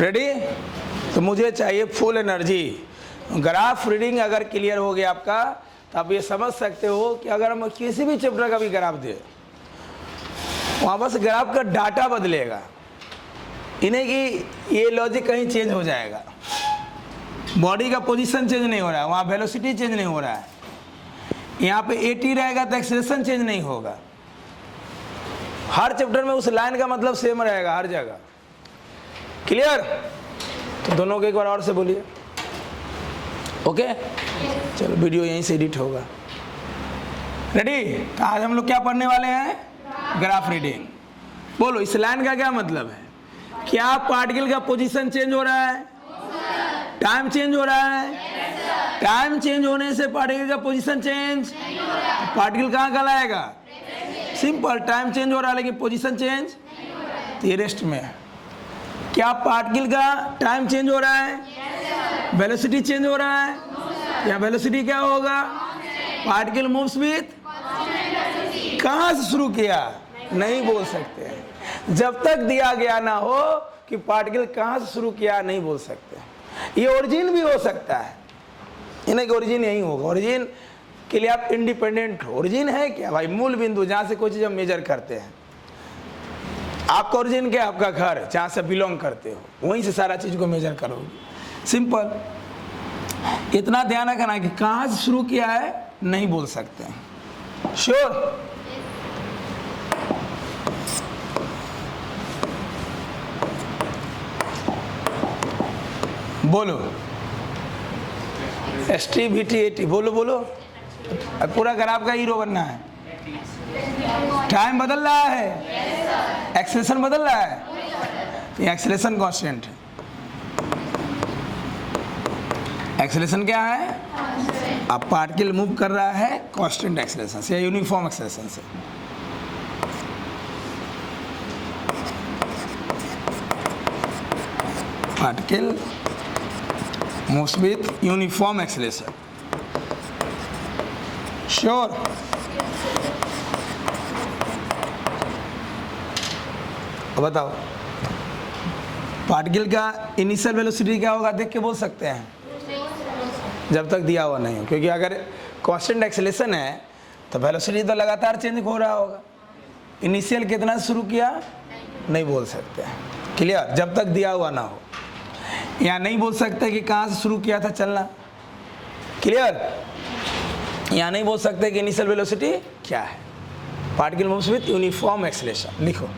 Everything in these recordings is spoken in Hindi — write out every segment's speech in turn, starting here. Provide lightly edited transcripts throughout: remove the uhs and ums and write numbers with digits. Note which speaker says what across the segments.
Speaker 1: रेडी? तो मुझे चाहिए फुल एनर्जी। ग्राफ रीडिंग अगर क्लियर हो गया आपका तो आप ये समझ सकते हो कि अगर हम किसी भी चैप्टर का भी ग्राफ दे, वहाँ बस ग्राफ का डाटा बदलेगा, इन्हें कि ये लॉजिक कहीं चेंज हो जाएगा। बॉडी का पोजीशन चेंज नहीं हो रहा है, वहाँ वेलोसिटी चेंज नहीं हो रहा है, यहाँ पे 80 रहेगा तो एक्सेलरेशन चेंज नहीं होगा। हर चैप्टर में उस लाइन का मतलब सेम रहेगा हर जगह। क्लियर? तो दोनों को एक बार और से बोलिए। ओके, चलो वीडियो यहीं से एडिट होगा। रेडी? तो आज हम लोग क्या पढ़ने वाले हैं? Graph reading. बोलो, इस लाइन का क्या मतलब है? क्या पार्टिकल का पोजीशन चेंज हो रहा है? टाइम चेंज हो रहा है? टाइम चेंज होने से पार्टिकल का पोजीशन चेंज, पार्टिकल कहाँ कहलाएगा? सिंपल, टाइम चेंज हो रहा है लेकिन पोजीशन चेंज, तो ये रेस्ट में है। क्या पार्टिकल का टाइम चेंज हो रहा है? वेलोसिटी चेंज हो रहा है? या वेलोसिटी क्या होगा? पार्टिकल मूव्स विथ, कहाँ से शुरू किया? नहीं बोल सकते हैं। जब तक दिया गया ना हो कि पार्टिकल कहाँ से शुरू किया, नहीं बोल सकते। ये ओरिजिन भी हो सकता है, इन्हें ओरिजिन यही होगा। ओरिजिन के लिए आप इंडिपेंडेंट हो। ओरिजिन है क्या भाई? मूल बिंदु जहाँ से कोई चीज़ हम मेजर करते हैं। आपका ओरिजिन क्या? आपका घर, जहाँ से बिलोंग करते हो, वहीं से सारा चीज़ को मेजर करोगे। सिंपल, इतना ध्यान रखना कि कहाँ से शुरू किया है नहीं बोल सकते हैं। श्योर? बोलो, STVT80 बोलो बोलो। अब पूरा ग्राफ का हीरो बनना है। टाइम बदल रहा है, एक्सेलरेशन बदल रहा है, तो एक्सेलरेशन कांस्टेंट है। एक्सेलरेशन क्या है? अब पार्टिकल मूव कर रहा है कांस्टेंट एक्सेलरेशन से या यूनिफॉर्म एक्सेलरेशन से। Particle moves with uniform acceleration. Sure? अब बताओ, पार्टिकल का इनिशियल वेलोसिटी क्या होगा? देख के बोल सकते हैं? जब तक दिया हुआ नहीं हो, क्योंकि अगर कांस्टेंट एक्सेलरेशन है तो वेलोसिटी तो लगातार चेंज हो रहा होगा। इनिशियल कितना शुरू किया नहीं बोल सकते। क्लियर? जब तक दिया हुआ ना हो। या नहीं बोल सकते कि कहाँ से शुरू किया था चलना। क्लियर? या नहीं बोल सकते कि इनिशियल वेलोसिटी क्या है। Particle moves with uniform acceleration. लिखो,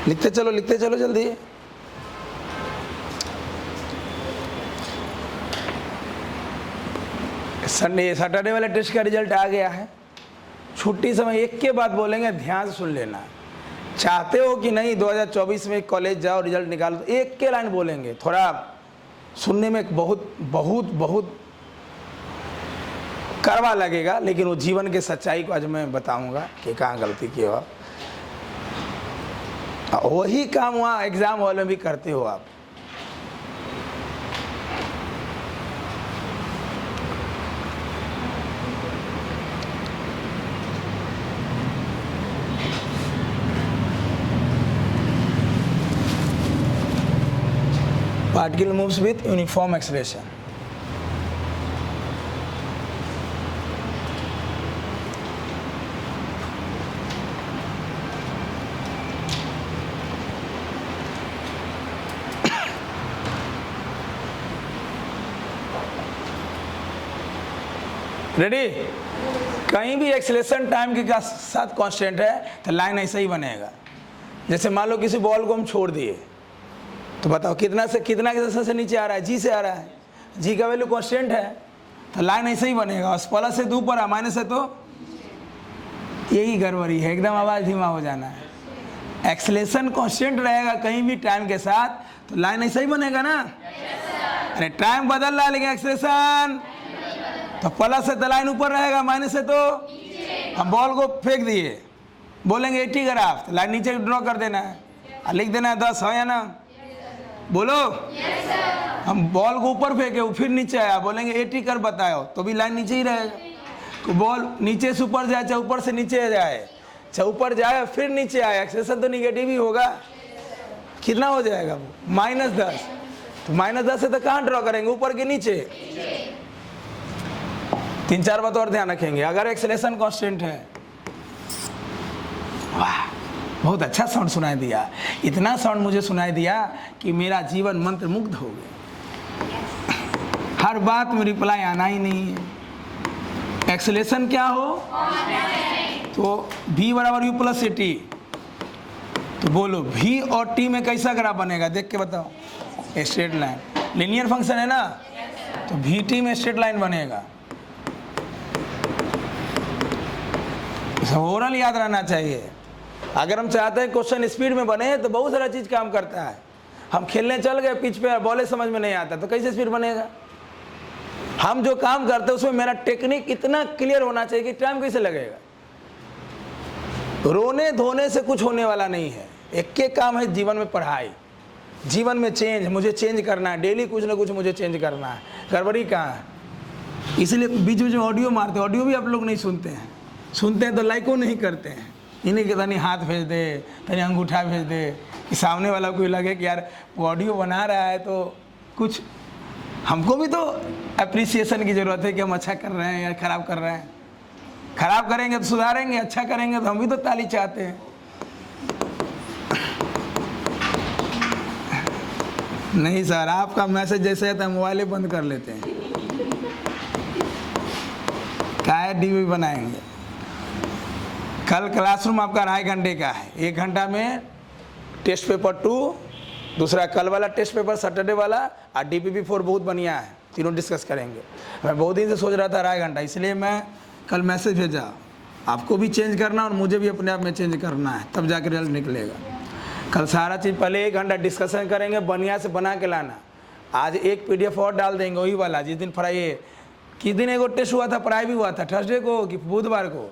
Speaker 1: लिखते चलो जल्दी। संडे सैटरडे वाले टेस्ट का रिजल्ट आ गया है। छुट्टी समय एक के बाद बोलेंगे, ध्यान से सुन लेना। चाहते हो कि नहीं 2024 में कॉलेज जाओ, रिजल्ट निकालो, तो एक के लाइन बोलेंगे। थोड़ा सुनने में बहुत बहुत बहुत कड़वा लगेगा, लेकिन वो जीवन के सच्चाई को आज मैं बताऊंगा कि कहाँ गलती की हो। वही काम वहाँ एग्जाम हॉल में भी करते हो आप। Particle moves with uniform acceleration. Ready? कहीं भी एक्सेलरेशन टाइम के साथ कांस्टेंट है तो लाइन ऐसा ही बनेगा। जैसे मान लो किसी बॉल को हम छोड़ दिए, तो बताओ कितना से नीचे आ रहा है? जी से आ रहा है। जी का वैल्यू कांस्टेंट है, तो लाइन ऐसे ही बनेगा। और प्लस से तो ऊपर है, माइनस से तो यही गड़बड़ी है, एकदम आवाज़ धीमा हो जाना है। एक्सेलरेशन कांस्टेंट रहेगा कहीं भी टाइम के साथ, तो लाइन ऐसा ही बनेगा ना। अरे टाइम बदल रहा है लेकिन एक्सेलरेशन, तो प्लस से तो लाइन ऊपर रहेगा, माइनस से तो हम बॉल को फेंक दिए, बोलेंगे 80 ग्राफ, तो लाइन नीचे ड्रॉ कर देना है और लिख देना है 10, है ना? बोलो। हम बॉल को ऊपर फेंके, फिर नीचे आया, बोलेंगे 80 कर बताओ, तो भी लाइन नीचे ही रहेगा। तो बॉल नीचे से ऊपर जाए चाहे ऊपर से नीचे जाए, अच्छा ऊपर जाए फिर नीचे आए, एक्सेलेरेशन तो निगेटिव ही होगा। कितना हो जाएगा वो? -10। तो -10 से तो कहाँ ड्रॉ करेंगे, ऊपर के नीचे? 3-4 बात और ध्यान रखेंगे। अगर एक्सेलेरेशन कांस्टेंट है, वाह बहुत अच्छा साउंड सुनाई दिया, इतना साउंड मुझे सुनाई दिया कि मेरा जीवन मंत्र मुग्ध हो गया। हर बात में रिप्लाई आना ही नहीं है। एक्सेलेरेशन क्या हो? तो V बराबर U प्लस T। तो बोलो V और T में कैसा ग्राफ बनेगा, देख के बताओ। स्ट्रेट लाइन, लीनियर फंक्शन है ना, तो VT में स्ट्रेट लाइन बनेगा। ओवरऑल याद रहना चाहिए। अगर हम चाहते हैं क्वेश्चन स्पीड में बने तो बहुत सारा चीज काम करता है। हम खेलने चल गए पिच पे, बॉले समझ में नहीं आता तो कैसे स्पीड बनेगा? हम जो काम करते हैं उसमें मेरा टेक्निक इतना क्लियर होना चाहिए कि टाइम कैसे लगेगा। रोने धोने से कुछ होने वाला नहीं है। एक के काम है जीवन में पढ़ाई, जीवन में चेंज, मुझे चेंज करना है, डेली कुछ ना कुछ मुझे चेंज करना है। गड़बड़ी कहाँ है? इसलिए बीच बीच में ऑडियो मारते, ऑडियो भी आप लोग नहीं सुनते हैं, सुनते हैं तो लाइको नहीं करते हैं। इन्हीं के तनी हाथ भेज दे, तनी अंगूठा भेज दे कि सामने वाला को लगे कि यार वो ऑडियो बना रहा है तो कुछ हमको भी तो अप्रिसिएशन की ज़रूरत है कि हम अच्छा कर रहे हैं या ख़राब कर रहे हैं। ख़राब करेंगे तो सुधारेंगे, अच्छा करेंगे तो हम भी तो ताली चाहते हैं। नहीं सर, आपका मैसेज जैसे है तो मोबाइल बंद कर लेते हैं। क्या है, डीवी बनाएंगे। कल क्लासरूम आपका 2.5 घंटे का है। 1 घंटा में टेस्ट पेपर 2, दूसरा कल वाला टेस्ट पेपर सैटरडे वाला, और DPP-4 बहुत बढ़िया है, तीनों डिस्कस करेंगे। मैं बहुत दिन से सोच रहा था 2.5 घंटा, इसलिए मैं कल मैसेज भेजा। आपको भी चेंज करना और मुझे भी अपने आप में चेंज करना है, तब जाकर रिजल्ट निकलेगा। कल सारा चीज़ पहले 1 घंटा डिस्कशन करेंगे, बढ़िया से बना के लाना। आज एक PDF और डाल देंगे वही वाला जिस दिन पढ़ाई है। किस दिन एगो टेस्ट हुआ था, पढ़ाई भी हुआ था, थर्सडे को कि बुधवार को।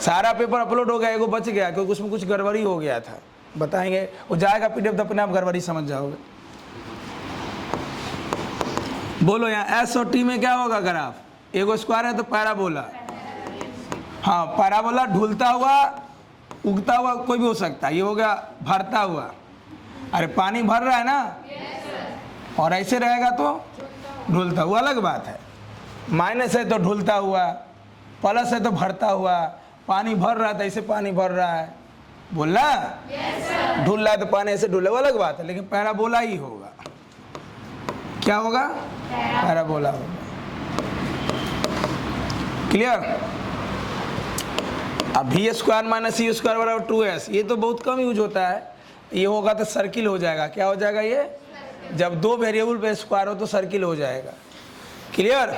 Speaker 1: सारा पेपर अपलोड हो गया, एगो बच गया क्योंकि उसमें कुछ गड़बड़ी हो गया था। बताएंगे, वो जाएगा PDF तो अपने आप गड़बड़ी समझ जाओगे। बोलो यहाँ S और T में क्या होगा ग्राफ? एगो स्क्वायर है तो पैराबोला। हाँ, पैराबोला ढुलता हुआ, उगता हुआ कोई भी हो सकता है। ये हो गया भरता हुआ। अरे पानी भर रहा है ना, और ऐसे रहेगा तो ढुलता हुआ, अलग बात है। माइनस है तो ढुलता हुआ, प्लस है तो भरता हुआ। पानी भर रहा है तो ऐसे पानी भर रहा है, बोलना ढुल रहा है तो पानी ऐसे ढुल, वो अलग बात है। लेकिन पैराबोला ही होगा। क्या होगा? पैराबोला होगा। क्लियर? अब V² - C² बराबर 2S, ये तो बहुत कम यूज होता है। ये होगा तो सर्किल हो जाएगा। क्या हो जाएगा? ये जब 2 वेरिएबल पे स्क्वायर हो तो सर्किल हो जाएगा। क्लियर?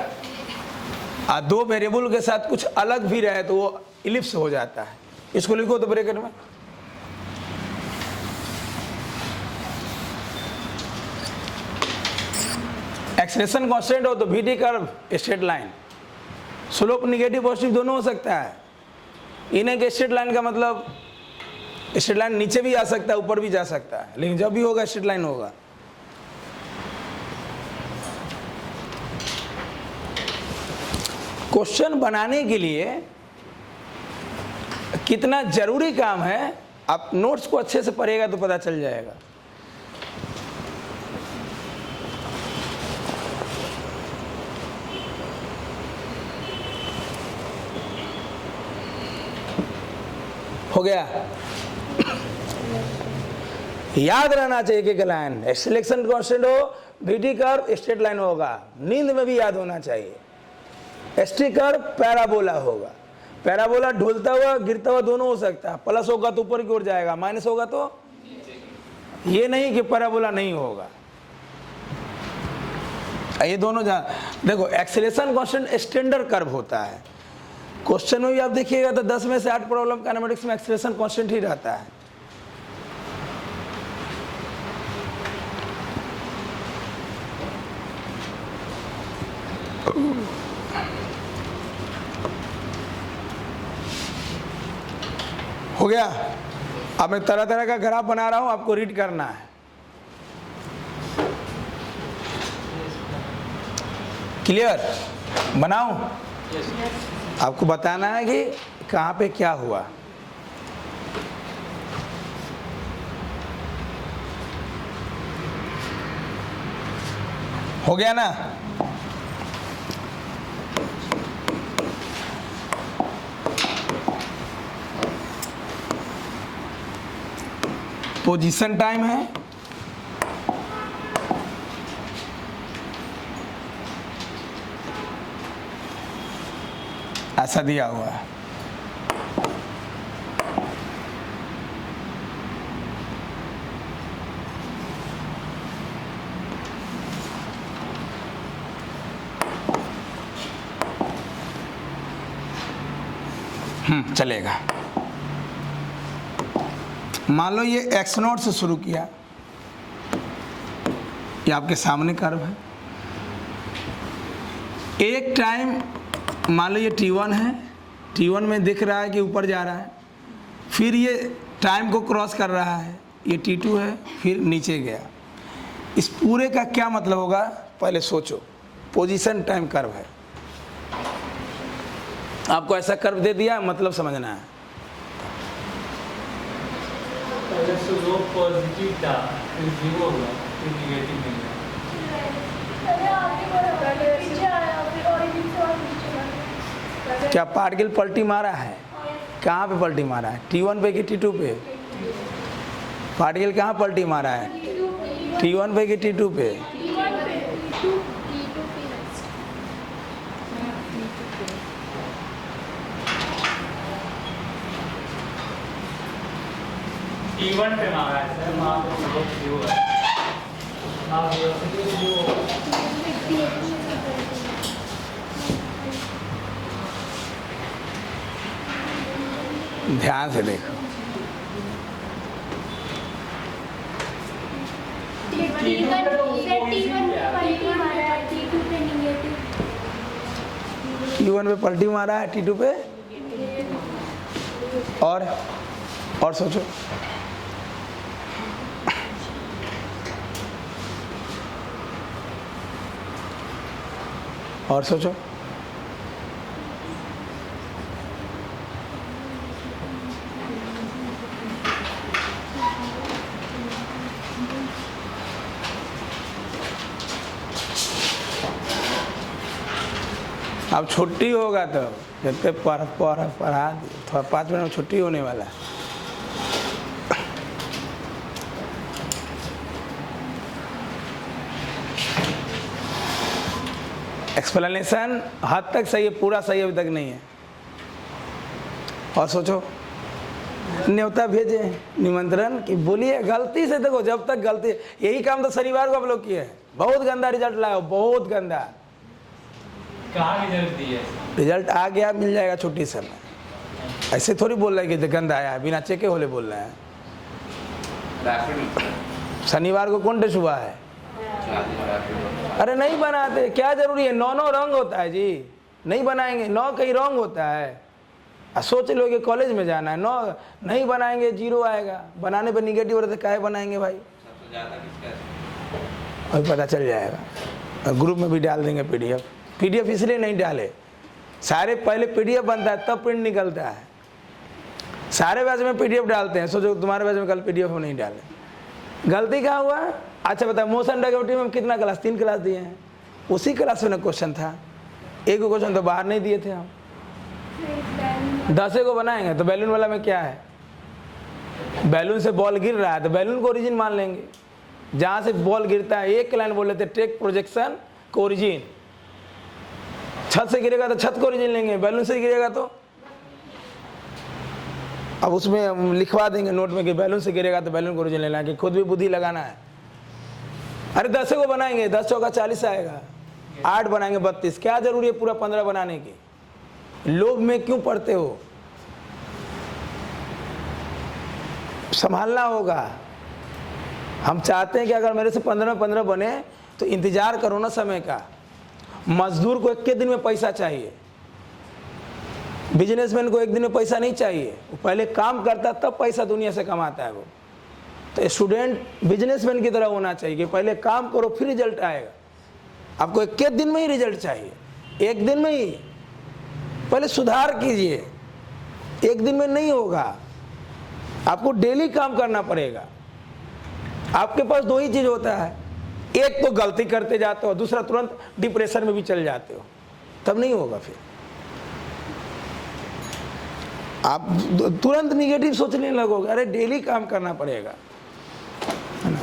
Speaker 1: 2 वेरिएबल के साथ कुछ अलग भी रहे तो वो इलिप्स हो जाता है। इसको लिखो तो ब्रैकेट में। एक्सेलेरेशन कांस्टेंट हो तो VT curve straight line, slope negative positive दोनों हो सकता है। इन्हें के स्ट्रेट लाइन का मतलब स्ट्रेट लाइन नीचे भी आ सकता है, ऊपर भी जा सकता है, लेकिन जब भी होगा स्ट्रेट लाइन होगा। क्वेश्चन बनाने के लिए कितना जरूरी काम है, आप नोट्स को अच्छे से पढ़ेगा तो पता चल जाएगा। हो गया? याद रहना चाहिए कि लाइन एक्सेलेरेशन कांस्टेंट हो, VT कर्व स्ट्रेट लाइन होगा। नींद में भी याद होना चाहिए। ST कर्व पैराबोला होगा। पैराबोला ढुलता हुआ गिरता हुआ दोनों हो सकता है। प्लस होगा तो ऊपर की ओर जाएगा, माइनस होगा तो ये नहीं कि पैराबोला नहीं होगा। ये दोनों देखो, एक्सेलेरेशन कांस्टेंट स्टैंडर्ड कर्व होता है। क्वेश्चन में भी आप देखिएगा तो 10 में से 8 प्रॉब्लम काइनेमेटिक्स में एक्सेलेरेशन कांस्टेंट ही रहता है। हो गया? अब मैं तरह तरह का ग्राफ बना रहा हूं, आपको रीड करना है। क्लियर? बनाऊं? आपको बताना है कि कहां पे क्या हुआ। हो गया ना? पोजीशन टाइम है, ऐसा दिया हुआ है। चलेगा। मान लो ये x नोट से शुरू किया, ये आपके सामने कर्व है। एक टाइम मान लो ये t1 है, t1 में दिख रहा है कि ऊपर जा रहा है, फिर ये टाइम को क्रॉस कर रहा है, ये t2 है, फिर नीचे गया। इस पूरे का क्या मतलब होगा पहले सोचो। पोजीशन टाइम कर्व है, आपको ऐसा कर्व दे दिया, मतलब समझना है।
Speaker 2: पॉजिटिव था, फिर 0 होगा, फिर नेगेटिव नहीं है।
Speaker 1: क्या पार्टिकल पलटी मारा है? कहाँ पे पलटी मारा है? t1 पे कि t2 पे? पार्टिकल कहाँ पलटी मारा है? t1 पे कि t2 पे?
Speaker 2: T1 पे मारा है सर, वहाँ पे बहुत व्यू है।
Speaker 1: ध्यान से देखो। T1 पे पलटी मारा है, t2 पे और सोचो। और सोचो। अब छुट्टी होगा तो जब पढ़ा थोड़ा 5 मिनट में छुट्टी होने वाला है। एक्सप्लेनेशन हद तक सही है, पूरा सही अभी तक नहीं है। और सोचो, न्योता भेजे निमंत्रण कि बोलिए, गलती से देखो, जब तक गलती, यही काम तो शनिवार को आप लोग किए हैं। बहुत गंदा रिजल्ट लाए हो, बहुत गंदा।
Speaker 2: कहाँ रिजल्ट दिए?
Speaker 1: रिजल्ट आ गया, मिल जाएगा छुट्टी समय। ऐसे थोड़ी बोल रहे हैं कि गंदा आया है, बिना चेके होले बोल रहे हैं। शनिवार को कौन टेस्ट हुआ है? अरे नहीं बनाते, क्या जरूरी है? 9 रंग होता है जी, नहीं बनाएंगे। 9 कहीं रंग होता है। सोच लो कि कॉलेज में जाना है, 9 नहीं बनाएंगे 0 आएगा। बनाने पे निगेटिव रहता है, काहे बनाएंगे भाई? अभी पता चल जाएगा, ग्रुप में भी डाल देंगे पीडीएफ इसलिए नहीं डाले, सारे पहले पीडीएफ बनता है तब प्रिंट निकलता है। सारे बैच में पीडीएफ डालते हैं, सोचो तुम्हारे बैच में कल पीडीएफ नहीं डाले। गलती कहाँ हुआ? अच्छा बताओ, मोशन डायग्रामेट्री में कितना क्लास? 3 क्लास दिए हैं। उसी क्लास में ना क्वेश्चन था, एक क्वेश्चन तो बाहर नहीं दिए थे हम। 10 को बनाएंगे तो बैलून वाला में क्या है? बैलून से बॉल गिर रहा है तो बैलून को ओरिजिन मान लेंगे। जहाँ से बॉल गिरता है एक लाइन बोल लेते टेक प्रोजेक्शन को ओरिजिन। छत से गिरेगा तो छत को ओरिजिन लेंगे, बैलून से गिरेगा तो अब उसमें हम लिखवा देंगे नोट में कि बैलून से गिरेगा तो बैलून को ओरिजिन लेना है, कि खुद भी बुद्धि लगाना है। अरे 10 को बनाएंगे, 10 चौका 40 आएगा। 8 बनाएंगे 32, क्या जरूरी है पूरा 15 बनाने की? लोभ में क्यों पढ़ते हो? संभालना होगा। हम चाहते हैं कि अगर मेरे से 15 में 15 बने तो इंतजार करो ना समय का। मजदूर को 1 दिन में पैसा चाहिए, बिजनेसमैन को 1 दिन में पैसा नहीं चाहिए। वो पहले काम करता तब पैसा दुनिया से कमाता है वो। तो स्टूडेंट बिजनेसमैन की तरह होना चाहिए कि पहले काम करो फिर रिजल्ट आएगा। आपको 1 दिन में ही रिजल्ट चाहिए, 1 दिन में ही। पहले सुधार कीजिए, 1 दिन में नहीं होगा, आपको डेली काम करना पड़ेगा। आपके पास 2 ही चीज होता है, एक तो गलती करते जाते हो, दूसरा तुरंत डिप्रेशन में भी चल जाते हो, तब नहीं होगा। फिर आप तुरंत निगेटिव सोचने लगोगे, अरे डेली काम करना पड़ेगा, है ना।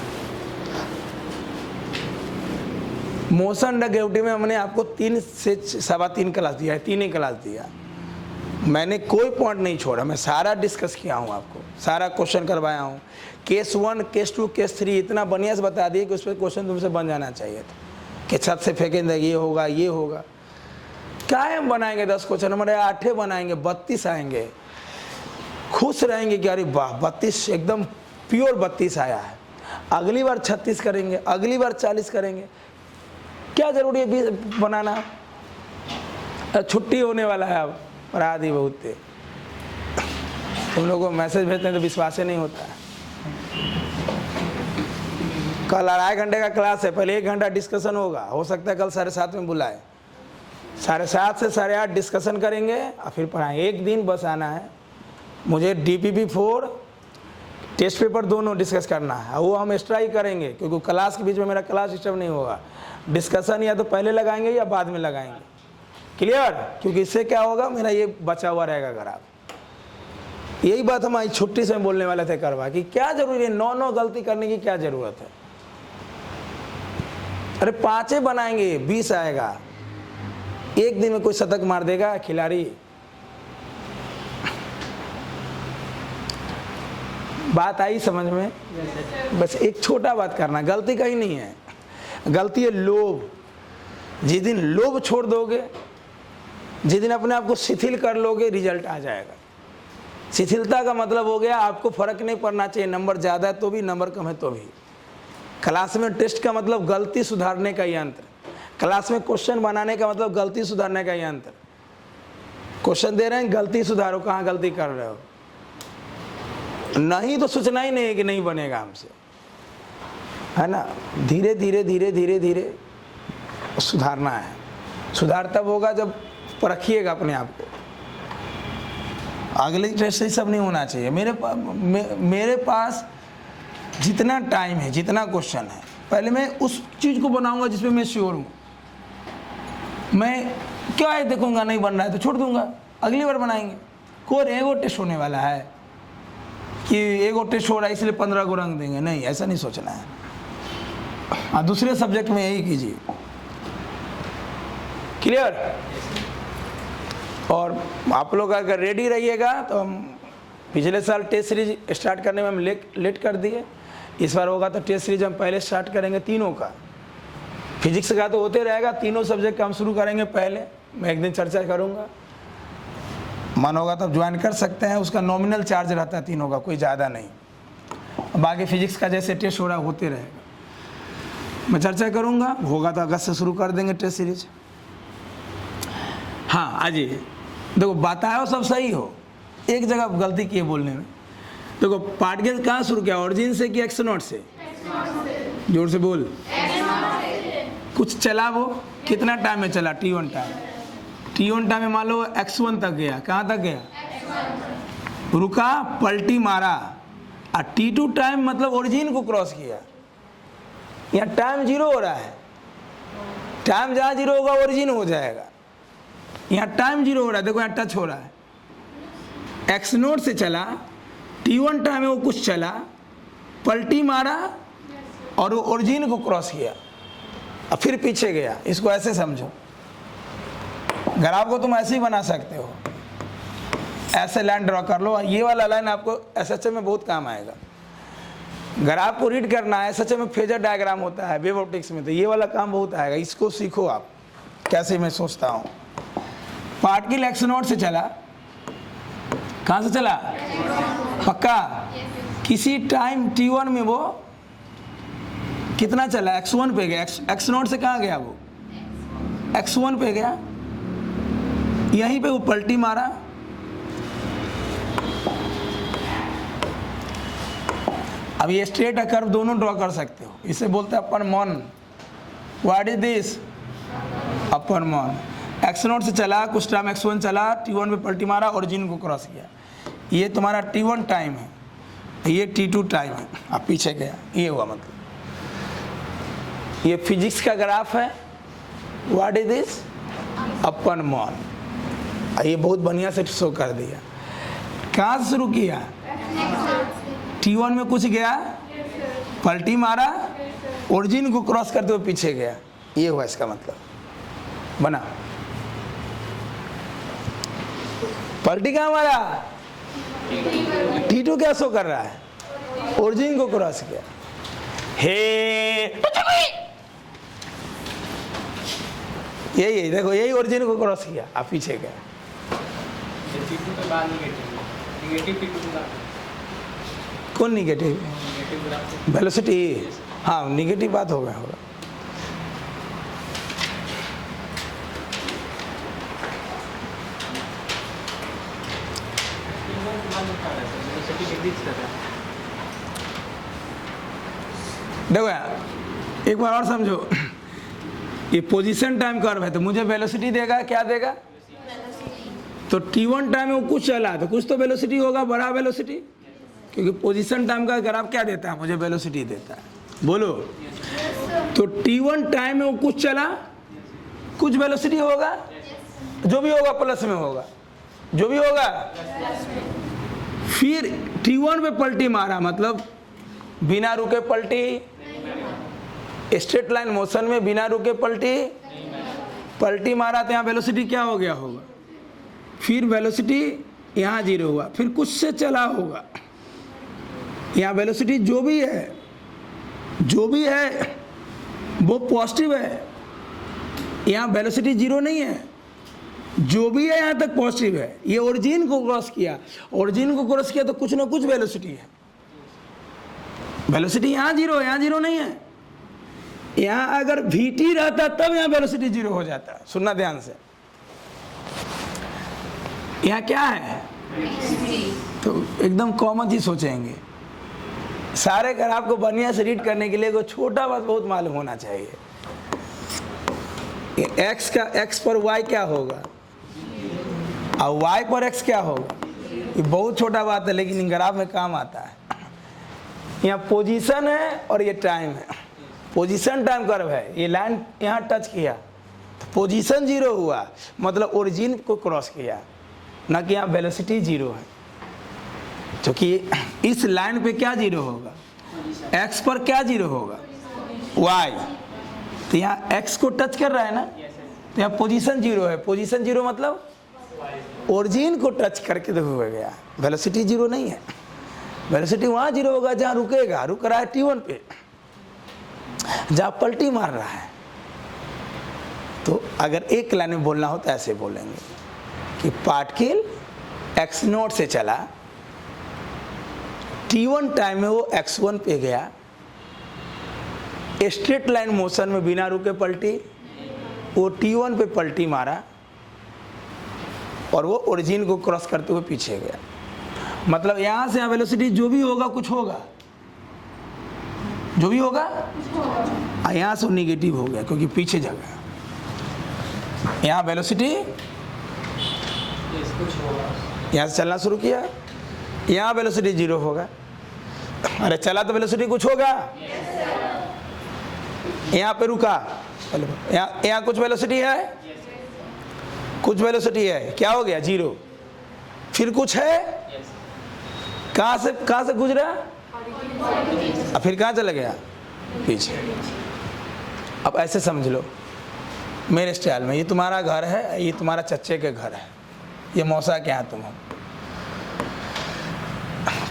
Speaker 1: मोशन नेगेटिव में हमने आपको 3 से 3.25 क्लास दिया है, 3 ही क्लास दिया, मैंने कोई पॉइंट नहीं छोड़ा, मैं सारा डिस्कस किया हूँ, आपको सारा क्वेश्चन करवाया हूँ। केस 1, केस 2, केस 3 इतना बढ़िया से बता दिए कि उस पर क्वेश्चन तुमसे बन जाना चाहिए था कि छत से फेंकेंगे ये होगा ये होगा। क्या हम बनाएंगे 10 क्वेश्चन, हमारे 8 बनाएंगे, 32 आएंगे, खुश रहेंगे कि अरे वाह 32 एकदम प्योर 32 आया है। अगली बार 36 करेंगे, अगली बार 40 करेंगे, क्या जरूरी है 20 बनाना। छुट्टी होने वाला है अब, और आदि बहुत थे, तुम लोगों को मैसेज भेजते हैं तो विश्वास ही नहीं होता है। कल 2.5 घंटे का क्लास है, पहले 1 घंटा डिस्कशन होगा, हो सकता है कल 7:30 में बुलाए, 7:30 से 8:30 डिस्कशन करेंगे और फिर पढ़ाएंगे। एक दिन बस आना है, मुझे DPP-4 टेस्ट पेपर दोनों डिस्कस करना है, वो हम एक्स्ट्रा ही करेंगे क्योंकि क्लास के बीच में मेरा क्लास सिस्टम नहीं होगा। डिस्कशन या तो पहले लगाएंगे या बाद में लगाएंगे, क्लियर। क्योंकि इससे क्या होगा, मेरा ये बचा हुआ रहेगा ग्राफ। यही बात हमारी छुट्टी से बोलने वाले थे करवा कि क्या जरूरी है 9 गलती करने की, क्या जरूरत है। अरे 5 बनाएंगे 20 आएगा, एक दिन में कोई शतक मार देगा खिलाड़ी। बात आई समझ में? बस एक छोटा बात करना, गलती कहीं नहीं है, गलती है लोभ। जिस दिन लोभ छोड़ दोगे, जिस दिन अपने आप को शिथिल कर लोगे, रिजल्ट आ जाएगा। शिथिलता का मतलब हो गया आपको फर्क नहीं पड़ना चाहिए, नंबर ज़्यादा है तो भी, नंबर कम है तो भी। क्लास में टेस्ट का मतलब गलती सुधारने का यंत्र, क्लास में क्वेश्चन बनाने का मतलब गलती सुधारने का यंत्र। क्वेश्चन दे रहे हैं, गलती सुधारो, कहाँ गलती कर रहे हो, नहीं तो सोचना ही नहीं है कि नहीं बनेगा हमसे, है ना। धीरे धीरे धीरे धीरे धीरे सुधारना है। सुधार तब होगा जब परखिएगा अपने आप को। अगले टेस्ट से सब नहीं होना चाहिए। मेरे पास जितना टाइम है, जितना क्वेश्चन है, पहले मैं उस चीज़ को बनाऊंगा जिसमें मैं श्योर हूँ। मैं क्या है देखूंगा नहीं बन रहा है तो छोड़ दूंगा, अगली बार बनाएंगे। कोई एगो टेस्ट होने वाला है कि एगो टेस्ट हो रहा है इसलिए 15 को रंग देंगे, नहीं, ऐसा नहीं सोचना है। हाँ, दूसरे सब्जेक्ट में यही कीजिए, क्लियर। और आप लोग अगर रेडी रहिएगा तो हम पिछले साल टेस्ट सीरीज स्टार्ट करने में हम लेट कर दिए, इस बार होगा तो टेस्ट सीरीज हम पहले स्टार्ट करेंगे तीनों का। फिजिक्स का तो होते रहेगा, तीनों सब्जेक्ट का हम शुरू करेंगे पहले, मैं एक दिन चर्चा करूंगा, मन होगा तब ज्वाइन कर सकते हैं। उसका नॉमिनल चार्ज रहता है तीनों का, कोई ज़्यादा नहीं। बाकी फिजिक्स का जैसे टेस्ट हो रहा है होते रहेगा, मैं चर्चा करूंगा, होगा तो अगस्त से शुरू कर देंगे टेस्ट सीरीज। हाँ आ जाइए, देखो बताओ सब सही हो, एक जगह गलती की है बोलने में। देखो पार्ट गेज कहाँ शुरू किया, ओरिजिन से कि एक्स नॉट से? जोर से बोल। कुछ चला वो, कितना टाइम में चला? T1 time. T1 टाइम में मान लो x1 तक गया, कहाँ तक गया? रुका, पलटी मारा, और T2 टाइम मतलब ओरिजिन को क्रॉस किया। यहाँ टाइम 0 हो रहा है, टाइम जहाँ 0 होगा ओरिजिन हो जाएगा। यहाँ टाइम 0 हो रहा है, देखो यहाँ टच हो रहा है, एक्स नोट से चला, T1 टाइम में वो कुछ चला, पलटी मारा और वो ओरिजिन को क्रॉस किया और फिर पीछे गया। इसको ऐसे समझो, ग्राफ को तुम ऐसे ही बना सकते हो, ऐसे लाइन ड्रॉ कर लो। ये वाला लाइन आपको SHM में बहुत काम आएगा। ग्राफ को रीड करना है, SHM में फेजर डायग्राम होता है, वेव ऑप्टिक्स में, तो ये वाला काम बहुत आएगा। इसको सीखो आप, कैसे मैं सोचता हूँ। पार्टिकल एक्स नोट से चला, कहाँ से चला? पक्का? किसी टाइम T1 में वो कितना चला? x1 पे गया। एक्स नोट से कहाँ गया वो? x1 पे गया, यहीं पे वो पलटी मारा, अब ये स्ट्रेट कर्व दोनों ड्रॉ कर सकते हो। इसे बोलते हैं अपर मॉन। What is this? अपर मॉन। एक्स नोट से चला, कुछ टाइम x1 चला, T1 पे पलटी मारा, ओरिजिन को क्रॉस किया। ये तुम्हारा T1 टाइम है, ये T2 टाइम है, अब पीछे गया, ये हुआ मतलब। ये फिजिक्स का ग्राफ है। What is this? Upon mall. ये बहुत बढ़िया से शो कर दिया। कहाँ से शुरू किया? T1 में कुछ गया, पलटी मारा, ओरिजिन को क्रॉस करते हुए पीछे गया। ये हुआ इसका मतलब। बना पलटी कहाँ मारा? T2 क्या शो कर रहा है? ओरिजिन को क्रॉस किया। हे यही देखो, यही ओरिजिन को क्रॉस किया, आप पीछे गया। कौन निगेटिव? वेलोसिटी। हाँ, निगेटिव बात होगा। देखो यार, एक बार और समझो। ये पोजीशन टाइम कर्व है, तो मुझे वेलोसिटी देगा, क्या देगा? तो T1 टाइम में वो कुछ चला, तो कुछ तो वेलोसिटी होगा, बड़ा वेलोसिटी, क्योंकि पोजीशन टाइम का ग्राफ क्या देता है? मुझे वेलोसिटी देता है। बोलो। तो T1 टाइम में वो कुछ चला, कुछ वेलोसिटी होगा, जो भी होगा प्लस में होगा, जो भी होगा। फिर T1 पे पलटी मारा, मतलब बिना रुके पलटी, स्ट्रेट लाइन मोशन में बिना रुके पलटी मारा, तो यहाँ वेलोसिटी क्या हो गया होगा? फिर वेलोसिटी यहाँ 0 हुआ, फिर कुछ से चला होगा। यहाँ वेलोसिटी जो भी है वो पॉजिटिव है। यहाँ वेलोसिटी 0 नहीं है, जो भी है यहाँ तक पॉजिटिव है। ये ओरिजिन को क्रॉस किया, तो कुछ ना कुछ वेलोसिटी है। वेलोसिटी यहाँ 0 है, यहाँ 0 नहीं है। यहाँ अगर VT रहता तब यहाँ वेलोसिटी 0 हो जाता। सुनना ध्यान से। यहाँ क्या है? तो एकदम कॉमन चीज सोचेंगे। सारे ग्राफ को बढ़िया से रीड करने के लिए कोई छोटा बात बहुत मालूम होना चाहिए। एक्स का एक्स पर वाई क्या होगा और वाई पर एक्स क्या होगा? ये बहुत छोटा बात है, लेकिन ग्राफ में काम आता है। यहाँ पोजीशन है और ये टाइम है। पोजीशन टाइम कर्व है, ये लाइन यहाँ टच किया तो पोजीशन 0 हुआ, मतलब ओरिजिन को क्रॉस किया, ना कि यहाँ वेलोसिटी 0 है। क्योंकि इस लाइन पे क्या 0 होगा? एक्स पर क्या 0 होगा? वाई। तो यहाँ एक्स को टच कर रहा है ना, तो यहाँ पोजीशन 0 है। पोजीशन 0 मतलब ओरिजिन को टच करके देखो गया, वेलोसिटी 0 नहीं है। वेलोसिटी वहाँ 0 होगा जहाँ रुकेगा। रुक रहा है T1 पे, जहाँ पलटी मार रहा है। तो अगर एक लाइन में बोलना हो तो ऐसे बोलेंगे कि पार्टिकल x0 से चला, T1 टाइम में वो x1 पे गया, स्ट्रेट लाइन मोशन में बिना रुके पलटी, वो T1 पे पलटी मारा और वो ओरिजिन को क्रॉस करते हुए पीछे गया। मतलब यहाँ से वेलोसिटी जो भी होगा कुछ होगा, जो भी होगा। यहाँ से निगेटिव हो गया क्योंकि पीछे जगह। यहाँ वेलोसिटी यहाँ से चलना शुरू किया, यहाँ वेलोसिटी 0 होगा। अरे चला तो वेलोसिटी कुछ होगा। यहाँ पे रुका, यहाँ कुछ वेलोसिटी है, कुछ वेलोसिटी है, क्या हो गया? 0। फिर कुछ है, कहाँ से गुजरा, अब फिर कहाँ चला गया? पीछे। अब ऐसे समझ लो मेरे स्टाइल में, ये तुम्हारा घर है, ये तुम्हारा चच्चे के घर है, ये मौसा के यहाँ तुम हो।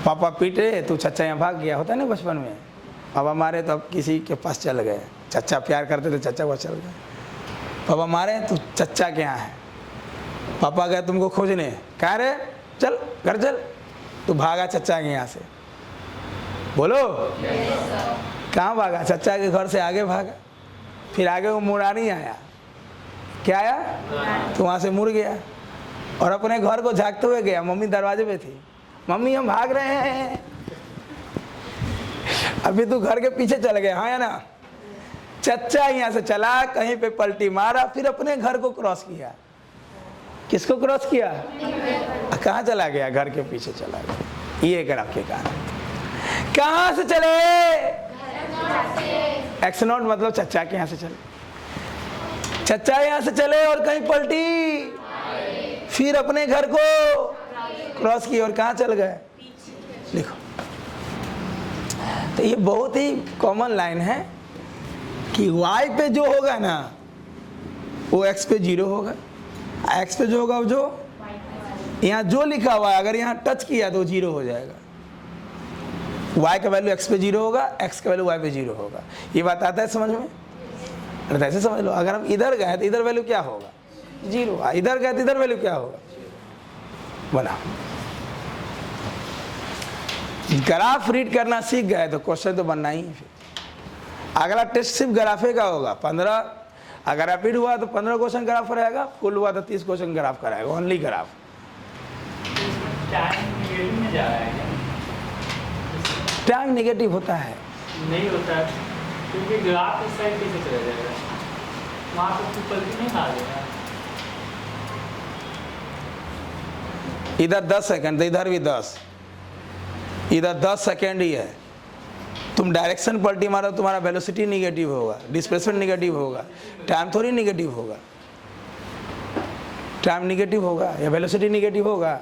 Speaker 1: पापा पीटे तो चच्चा यहाँ भाग गया, होता है ना बचपन में। पापा मारे तो अब किसी के पास चल गए, चच्चा प्यार करते तो चच्चा को चल गए। पापा मारे तो चच्चा के यहाँ है, पापा गए तुमको खोजने, कहाँ रे, चल घर चल, तो भागा चच्चा के यहाँ से। बोलो कहाँ भागा? चच्चा के घर से आगे भागा, फिर आगे वो मुरारी आया, क्या आया? तो वहाँ से मुड़ गया और अपने घर को झाँकते हुए गया। मम्मी दरवाजे पे थी, मम्मी हम भाग रहे हैं। अभी तू घर के पीछे चल गया, हाँ या ना? चच्चा यहाँ से चला, कहीं पे पलटी मारा, फिर अपने घर को क्रॉस किया। किसको क्रॉस किया? कहाँ चला गया? घर के पीछे चला गया। ये ग्राफ के कारण कहाँ से चले? x0 मतलब चच्चा के यहाँ से चले, चच्चा यहाँ से चले और कहीं पलटी, फिर अपने घर को क्रॉस की और कहाँ चल गए, लिखो। तो ये बहुत ही कॉमन लाइन है कि y पे जो होगा ना वो x पे 0 होगा, x पे जो होगा वो जो यहाँ जो लिखा हुआ है अगर यहाँ टच किया तो 0 हो जाएगा। y का वैल्यू x पे 0 होगा, x का वैल्यू y पे 0 होगा। ये बात आता है समझ में? अरे ऐसे समझ लो, अगर हम इधर गए तो इधर वैल्यू क्या होगा 0, इधर गए तो इधर वैल्यू क्या होगा, बना। ग्राफ रीड करना सीख गए तो क्वेश्चन तो बनना ही है। फिर अगला टेस्ट सिर्फ ग्राफे का होगा। 15 अगर रैपिड हुआ तो 15 क्वेश्चन ग्राफ रहेगा, फुल हुआ तो 30 क्वेश्चन ग्राफ कराएगा, ओनली ग्राफ। टाइम नेगेटिव होता है,
Speaker 2: नहीं होता है क्योंकि ग्राफ इस साइड कैसे चला जाएगा, वहाँ तो पलटी नहीं आ जाएगा।
Speaker 1: इधर 10 सेकंड तो इधर भी 10, इधर 10 सेकंड ही है। तुम डायरेक्शन पलटी मारो तुम्हारा वेलोसिटी निगेटिव होगा, डिस्प्लेसमेंट निगेटिव होगा, टाइम थोड़ी निगेटिव होगा। टाइम निगेटिव होगा या वेलोसिटी निगेटिव होगा,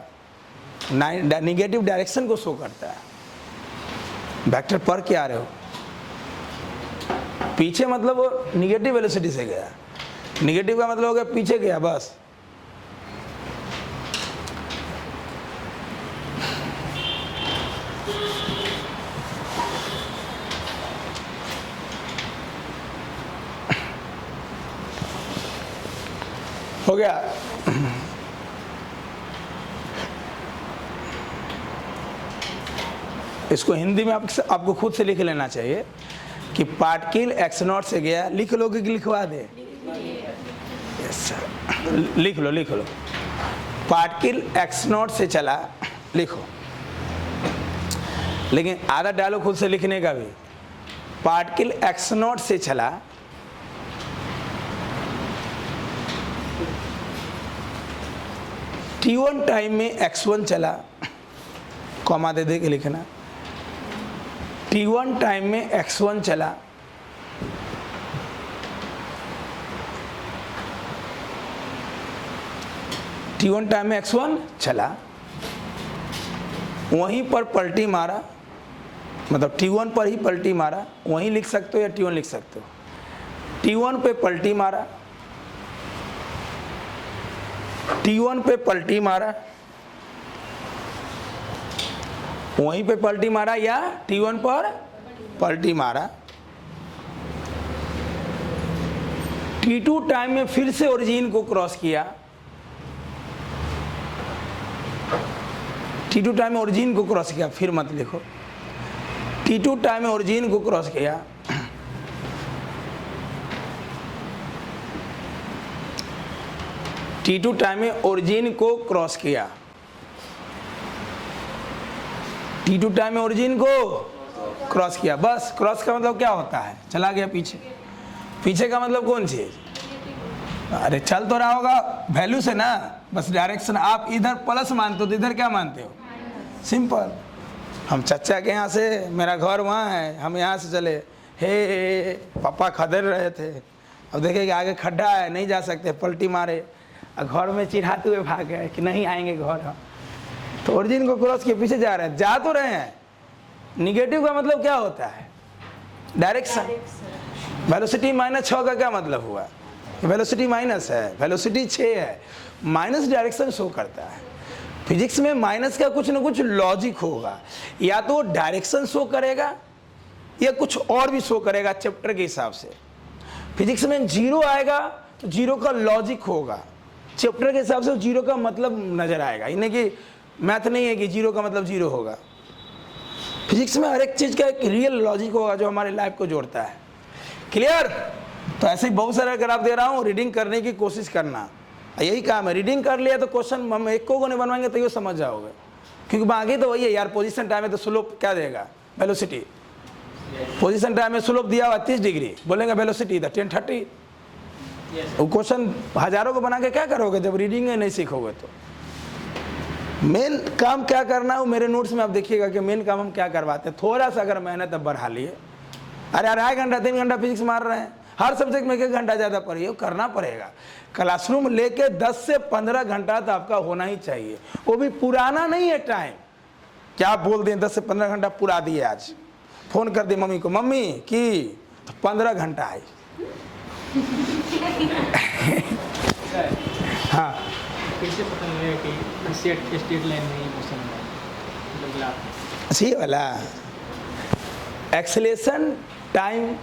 Speaker 1: निगेटिव डायरेक्शन को शो करता है। वेक्टर पर क्या आ रहे हो, पीछे मतलब वो निगेटिव वेलोसिटी से गया, निगेटिव का मतलब हो गया पीछे गया बस। हो गया। इसको हिंदी में आपको खुद से लिख लेना चाहिए कि पार्टिकल x0 से गया, लिख लोगे कि लिखवा दे? यस सर, लिख लो। पार्टिकल x0 से चला, लिखो, लेकिन आदत डालो खुद से लिखने का भी। पार्टिकल x0 से चला, t1 टाइम में x1 चला, कॉमा दे के लिखना। t1 टाइम में x1 चला, t1 टाइम में x1 चला, वहीं पर पलटी मारा, मतलब t1 पर ही पलटी मारा, वहीं लिख सकते हो या t1 लिख सकते हो। t1 पे पलटी मारा, t1 पे पलटी मारा, वहीं पे पलटी मारा या t1 पर पलटी मारा। t2 टाइम में फिर से ओरिजिन को क्रॉस किया, t2 टाइम में ओरिजिन को क्रॉस किया, फिर मत लिखो। t2 टाइम में ओरिजिन को क्रॉस किया, t2 टाइम में ओरिजिन को क्रॉस किया, t2 टाइम में ओरिजिन को क्रॉस किया। बस क्रॉस का मतलब क्या होता है, चला गया पीछे। पीछे का मतलब कौन चीज, अरे चल तो रहा होगा वैल्यू से ना, बस डायरेक्शन। आप इधर प्लस मानते हो तो इधर क्या मानते हो, सिंपल। हम चच्चा के यहाँ से, मेरा घर वहाँ है, हम यहाँ से चले, हे पापा खदेड़ रहे थे, अब देखे कि आगे खड्डा है नहीं जा सकते, पलटी मारे, और घर में चिढ़ाते हुए भाग गए कि नहीं आएंगे घर हम। तो ओरिजिन को क्रॉस के पीछे जा रहे हैं, जा तो रहे हैं। निगेटिव का मतलब क्या होता है, डायरेक्शन। वेलोसिटी -6 का क्या मतलब हुआ, वेलोसिटी माइनस है, वेलोसिटी 6 है, माइनस डायरेक्शन शो करता है। फिजिक्स में माइनस का कुछ ना कुछ लॉजिक होगा, या तो डायरेक्शन शो करेगा या कुछ और भी शो करेगा चैप्टर के हिसाब से। फिजिक्स में 0 आएगा तो 0 का लॉजिक होगा, चैप्टर के हिसाब से 0 का मतलब नजर आएगा। इन्हें कि मैथ नहीं है कि 0 का मतलब 0 होगा। फिजिक्स में हर एक चीज का एक रियल लॉजिक होगा जो हमारे लाइफ को जोड़ता है। क्लियर? तो ऐसे ही बहुत सारे ग्राफ दे रहा हूँ, रीडिंग करने की कोशिश करना, यही काम है। रीडिंग कर लिया तो क्वेश्चन हम एक को नहीं बनवाएंगे तो ये समझ जाओगे, क्योंकि बाकी तो वही है यार। पोजीशन टाइम है तो स्लोप क्या देगा, वेलोसिटी। पोजीशन टाइम में स्लोप दिया हुआ 30 डिग्री, बोलेंगे वेलोसिटी इधर 10-30। वो क्वेश्चन हजारों को बना के क्या करोगे जब रीडिंग नहीं सीखोगे। तो मेन काम क्या करना है वो मेरे नोट्स में आप देखिएगा कि मेन काम हम क्या करवाते हैं। थोड़ा सा अगर मेहनत अब बढ़ा लिए अरे 2.5 घंटा 3 घंटा फिजिक्स मार रहे हैं, हर सब्जेक्ट में 1 घंटा ज़्यादा पढ़िए, करना पड़ेगा। क्लासरूम लेके 10 से 15 घंटा तो आपका होना ही चाहिए, वो भी पुराना नहीं है टाइम। क्या आप बोल दें 10 से 15 घंटा पुरा दिए, आज फ़ोन कर दी मम्मी को, मम्मी की तो 15 घंटा आई। हाँ,
Speaker 2: कैसे पता लगेगा कि स्टेट लाइन में मोशन है?
Speaker 1: ये वाला एक्सेलेरेशन टाइम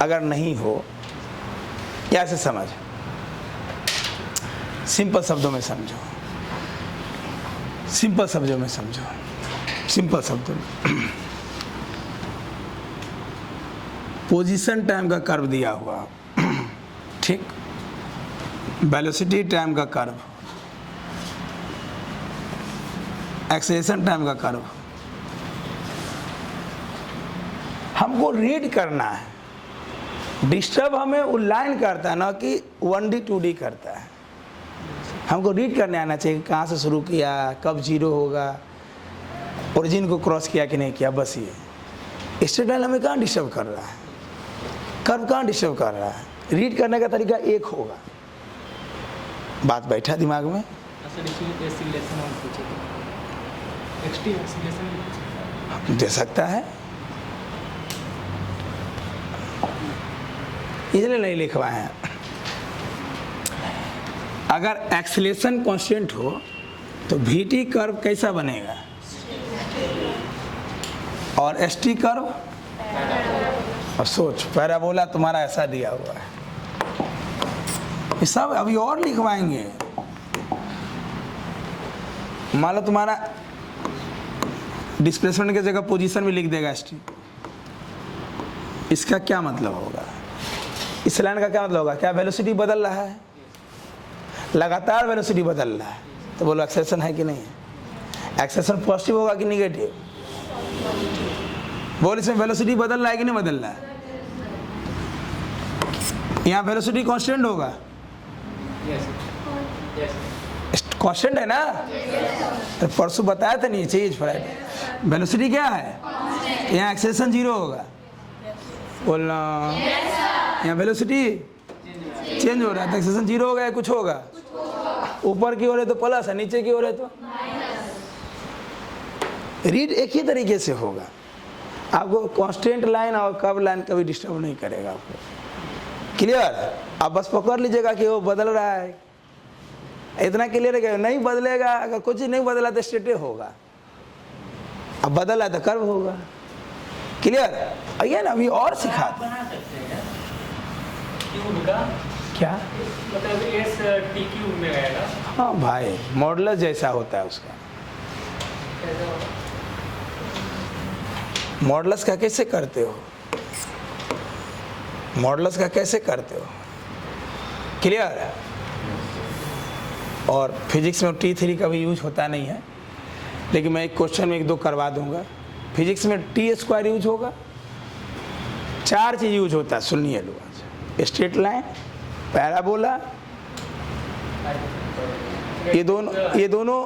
Speaker 1: अगर नहीं हो, या ऐसे समझ, सिंपल शब्दों में समझो, सिंपल शब्दों में समझो, सिंपल शब्दों में। पोजीशन टाइम का कर्व दिया हुआ, ठीक, वेलोसिटी टाइम का कर्व, एक्सेलेरेशन टाइम का कर्व, हमको रीड करना है। डिस्टर्ब हमें उल्लाइन करता है, ना कि 1D 2D करता है। हमको रीड करने आना चाहिए, कहाँ से शुरू किया, कब जीरो होगा, ओरिजिन को क्रॉस किया कि नहीं किया, बस ये। स्ट्रेट लाइन हमें कहाँ डिस्टर्ब कर रहा है, कर्व कहाँ डिस्टर्ब कर रहा है। रीड करने का तरीका एक होगा। बात बैठा दिमाग में? दे सकता है, इसलिए नहीं लिखवाए हैं। अगर एक्सेलेरेशन कांस्टेंट हो तो VT कर्व कैसा बनेगा, और ST कर्व, और सोच पैराबोला तुम्हारा ऐसा दिया हुआ है। ये सब अभी और लिखवाएंगे। मान लो तुम्हारा डिस्प्लेसमेंट की जगह पोजीशन में लिख देगा ST, इसका क्या मतलब होगा, इस लाइन का क्या मतलब होगा? क्या वेलोसिटी बदल रहा है, लगातार वेलोसिटी बदल रहा है, तो बोलो एक्सेलेरेशन है कि नहीं है। एक्सेलेरेशन पॉजिटिव होगा कि निगेटिव? बोल, इसमें वेलोसिटी बदल रहा है कि नहीं बदल रहा है? यहाँ वेलोसिटी कांस्टेंट होगा, कांस्टेंट है ना? तो परसों बताया था नहीं चीज, फ्राइडे वेलोसिटी क्या है, यहाँ एक्सेलेरेशन 0 होगा, बोलना। यहाँ वेलोसिटी चेंज हो रहा है, तो एक्सेलेरेशन 0 होगा या कुछ होगा? ऊपर की ओर है तो प्लस है, नीचे की ओर है तो। रीड एक ही तरीके से होगा, आपको कांस्टेंट लाइन और कर्व लाइन कभी डिस्टर्ब नहीं करेगा आपको। क्लियर? आप बस पकड़ लीजिएगा कि वो बदल रहा है, इतना क्लियर है कि नहीं बदलेगा। अगर कुछ चीज नहीं बदला तो स्ट्रेट होगा, अब बदला तो कर्व होगा। क्लियर? आइए ना, अभी और सिखा क्या
Speaker 2: मतलब ST में आएगा।
Speaker 1: हाँ भाई, मॉडुलस जैसा होता है उसका। मॉडुलस का कैसे करते हो, मॉडुलस का कैसे करते हो? क्लियर? और फिजिक्स में T3 का भी यूज होता नहीं है, लेकिन मैं एक क्वेश्चन में 1-2 करवा दूंगा। फिजिक्स में T² यूज होगा, 4 चीज यूज होता है, सुनिए लो। स्ट्रेट लाइन, पैराबोला, ये दोनों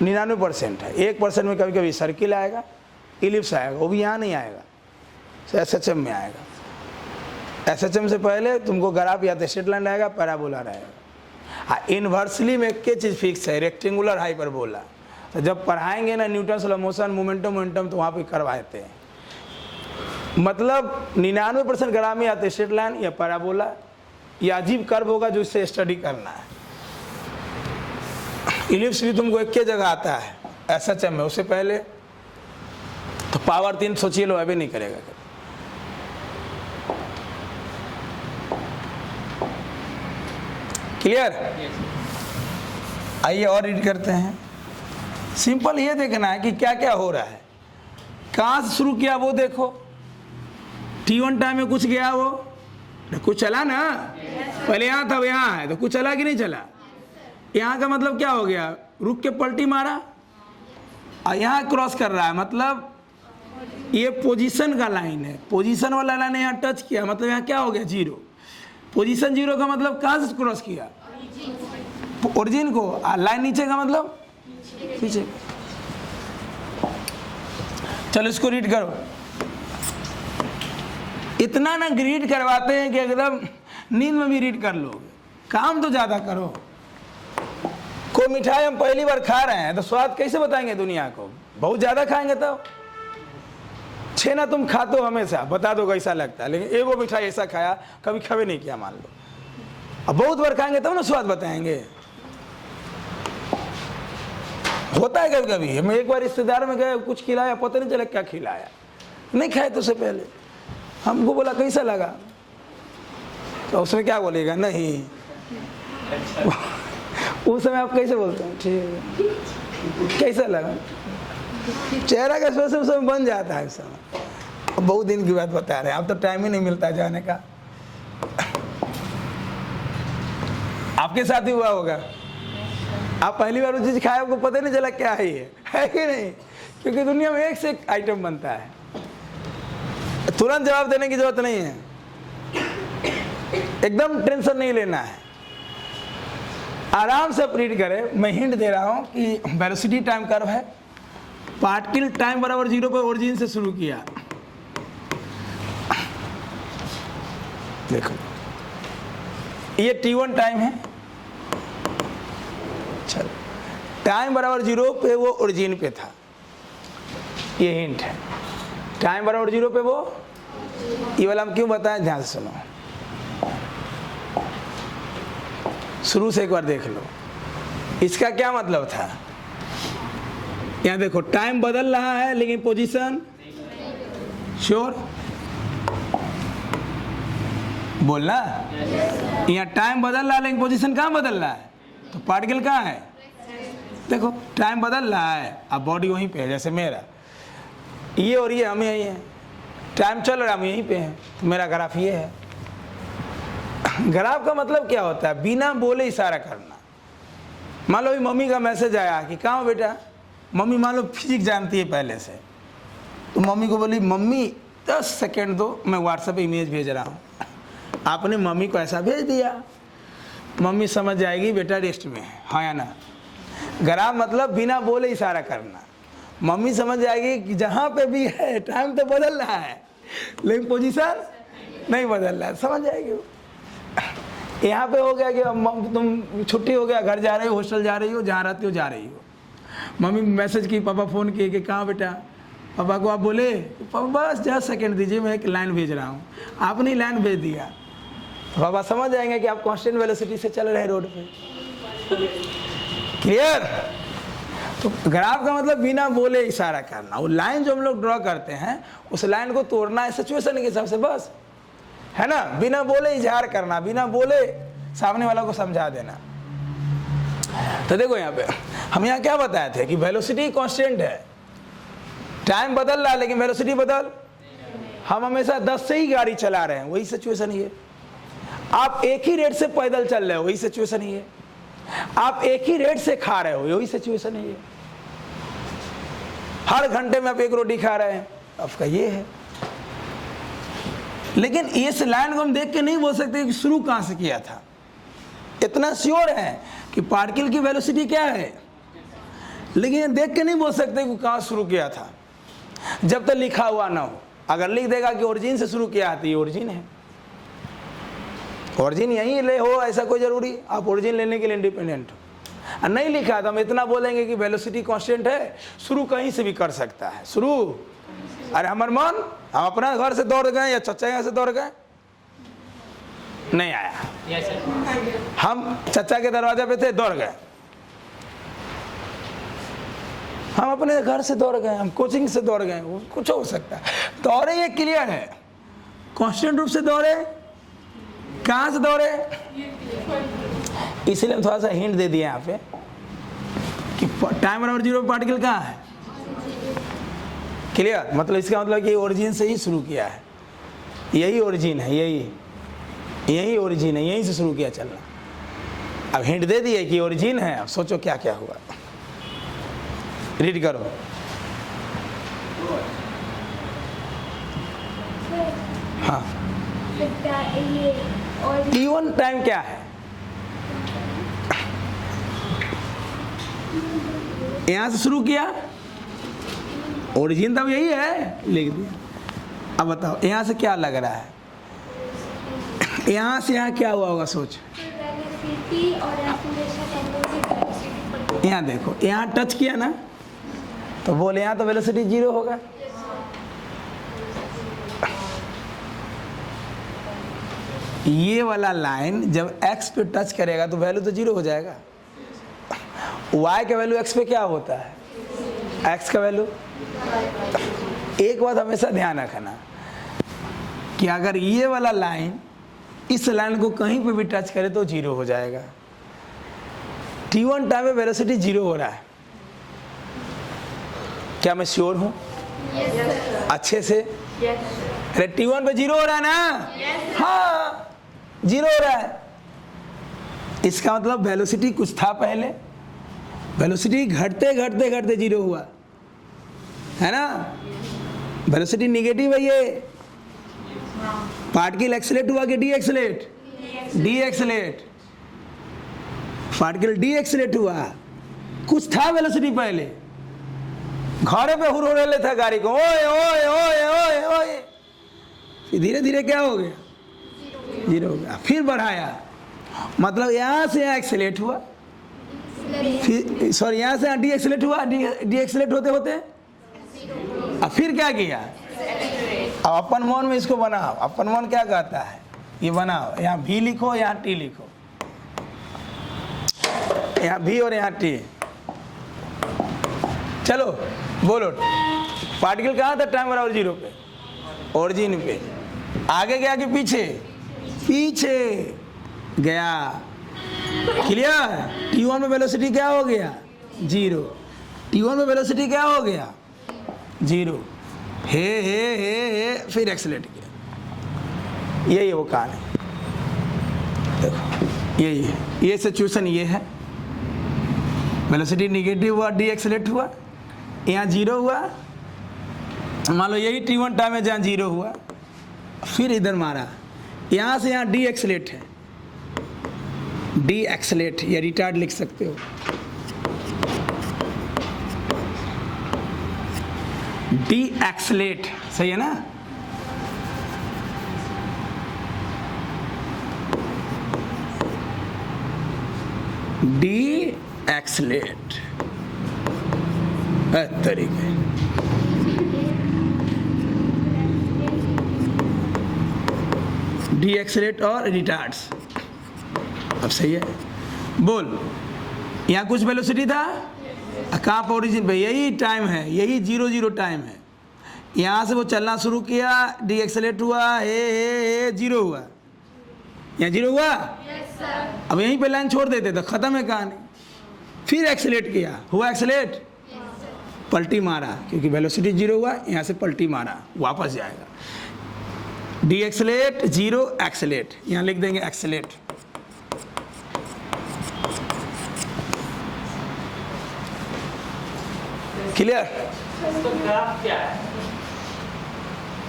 Speaker 1: 99% है। 1% में कभी कभी सर्किल आएगा, इलिप्स आएगा, वो भी यहाँ नहीं आएगा, SHM में आएगा। SHM से पहले तुमको ग्राफ या तो स्ट्रेट लाइन आएगा, पैराबोला रहेगा। हाँ, इन्वर्सली में एक चीज़ फिक्स है, रेक्टेंगुलर हाइपरबोला। तो जब पढ़ाएंगे ना Newton's law of motion, momentum, तो वहाँ पे करवाते हैं। मतलब 99% ग्राफ में या तो स्ट्रेट लाइन या पैराबोला या अजीब कर्व होगा, जो इससे स्टडी करना है। इलिप्स भी तुमको एक ही जगह आता है, SHM में, उससे पहले तो पावर 3 सोचिए लो, अभी नहीं करेगा। क्लियर? आइए और रीड करते हैं। सिंपल ये देखना है कि क्या क्या हो रहा है, कहाँ से शुरू किया वो देखो। T1 टाइम में कुछ गया, वो कुछ चला ना, पहले यहाँ था, यहाँ है, तो कुछ चला कि नहीं चला? यहाँ का मतलब क्या हो गया, रुक के पलटी मारा और यहाँ क्रॉस कर रहा है, मतलब ये पोजीशन का लाइन है, पोजीशन वाला लाइन यहाँ टच किया, मतलब यहाँ क्या हो गया, 0। पोजीशन 0 का मतलब कहाँ से क्रॉस किया, ओरिजिन को। लाइन नीचे का मतलब पीछे। चलो इसको रीड करो। इतना ना रीड करवाते हैं कि एकदम नींद में भी रीड कर लोगे। काम तो ज़्यादा करो। कोई मिठाई हम पहली बार खा रहे हैं तो स्वाद कैसे बताएंगे दुनिया को? बहुत ज़्यादा खाएंगे तो। छेना तुम खाते हो हमेशा, बता दो कैसा लगता है, लेकिन एगो मिठाई ऐसा खाया कभी खबे नहीं किया मान लो। अब बहुत बार खाएंगे तब ना स्वाद बताएंगे। होता है कभी कभी। हम एक बार रिश्तेदार में गए, कुछ खिलाया, पता नहीं चला क्या खिलाया, नहीं खाए तो उससे पहले हमको बोला कैसा लगा, तो उसने क्या बोलेगा? नहीं। उस समय आप कैसे बोलते हैं? ठीक है, कैसा लगा? चेहरा का एक्सप्रेशन उस समय बन जाता है उस समय। अब बहुत दिन की बात बता रहे हैं, अब तो टाइम ही नहीं मिलता जाने का। आपके साथ ही हुआ होगा, आप पहली बार वो चीज़ खाए, आपको पता नहीं चला क्या है ये, है कि नहीं? क्योंकि दुनिया में एक से एक आइटम बनता है, तुरंत जवाब देने की जरूरत नहीं है, एकदम टेंशन नहीं लेना है, आराम से रीड करें। मैं हिंट दे रहा हूं कि वेलोसिटी टाइम कर्व है, पार्टिकल टाइम बराबर 0 पर ओरिजिन से शुरू किया। देखो ये t1 टाइम है, चलो टाइम बराबर 0 पे वो ओरिजिन पे था, ये हिंट है। टाइम बराबर 0 पे वो, ये वाला हम क्यों बताएं, ध्यान से सुनो, शुरू से एक बार देख लो। इसका क्या मतलब था? यहां देखो टाइम बदल रहा है लेकिन पोजीशन श्योर, बोलना। यहाँ टाइम बदल रहा है लेकिन पोजीशन कहाँ बदल रहा है? तो पार्टिकल कहाँ है? देखो टाइम बदल रहा है, अब बॉडी वहीं पे है, जैसे मेरा ये और ये हम यहीं हैं, टाइम चल रहा है हम यहीं पे हैं, तो मेरा ग्राफ ये है। ग्राफ का मतलब क्या होता है? बिना बोले इशारा करना। मान लो मम्मी का मैसेज आया कि कहाँ हो बेटा, मम्मी मान लो फिजिक्स जानती है पहले से, तो मम्मी को बोली मम्मी 10 सेकेंड दो, मैं व्हाट्सएप पे इमेज भेज रहा हूँ। आपने मम्मी को ऐसा भेज दिया, मम्मी समझ जाएगी बेटा रेस्ट में है, हाँ या ना। ग्राफ मतलब बिना बोले इशारा करना। मम्मी समझ जाएगी कि जहाँ पे भी है टाइम तो बदल रहा है लेकिन पोजीशन नहीं बदल रहा है, समझ जाएगी वो। यहाँ पे हो गया कि तुम छुट्टी हो गया, घर जा रही हो, हॉस्टल जा रही हो, जहाँ रहती हो जा रही हो, मम्मी मैसेज की, पापा फ़ोन किए कि कहाँ बेटा, पापा को आप बोले पापा बस 10 सेकेंड दीजिए मैं एक लाइन भेज रहा हूँ, आपने लाइन भेज दिया, तो पापा समझ जाएंगे कि आप कांस्टेंट वेलोसिटी से चल रहे हैं रोड पे। क्लियर? तो ग्राफ का मतलब बिना बोले इशारा करना। वो लाइन जो हम लोग ड्रॉ करते हैं उस लाइन को तोड़ना है सिचुएशन के हिसाब से, बस है ना। बिना बोले इजहार करना, बिना बोले सामने वाला को समझा देना। तो देखो यहाँ पे हम यहाँ क्या बताए थे कि वेलोसिटी कांस्टेंट है, टाइम बदल रहा है लेकिन वेलोसिटी बदल, हम हमेशा 10 से ही गाड़ी चला रहे हैं, वही सिचुएशन ही है। आप एक ही रेट से पैदल चल रहे हो, वही सिचुएशन ही है। आप एक ही रेट से खा रहे हो, वही सिचुएशन ही है। हर घंटे में आप एक रोटी खा रहे हैं, आपका ये है। लेकिन इस लाइन को हम देख के नहीं बोल सकते कि शुरू कहां से किया था। इतना श्योर है कि पार्टिकल की वेलोसिटी क्या है, लेकिन देख के नहीं बोल सकते कि कहां शुरू किया था जब तक लिखा हुआ ना हो। अगर लिख देगा कि ओरिजिन से शुरू किया तो ये ओरिजिन है, ओरिजिन यहीं ले हो, ऐसा कोई जरूरी आप ओरिजिन लेने के लिए इंडिपेंडेंट हो। नहीं लिखा तो हम इतना बोलेंगे कि वेलोसिटी कांस्टेंट है, शुरू कहीं से भी कर सकता है। शुरू, अरे हमारे मन, हम अपना घर से दौड़ गए या चचा यहाँ से दौड़ गए, नहीं आया, हम चचा के दरवाजे पे थे, दौड़ गए, हम अपने घर से दौड़ गए, हम कोचिंग से दौड़ गए, कुछ हो सकता है। दौड़े ये क्लियर है, कांस्टेंट रूप से दौड़े, कहां से दौड़े, इसलिए हम थोड़ा सा हिंट दे दिए यहाँ पे कि टाइम बराबर 0 पार्टिकल कहाँ है। क्लियर? मतलब इसका मतलब कि ओरिजिन से ही शुरू किया है, यही ओरिजिन है, यही ओरिजिन है, यहीं से शुरू किया चलना। अब हिंट दे दिए कि ओरिजिन है, अब सोचो क्या क्या हुआ। रीड करो। हाँ, t1 टाइम क्या है? यहां से शुरू किया, ओरिजिन तब यही है, लिख दिया। अब बताओ यहाँ से क्या लग रहा है, यहाँ से यहाँ क्या हुआ होगा सोच। यहाँ देखो, यहाँ टच किया ना तो बोले यहाँ तो वेलोसिटी 0 होगा। ये वाला लाइन जब x पे टच करेगा तो वैल्यू तो 0 हो जाएगा। y का वैल्यू x पे क्या होता है, x का वैल्यू। एक बात हमेशा ध्यान रखना कि अगर ये वाला लाइन इस लाइन को कहीं पे भी टच करे तो 0 हो जाएगा। t1 टाइम में वेलोसिटी 0 हो रहा है, क्या मैं श्योर हूँ? अच्छे से अरे t1 पे 0 हो रहा है ना? हाँ 0 हो रहा है। इसका मतलब वेलोसिटी कुछ था पहले, वेलोसिटी घटते घटते घटते 0 हुआ है ना। वेलोसिटी निगेटिव है ये। पार्टिकल एक्सेलेरेट हुआ कि D accelerate? D accelerate. Particle D accelerate हुआ। कुछ था वेलोसिटी पहले, घोड़े पे हुरहुरे था गाड़ी को, ओए ओए ओए ओए ओए, फिर धीरे धीरे क्या हो गया, 0 हो गया। फिर बढ़ाया, मतलब यहाँ से यहाँ एक्सेलेरेट हुआ, फिर सॉरी यहाँ से यहाँ डी एक्सेलेरेट हुआ, डी एक्सेलेरेट होते होते अब फिर क्या किया। अब अपन मन में इसको बनाओ, अपन मन क्या कहता है, ये बनाओ, यहाँ भी लिखो, यहाँ टी लिखो, यहाँ भी और यहाँ टी। चलो बोलो, पार्टिकल कहाँ था टाइम बराबर 0 पे? ओरिजिन पे। आगे गया कि पीछे? पीछे गया। क्लियर? t1 में वेलोसिटी क्या हो गया? 0। t1 में वेलोसिटी क्या हो गया? 0। हे फिर एक्सेलेरेट किया। यही वो कहानी। देखो यही है, ये सिचुएशन ये है। वेलोसिटी निगेटिव हुआ, डी एक्सेलेरेट हुआ, यहाँ 0 हुआ। मान लो यही t1 टाइम है जहाँ 0 हुआ, फिर इधर मारा, यहाँ से यहाँ डी एक्सेलेरेट है, डी एक्सेलेरेट या रिटार्ड लिख सकते हो। डी एक्सेलेरेट सही है ना। डी एक्सेलेरेट तरीके। डी एक्सेलेरेट और रिटार्ड्स। अब सही है, बोल। यहाँ कुछ वेलोसिटी था, कहाँ पर ओरिजिन पे? यही टाइम है, यही 0 टाइम है। यहाँ से वो चलना शुरू किया, डी एक्सेलेरेट हुआ, हे 0 हुआ, यहाँ 0 हुआ। अब यहीं पे लाइन छोड़ देते तो खत्म है कहानी। फिर एक्सेलेरेट किया, हुआ एक्सेलेरेट, पलटी मारा, क्योंकि वेलोसिटी 0 हुआ, यहाँ से पलटी मारा, वापस जाएगा। डी एक्सेलेरेट 0 एक्सेलेरेट, यहाँ लिख देंगे एक्सेलेरेट। क्लियर?
Speaker 2: इसका ग्राफ क्या है?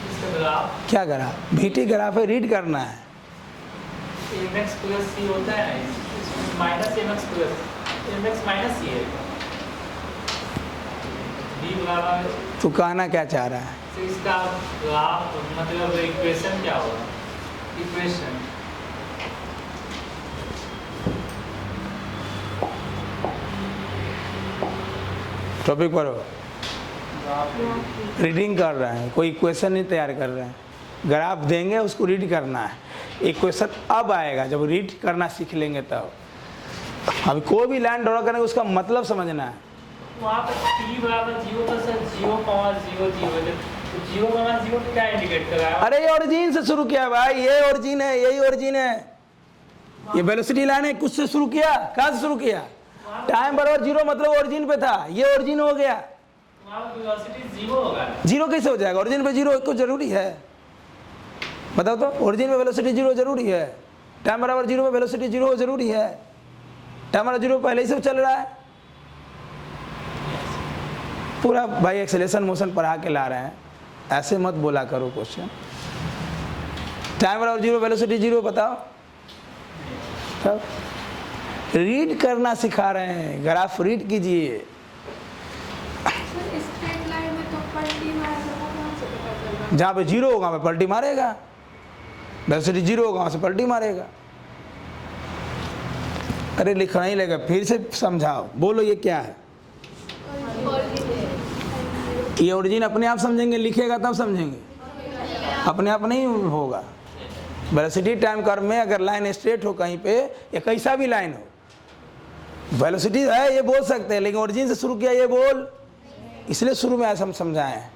Speaker 2: इसका ग्राफ
Speaker 1: क्या ग्राफ? VT ग्राफ है, रीड करना है।
Speaker 2: mx प्लस c होता है ना, इसमें minus mx plus mx minus c है। b बराबर,
Speaker 1: तू कहना क्या चाह रहा है?
Speaker 2: तो इसका ग्राफ मतलब इक्वेशन क्या होगा? इक्वेशन
Speaker 1: टॉपिक पर हो, रीडिंग कर रहे हैं, कोई इक्वेशन नहीं तैयार कर रहे हैं। ग्राफ देंगे उसको रीड करना है। इक्वेशन अब आएगा जब रीड करना सीख लेंगे तब। अभी कोई भी लाइन ड्रॉ करेंगे उसका मतलब समझना है।
Speaker 2: वहाँ पर t बराबर 0 पर सर 0,0,0 0,0 पे क्या इंडिकेट कर रहा है?
Speaker 1: अरे ये ओरिजिन से शुरू किया भाई, ये ओरिजिन है, यही ओरिजिन है। ये वेलोसिटी लाइन है, कुछ से शुरू किया, कहाँ से शुरू किया? टाइम बराबर 0 मतलब ओरिजिन पे था, ये ओरिजिन हो गया।
Speaker 2: वहाँ पर वेलोसिटी 0 होगा।
Speaker 1: 0 कैसे हो जाएगा? ओरिजिन पे 0 को जरूरी है, बताओ तो। ओरिजिन में वेलोसिटी 0 जरूरी है, टाइम बराबर 0 में वेलोसिटी 0 जरूरी है। टाइम बराबर 0 पहले ही से चल रहा है। पूरा भाई एक्सेलेरेशन मोशन पढ़ा के ला रहे हैं, ऐसे मत बोला करो क्वेश्चन। टाइम बराबर 0 वेलोसिटी 0 बताओ। तब रीड करना सिखा रहे हैं, ग्राफ रीड कीजिए।
Speaker 3: स्ट्रेट लाइन में तो पलटी मारने का कौन से पता चल रहा
Speaker 1: जहाँ पे जीरो होगा वहाँ पे पलटी मारेगा, वेलोसिटी जीरो होगा वहाँ से पलटी मारेगा। अरे लिखना ही लगेगा, फिर से समझाओ, बोलो ये क्या है। ये ओरिजिन अपने आप समझेंगे, लिखेगा तब समझेंगे, अपने आप नहीं होगा। वेलोसिटी टाइम कर्व में अगर लाइन स्ट्रेट हो कहीं पे या कैसा भी लाइन हो, वेलोसिटी है ये बोल सकते हैं, लेकिन ओरिजिन से शुरू किया ये बोल, इसलिए शुरू में ऐसा हम समझाए हैं।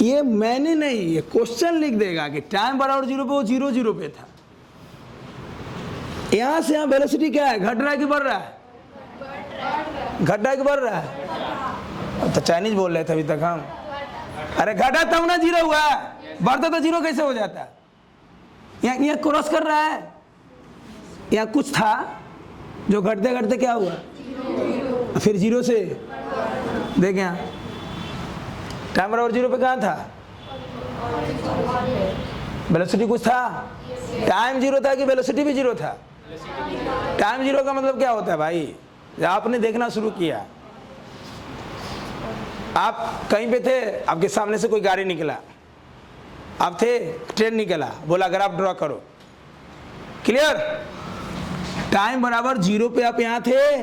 Speaker 1: ये मैंने नहीं, ये क्वेश्चन लिख देगा कि टाइम बराबर जीरो पे वो जीरो जीरो पे था। यहां से यहां वेलोसिटी क्या है, घट रहा है कि बढ़ रहा है? घट रहा है कि बढ़ रहा है? अब तो चाइनीज बोल रहे थे अभी तक हम। अरे घटा तब ना जीरो हुआ, बढ़ता तो जीरो कैसे हो जाता? यहाँ क्रॉस कर रहा है, यहाँ कुछ था जो घटते घटते क्या हुआ, फिर जीरो से देख यहाँ टाइम बराबर जीरो पे कहाँ था, वेलोसिटी कुछ था, टाइम जीरो था कि वेलोसिटी भी जीरो था? टाइम जीरो का मतलब क्या होता है भाई? आपने देखना शुरू किया, आप कहीं पे थे, आपके सामने से कोई गाड़ी निकला, आप थे, ट्रेन निकला, बोला ग्राफ ड्रॉ करो, क्लियर? टाइम बराबर जीरो पे आप यहाँ थे,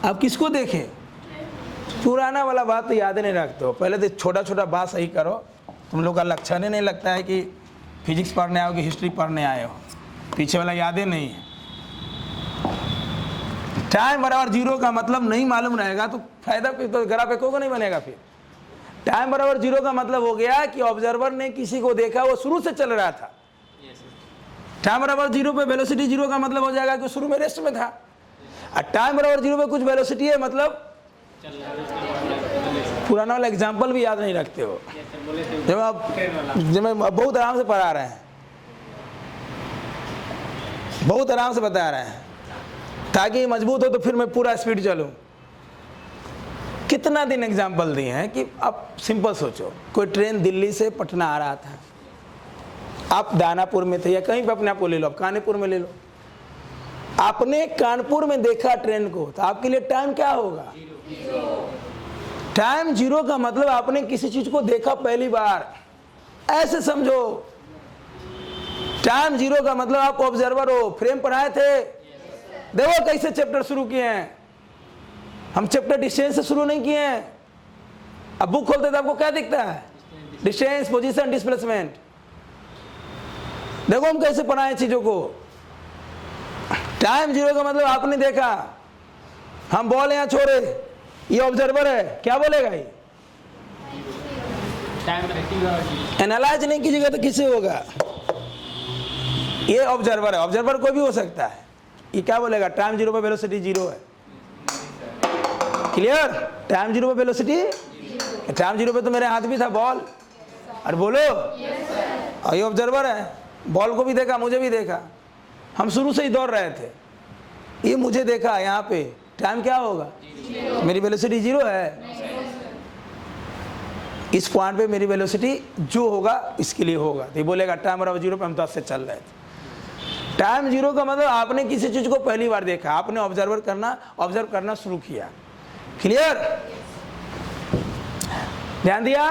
Speaker 1: आप किसको देखे? पुराना वाला बात तो याद नहीं रखते हो, पहले तो छोटा छोटा बात सही करो। तुम लोग का लक्षण ही नहीं लगता है कि फिजिक्स पढ़ने आए हो कि हिस्ट्री पढ़ने आए हो, पीछे वाला याद ही नहीं है। टाइम बराबर जीरो का मतलब नहीं मालूम रहेगा तो फायदा, तो ग्राफ एको को नहीं बनेगा। फिर टाइम बराबर जीरो का मतलब हो गया कि ऑब्जर्वर ने किसी को देखा, वो शुरू से चल रहा था। टाइम बराबर जीरो पे वेलोसिटी जीरो का मतलब हो जाएगा कि शुरू में रेस्ट में था। और टाइम बराबर जीरो पे कुछ वेलोसिटी है, मतलब पुराना वाला एग्जाम्पल भी याद नहीं रखते हो, जब मैं बहुत आराम से पढ़ा रहे हैं, बहुत आराम से बता रहे हैं, ताकि मजबूत हो तो फिर मैं पूरा स्पीड चलूं। कितना दिन एग्जाम्पल दिए हैं कि आप सिंपल सोचो, कोई ट्रेन दिल्ली से पटना आ रहा था, आप दानापुर में थे या कहीं पे अपने आप को ले लो, आप कानपुर में ले लो, आपने कानपुर में देखा ट्रेन को, तो आपके लिए टाइम क्या होगा? टाइम जीरो का मतलब आपने किसी चीज को देखा पहली बार, ऐसे समझो। टाइम जीरो का मतलब आप ऑब्जर्वर हो। फ्रेम पढ़ाए थे, देखो कैसे चैप्टर शुरू किए हैं हम, चैप्टर डिस्टेंस से शुरू नहीं किए हैं। अब बुक खोलते थे आपको क्या दिखता है? Distance, position, displacement. देखो हम कैसे पढ़ाए चीजों को। टाइम जीरो का मतलब आपने देखा, हम बॉल यहां छोड़े, ये ऑब्जर्वर है, क्या बोलेगा ये? एनालाइज नहीं कीजिएगा तो किससे होगा? ये ऑब्जर्वर है, ऑब्जर्वर कोई भी हो सकता है। ये क्या बोलेगा? टाइम जीरो पे वेलोसिटी जीरो है। क्लियर? टाइम जीरो पे वेलोसिटी, टाइम जीरो पे तो मेरे हाथ भी था बॉल, और बोलो, और ये ऑब्जर्वर है, बॉल को भी देखा, मुझे भी देखा, हम शुरू से ही दौड़ रहे थे, ये मुझे देखा, यहाँ पे टाइम क्या होगा? मेरी वेलोसिटी जीरो है, इस पॉइंट पे मेरी वेलोसिटी जो होगा इसके लिए होगा। तो ये बोलेगा टाइम बराबर जीरो पे हम 10 से चल रहे थे। टाइम जीरो का मतलब आपने किसी चीज को पहली बार देखा, आपने ऑब्जर्व करना शुरू किया। क्लियर? ध्यान दिया?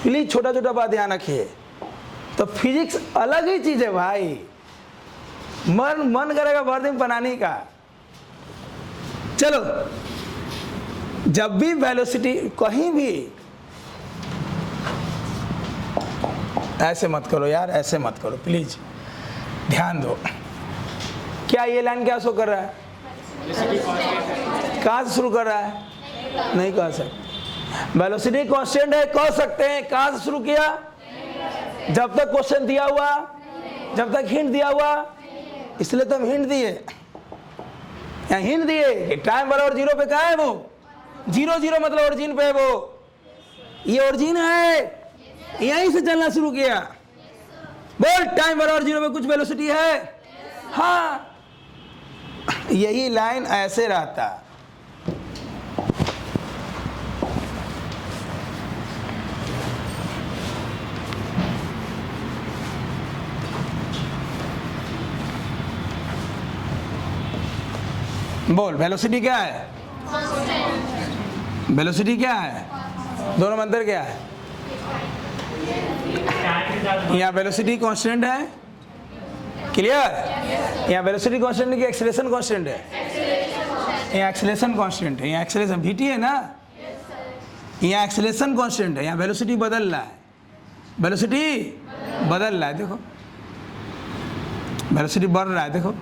Speaker 1: प्लीज छोटा छोटा बात ध्यान रखिए। तो फिजिक्स अलग ही चीज है भाई, मन करेगा भर दिन बनाने का। चलो, जब भी वेलोसिटी कहीं भी, ऐसे मत करो यार, ऐसे मत करो प्लीज, ध्यान दो। क्या ये लाइन क्या शो कर रहा है? कहां से शुरू कर रहा है? नहीं कह सकते। वेलोसिटी कांस्टेंट है, कह सकते हैं। कहां से शुरू किया? जब तक क्वेश्चन दिया हुआ, जब तक हिंट दिया हुआ, इसलिए तो हम हिंट दिए। यहाँ हिंट दिए टाइम बराबर जीरो पे कहा है वो? जीरो जीरो मतलब ओरिजिन पे है वो, ये ओरिजिन है, यहीं से चलना शुरू किया। बोल, टाइम बराबर जीरो पे कुछ वेलोसिटी है? हाँ, यही लाइन ऐसे रहता। बोल, वेलोसिटी क्या है? वेलोसिटी क्या है? दोनों में अंतर क्या है?
Speaker 2: टाइम के साथ
Speaker 1: यहाँ वेलोसिटी कांस्टेंट है, क्लियर? यहाँ वेलोसिटी कांस्टेंट है कि एक्सेलरेशन कांस्टेंट है? यहाँ एक्सेलरेशन कांस्टेंट है, यहाँ एक्सेलरेशन vt है ना, यहाँ एक्सेलरेशन कांस्टेंट है, यहाँ वेलोसिटी बदल रहा है, वेलोसिटी बदल रहा है, देखो वेलोसिटी बढ़ रहा है, देखो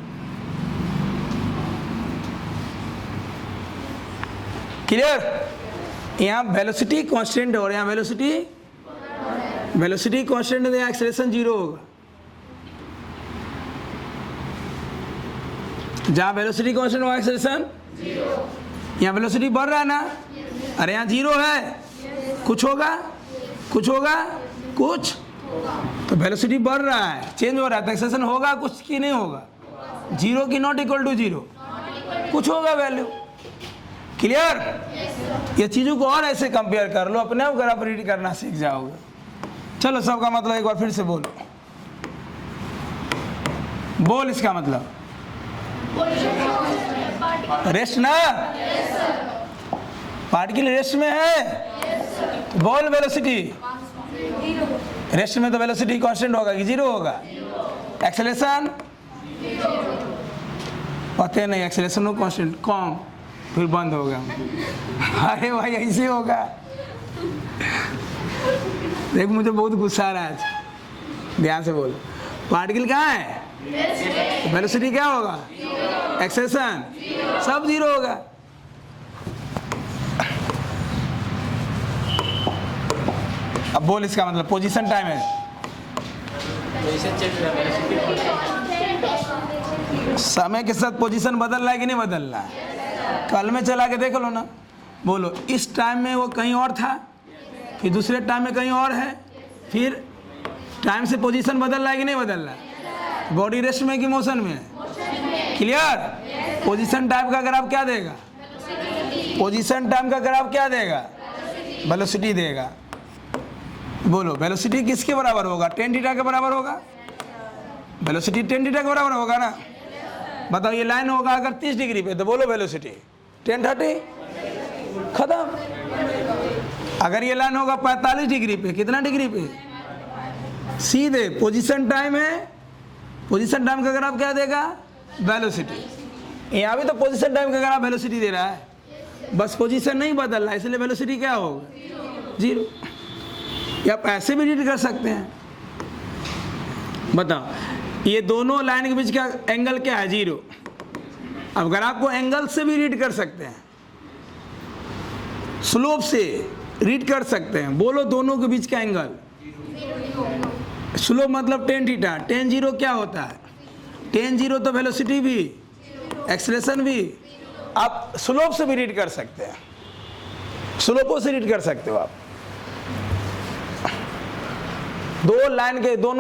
Speaker 1: क्लियर? यहाँ वेलोसिटी कांस्टेंट है और यहाँ वेलोसिटी कांस्टेंट है, तो यहाँ एक्सेलरेशन जीरो होगा। जहाँ वेलोसिटी कांस्टेंट वहाँ एक्सेलरेशन, यहाँ वेलोसिटी बढ़ रहा है ना, अरे यहाँ जीरो है, कुछ होगा, कुछ होगा, कुछ, तो वेलोसिटी बढ़ रहा है, चेंज हो रहा है, तो एक्सेलरेशन होगा कुछ कि नहीं होगा? जीरो की नॉट इक्वल टू जीरो, कुछ होगा वैल्यू, क्लियर? ये चीज़ों को और ऐसे कंपेयर कर लो, अपने आप ग्राफ रीड करना सीख जाओगे। चलो सबका मतलब एक बार फिर से बोलो, बोल इसका मतलब रेस्ट ना, पार्टिकल रेस्ट में है, तो बोल वेलोसिटी रेस्ट में, तो वेलोसिटी कांस्टेंट होगा कि जीरो होगा? एक्सेलरेशन पता नहीं, एक्सेलरेशन कांस्टेंट कम, फिर बंद हो गया। अरे भाई ऐसे होगा, देख मुझे बहुत गुस्सा आ रहा है आज, ध्यान से बोल। पार्टिकल कहाँ है, वेलोसिटी क्या होगा, एक्सेलरेशन सब जीरो होगा। अब बोल इसका मतलब पोजीशन टाइम है, समय के साथ पोजीशन बदल रहा है कि नहीं बदल रहा है? कल में चला के देख लो ना, बोलो इस टाइम में वो कहीं और था, फिर दूसरे टाइम में कहीं और है, फिर टाइम से पोजीशन बदल रहा है कि नहीं बदल रहा है? बॉडी रेस्ट में कि मोशन में? क्लियर? पोजीशन टाइम का ग्राफ क्या देगा? पोजीशन टाइम का ग्राफ क्या देगा? वेलोसिटी देगा। बोलो वेलोसिटी किसके बराबर होगा? tan थीटा के बराबर होगा। वेलोसिटी tan थीटा के बराबर होगा ना। बताओ ये लाइन होगा अगर 30 डिग्री पे, तो बोलो वेलोसिटी tan 30 खत्म। अगर ये लाइन होगा 45 डिग्री पे, कितना डिग्री पे? सीधे पोजीशन टाइम है, पोजीशन टाइम का ग्राफ क्या देगा? वेलोसिटी। यहाँ भी तो पोजीशन टाइम का ग्राफ वेलोसिटी दे रहा है, बस पोजीशन नहीं बदल रहा है, इसलिए वेलोसिटी क्या होगा? जीरो। या आप ऐसे भी रीड कर सकते हैं। बताओ ये दोनों लाइन के बीच का एंगल क्या है? जीरो। अब अगर आपको एंगल से भी रीड कर सकते हैं, स्लोप से रीड कर सकते हैं, बोलो दोनों के बीच का एंगल। स्लोप मतलब tan थीटा, tan जीरो क्या होता है? tan जीरो तो वेलोसिटी भी, एक्सेलरेशन भी। आप स्लोप से भी रीड कर सकते हैं, स्लोपों से रीड कर सकते हो आप। दोनों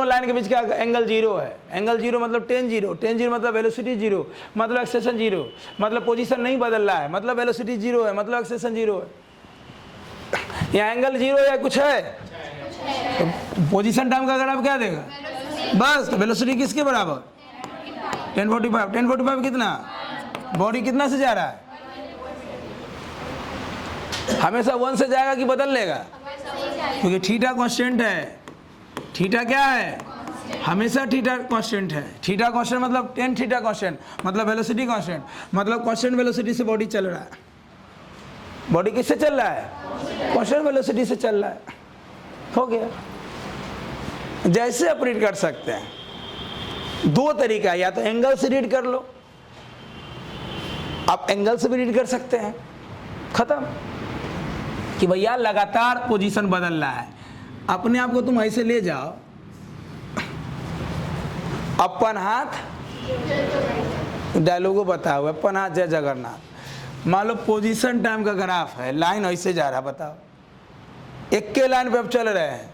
Speaker 1: लाइन के बीच का एंगल जीरो है। एंगल जीरो मतलब tan जीरो, tan जीरो मतलब वेलोसिटी जीरो, मतलब एक्सेलरेशन जीरो, मतलब पोजीशन नहीं बदल रहा है, मतलब वेलोसिटी जीरो है, मतलब एक्सेलरेशन जीरो है। यहाँ एंगल जीरो या कुछ है, तो पोजीशन टाइम का ग्राफ क्या देगा? बस। तो वेलोसिटी किसके बराबर? tan 45। tan 45 कितना? बॉडी कितना से जा रहा है? हमेशा 1 से जाएगा कि बदल लेगा? क्योंकि थीटा कांस्टेंट है। थीटा क्या है? हमेशा थीटा कांस्टेंट है। थीटा कांस्टेंट मतलब tan थीटा कांस्टेंट, मतलब वेलोसिटी कांस्टेंट, मतलब कांस्टेंट वेलोसिटी से बॉडी चल रहा है। बॉडी किससे चल रहा है? कांस्टेंट वेलोसिटी से चल रहा है। हो गया। जैसे आप रीड कर सकते हैं, दो तरीका है, या तो एंगल से रीड कर लो, आप एंगल से भी रीड कर सकते हैं, खत्म। कि भैया लगातार पोजीशन बदल रहा है। अपने आप को तुम ऐसे ले जाओ, अपन हाथ, डायलॉगो बताओ, अपन हाथ जय जगन्नाथ। मान लो पोजीशन टाइम का ग्राफ है, लाइन ऐसे जा रहा है, बताओ एक के लाइन पे अब चल रहे हैं,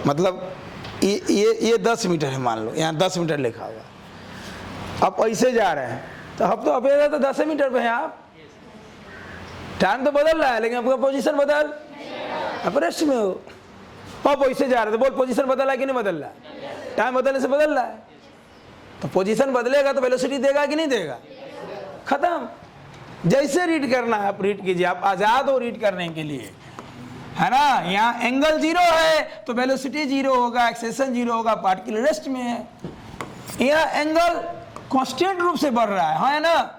Speaker 1: मतलब ये 10 मीटर है, मान लो यहाँ 10 मीटर लिखा होगा, अब ऐसे जा रहे हैं, तो अब तो अभी तो 10 मीटर पे हैं आप। टाइम तो बदल रहा है लेकिन आपका पोजीशन बदल, आप रेस्ट में हो, आप ऐसे जा रहे थे। बोल पोजीशन बदल रहा है कि नहीं बदल रहा? टाइम बदलने से बदल रहा है, तो पोजीशन बदलेगा तो वेलोसिटी देगा कि नहीं देगा? खत्म। जैसे रीड करना है आप रीड कीजिए, आप आज़ाद हो रीड करने के लिए। है ना। यहाँ एंगल जीरो है तो वेलोसिटी जीरो होगा, एक्सेलेरेशन जीरो होगा, पार्टिकल रेस्ट में है। यहाँ एंगल कांस्टेंट रूप से बढ़ रहा है, हाँ है ना।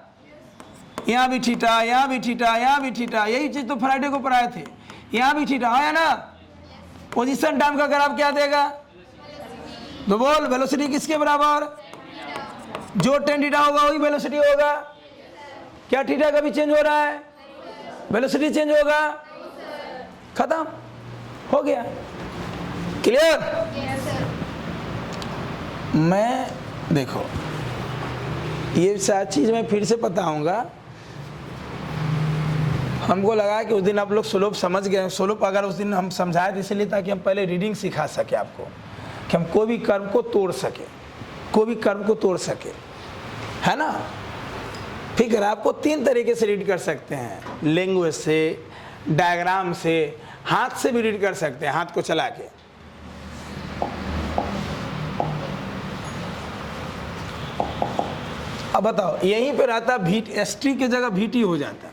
Speaker 1: यहाँ भी थीटा, यहाँ भी थीटा, यहाँ भी थीटा, यही चीज तो फ्राइडे को पढ़ाए थे। यहाँ भी थीटा, हाँ है ना। पोजीशन टाइम का ग्राफ क्या देगा, तो बोल वेलोसिटी किसके बराबर, जो tan थीटा होगा वही वेलोसिटी होगा। क्या थीटा कभी चेंज हो रहा है, वेलोसिटी चेंज होगा, खत्म हो गया। क्लियर। मैं देखो ये सारी चीज मैं फिर से बताऊंगा। हमको लगा कि उस दिन आप लोग स्लोप समझ गए। स्लोप अगर उस दिन हम समझाए थे इसलिए ताकि हम पहले रीडिंग सिखा सके आपको, कि हम कोई भी कर्व को तोड़ सके, कोई भी कर्व को तोड़ सके, है ना। फिर आपको 3 तरीके से रीड कर सकते हैं, लैंग्वेज से, डायग्राम से, हाथ से भी रीड कर सकते हैं, हाथ को चला के। अब बताओ यहीं पे रहता एस टी की जगह वी टी हो जाता,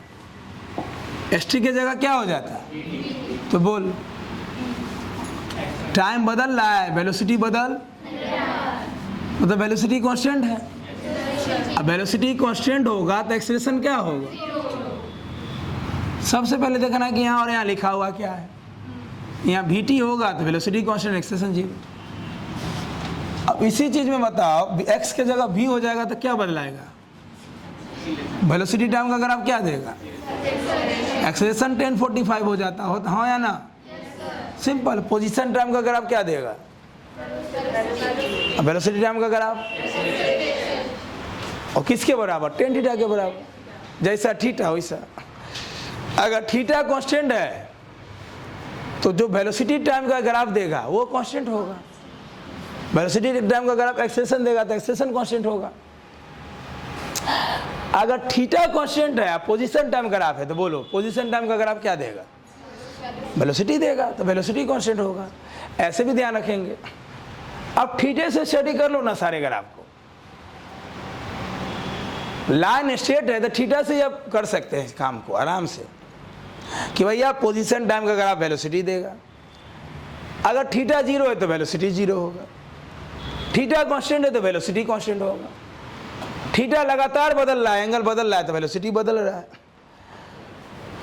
Speaker 1: एस टी की जगह क्या हो जाता, तो बोल टाइम बदल रहा है, वेलोसिटी बदल, मतलब वेलोसिटी कांस्टेंट है। अब वेलोसिटी कांस्टेंट होगा तो एक्सेलरेशन क्या होगा। सबसे पहले देखना है कि यहाँ और यहाँ लिखा हुआ क्या है। यहाँ वी टी होगा तो वेलोसिटी कांस्टेंट, एक्सेलरेशन जीरो। अब इसी चीज में बताओ x के जगह v हो जाएगा तो क्या बदलाएगा, वेलोसिटी टाइम का ग्राफ क्या देगा, एक्सेलरेशन 1045 हो जाता हो, हाँ या ना। सिंपल। पोजीशन टाइम का ग्राफ क्या देगा, वेलोसिटी टाइम का ग्राफ, और किसके बराबर, tan थीटा के बराबर। जैसा थीटा वैसा। अगर थीटा कांस्टेंट है तो जो वेलोसिटी टाइम का ग्राफ देगा वो कांस्टेंट होगा। वेलोसिटी टाइम का ग्राफ एक्सेलरेशन देगा तो एक्सेलरेशन कांस्टेंट होगा। अगर थीटा कांस्टेंट है, पोजीशन टाइम ग्राफ है, तो बोलो पोजीशन टाइम का ग्राफ क्या देगा, वेलोसिटी देगा तो वेलोसिटी कांस्टेंट होगा। ऐसे भी ध्यान रखेंगे। अब थीटे से स्टडी कर लो ना सारे ग्राफ को। लाइन स्ट्रेट है तो थीटा से आप कर सकते हैं काम को आराम से, कि भैया पोजीशन टाइम का ग्राफ वेलोसिटी देगा। अगर थीटा जीरो है तो वेलोसिटी जीरो होगा, थीटा कांस्टेंट है तो वेलोसिटी कांस्टेंट होगा। थीटा लगातार बदल रहा है, एंगल बदल रहा है तो वेलोसिटी बदल रहा है।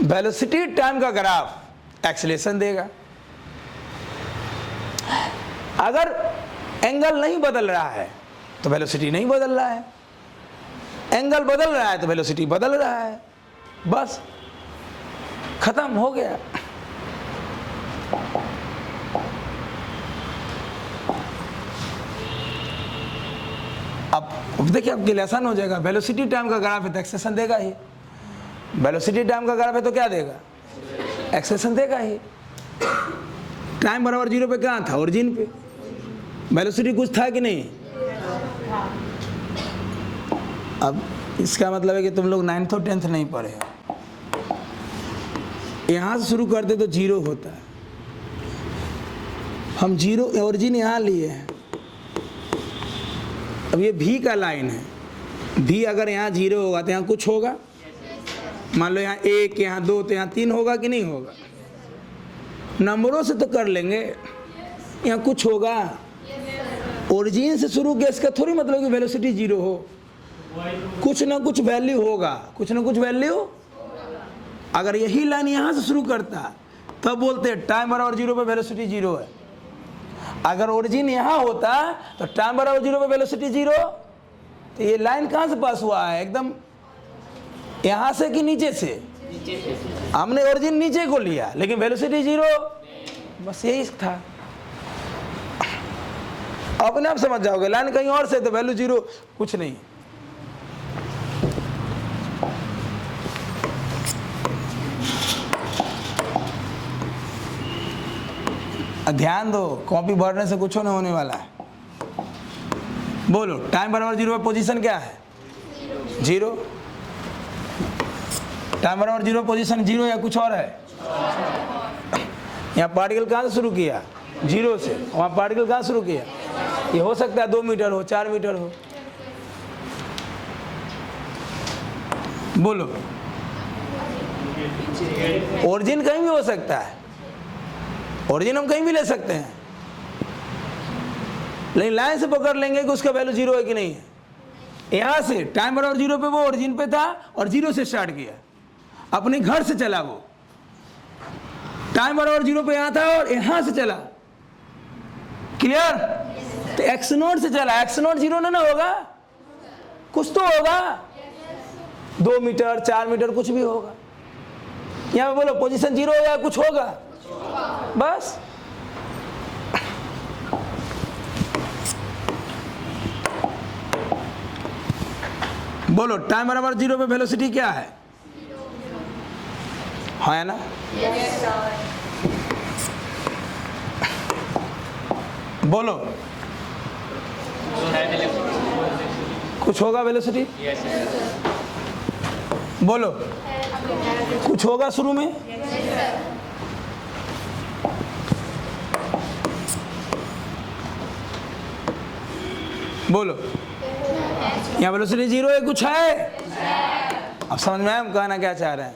Speaker 1: वेलोसिटी टाइम का ग्राफ एक्सेलरेशन देगा। अगर एंगल नहीं बदल रहा है तो वेलोसिटी नहीं बदल रहा है, एंगल बदल रहा है तो वेलोसिटी बदल रहा है, बस खत्म हो गया। अब देखिए आपके लेसन हो जाएगा। वेलोसिटी टाइम का ग्राफ है तो एक्सेलरेशन देगा ही, वेलोसिटी टाइम का ग्राफ है तो क्या देगा, एक्सेलरेशन देगा ही। टाइम बराबर जीरो पे कहाँ था, ओरिजिन पे। वेलोसिटी कुछ था कि नहीं। अब इसका मतलब है कि तुम लोग 9th और 10th नहीं पढ़े हो। यहाँ से शुरू करते तो जीरो होता है, हम जीरो ओरिजिन यहाँ लिए हैं। अब ये भी का लाइन है, भी अगर यहाँ जीरो होगा तो यहाँ कुछ होगा। मान लो यहाँ 1, यहाँ 2, तो यहाँ 3 होगा कि नहीं होगा। नंबरों से तो कर लेंगे, यहाँ कुछ होगा। ओरिजिन से शुरू किया इसका थोड़ी मतलब कि वेलोसिटी जीरो हो, कुछ ना कुछ वैल्यू होगा, कुछ ना कुछ वैल्यू। अगर यही लाइन यहाँ से शुरू करता तब बोलते हैं टाइम बराबर जीरो पे वेलोसिटी जीरो है। अगर ओरिजिन यहाँ होता तो टाइम बराबर जीरो पे वेलोसिटी जीरो। तो ये लाइन कहाँ से पास हुआ है, एकदम यहाँ से कि नीचे से। हमने ओरिजिन नीचे को लिया लेकिन वेलोसिटी जीरो, बस यही था। अपने आप समझ जाओगे। लाइन कहीं और से तो वैल्यू जीरो, कुछ नहीं। ध्यान दो, कॉपी भरने से कुछ नहीं होने वाला है। बोलो टाइम बराबर जीरो पे पोजीशन क्या है, जीरो। टाइम बराबर जीरो पोजीशन जीरो या कुछ और है। यहाँ पार्टिकल कहाँ से शुरू किया, जीरो से। वहाँ पार्टिकल कहाँ शुरू किया, ये हो सकता है 2 मीटर हो, 4 मीटर हो। बोलो ओरिजिन कहीं भी हो सकता है, ओरिजिन हम कहीं भी ले सकते हैं, लेकिन लाइन से पकड़ लेंगे कि उसका वैल्यू 0 है कि नहीं है। यहाँ से टाइम बराबर 0 पे वो ओरिजिन पे था और 0 से स्टार्ट किया, अपने घर से चला, वो टाइम बराबर 0 पे यहाँ था और यहाँ से चला। क्लियर? तो x0 से चला, x0 0 ना होगा, कुछ तो होगा, 2 मीटर 4 मीटर कुछ भी होगा। यहाँ पे बोलो पोजीशन 0 होगा, कुछ होगा, बस। बोलो टाइम बराबर 0 पे वेलोसिटी क्या है? है ना? बोलो कुछ होगा वेलोसिटी? बोलो कुछ होगा शुरू में? बोलो यहाँ वेलोसिटी 0 है, कुछ है? अब समझ में आया हम कहना क्या चाह रहे हैं?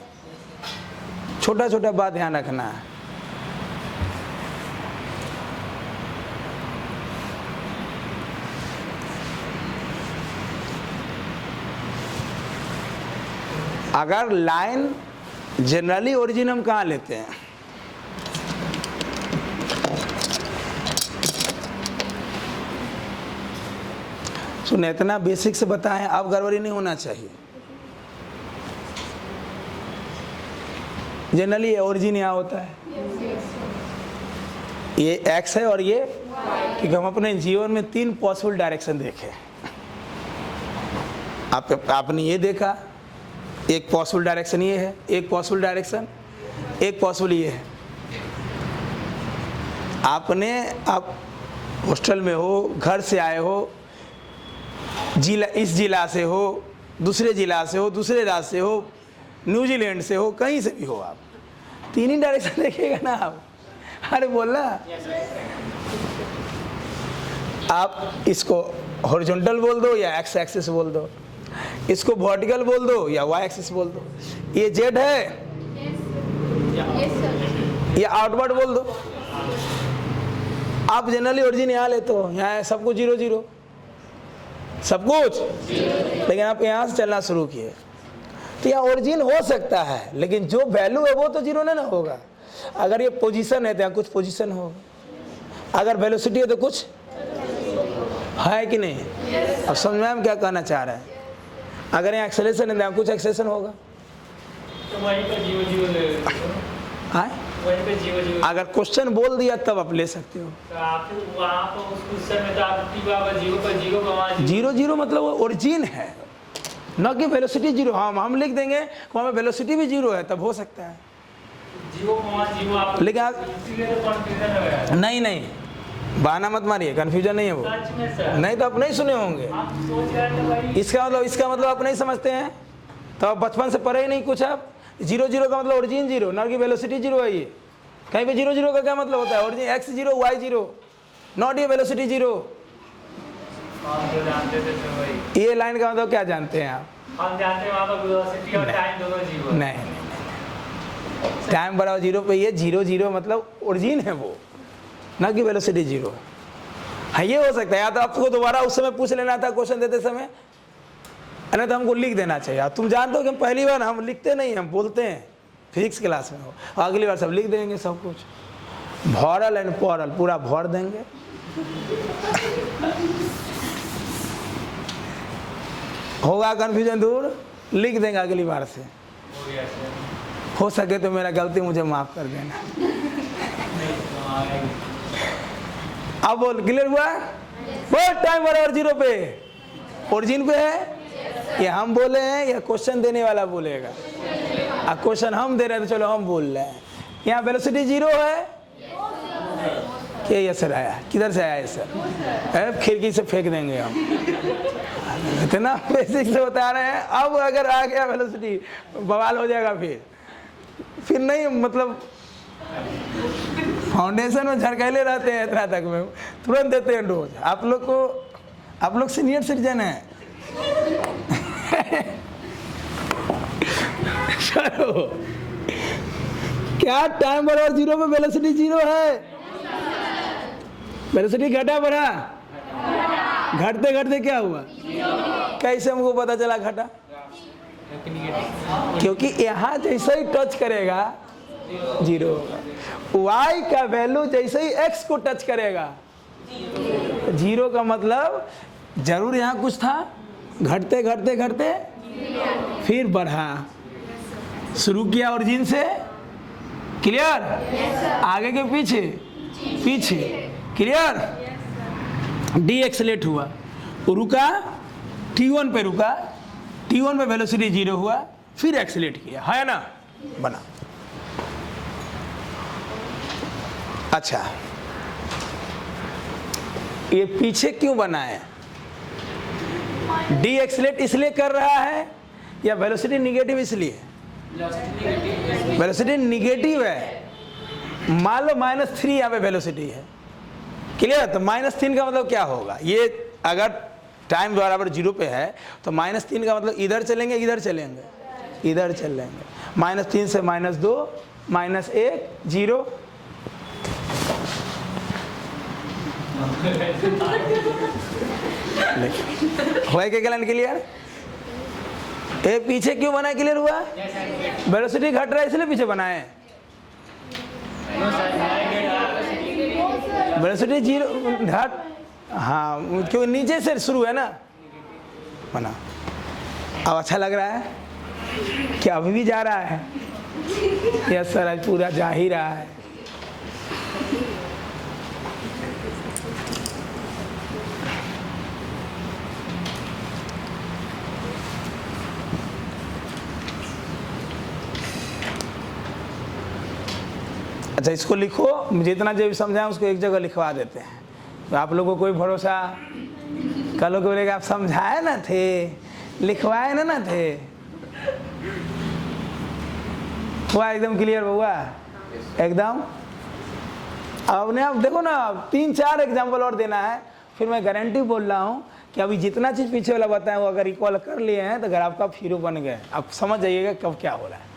Speaker 1: छोटा छोटा बात ध्यान रखना है। अगर लाइन जनरली ओरिजिन हम कहाँ लेते हैं? सुन, इतना बेसिक से बताएं, अब गड़बड़ी नहीं होना चाहिए। जनरली ओरिजिन यहाँ होता है, ये एक्स है और ये, क्योंकि हम अपने जीवन में 3 पॉसिबल डायरेक्शन देखे। आपने ये देखा, एक पॉसिबल डायरेक्शन ये है, एक पॉसिबल डायरेक्शन, एक पॉसिबल ये है। आपने, आप हॉस्टल में हो, घर से आए हो, जिला, इस जिला से हो, दूसरे जिला से हो, दूसरे राज्य से हो, न्यूजीलैंड से हो, कहीं से भी हो, आप 3 ही डायरेक्शन देखिएगा ना आप। अरे बोलना, आप इसको हॉरिजॉन्टल बोल दो या एक्स एक्सिस बोल दो, इसको वर्टिकल बोल दो या वाई एक्सिस बोल दो। ये जेड है या आउटवर्ड बोल दो। आप जनरली ओरिजिन यहाँ लेते हो, यहाँ सब कुछ 0 0 सब कुछ, लेकिन आप यहाँ से चलना शुरू किए तो यहाँ ओरिजिन हो सकता है, लेकिन जो वैल्यू है वो तो 0 ना होगा। अगर ये पोजीशन है तो यहाँ कुछ पोजीशन होगा, अगर वेलोसिटी है तो कुछ है कि नहीं? अब समझ में हम क्या कहना चाह रहे हैं? अगर यहाँ एक्सेलेरेशन है तो यहाँ कुछ एक्सेलेरेशन होगा,
Speaker 2: तो वहीं पे 0 0 ले लो।
Speaker 1: हाँ,
Speaker 2: वहीं पे 0 0।
Speaker 1: अगर क्वेश्चन बोल दिया तब आप ले सकते हो।
Speaker 2: तो आप वहाँ पर उस क्वेश्चन में तो आप t बराबर 0 पर 0 का वहाँ
Speaker 1: 0 0 मतलब वो ओरिजिन है, न कि वेलोसिटी 0। हम लिख देंगे वहाँ में वेलोसिटी भी 0 है, तब हो सकता है
Speaker 2: 0 वहाँ 0 आप,
Speaker 1: लेकिन आप
Speaker 2: इसीलिए तो कन्फ्यूजन हो गया।
Speaker 1: नहीं, बहाना मत मारिए, कन्फ्यूजन नहीं है वो।
Speaker 2: सच में सर,
Speaker 1: नहीं तो आप नहीं सुने होंगे।
Speaker 2: आप सोच रहे थे भाई,
Speaker 1: इसका मतलब आप नहीं समझते हैं, तो आप बचपन से पढ़े ही नहीं कुछ। आप 0 0 का मतलब ओरिजिन 0, ना कि वेलोसिटी 0 है। ये कहीं पे 0 0 का क्या मतलब होता है? ओरिजिन x 0 y 0, नॉट ये वेलोसिटी 0।
Speaker 2: हम तो जानते थे सर भाई,
Speaker 1: ये लाइन का मतलब क्या जानते हैं आप?
Speaker 2: हम जानते हैं वहाँ पर वेलोसिटी और टाइम दोनों 0 है।
Speaker 1: नहीं, टाइम बराबर 0 पे ये 0 0 मतलब ओरिजिन है वो, ना कि वेलोसिटी 0। हाँ, ये हो सकता है, या तो आपको दोबारा उस समय पूछ लेना था क्वेश्चन देते समय, नहीं तो हमको लिख देना चाहिए। तुम जानते हो कि हम पहली बार हम लिखते नहीं, हम बोलते हैं। फिजिक्स क्लास में हो, अगली बार सब लिख देंगे, सब कुछ भॉरल एंड पॉरल पूरा भर देंगे। होगा कन्फ्यूजन दूर, लिख देंगे अगली बार से।
Speaker 2: हो गया सर।
Speaker 1: हो सके तो मेरा गलती मुझे माफ कर देना।
Speaker 2: नहीं तो आएगा।
Speaker 1: अब बोल, क्लियर हुआ? बोल टाइम बराबर 0 पे ओरिजिन पे है, ये हम बोले हैं या क्वेश्चन देने वाला बोलेगा? अब क्वेश्चन हम दे रहे हैं तो चलो हम बोल रहे हैं। यहाँ वेलोसिटी 0 है क्या? ये सर आया, किधर से आया ये सर? खिड़की से फेंक देंगे हम, इतना बेसिक से बता रहे हैं। अब अगर आ गया वेलोसिटी, बवाल हो जाएगा। फिर नहीं, मतलब फाउंडेशन में झरकैले रहते हैं इतना तक में, तुरंत देते हैं डोज। आप लोग सीनियर सिटीजन हैं। चलो क्या क्या टाइम बराबर जीरो पे वेलोसिटी जीरो है? वेलोसिटी घटा बढ़ा? घटते घटते क्या हुआ? कैसे हमको पता चला घटा? क्योंकि यहाँ जैसे ही टच करेगा जीरो होगा, y का वैल्यू जैसे ही x को टच करेगा जीरो का मतलब जरूर यहाँ कुछ था, घटते घटते घटते फिर बढ़ा, शुरू किया ओरिजिन से, क्लियर? आगे के पीछे, पीछे, क्लियर? डी एक्सलेट हुआ, रुका, T1 पे रुका, T1 पे वेलोसिटी जीरो हुआ, फिर एक्सलेट किया, है ना? बना। अच्छा, ये पीछे क्यों बना है? डी एक्सलेट इसलिए कर रहा है या वेलोसिटी निगेटिव इसलिए? वेलोसिटी निगेटिव है। मान लो -3 यहाँ पे वेलोसिटी है, क्लियर? तो -3 का मतलब क्या होगा? ये अगर टाइम बराबर जीरो पे है तो -3 का मतलब इधर चलेंगे, इधर चलेंगे, इधर चलेंगे। -3 से -2, -1, 0। हुआ क्या क्लियर? क्लियर? ये पीछे क्यों बना? क्लियर हुआ? वेलोसिटी घट रहा है इसलिए पीछे बना है। वेलोसिटी जीरो घट, हाँ, क्यों? नीचे से शुरू है ना, बना। अब अच्छा लग रहा है क्या? अभी भी जा रहा है? यस सर, आज पूरा जा ही रहा है। अच्छा, इसको लिखो, जितना जो भी समझाएं उसको एक जगह लिखवा देते हैं। तो आप लोगों को कोई भरोसा, कल को बोलेगा आप समझाए ना थे, लिखवाए ना थे। हुआ एकदम क्लियर हुआ? एकदम। अब ने आप देखो ना, 3-4 एग्जाम्पल और देना है, फिर मैं गारंटी बोल रहा हूँ कि अभी जितना चीज़ पीछे वाला बताया वो अगर इक्वल कर लिए हैं तो अगर आपका हीरो बन गए, आप समझ जाइएगा कब क्या हो रहा है।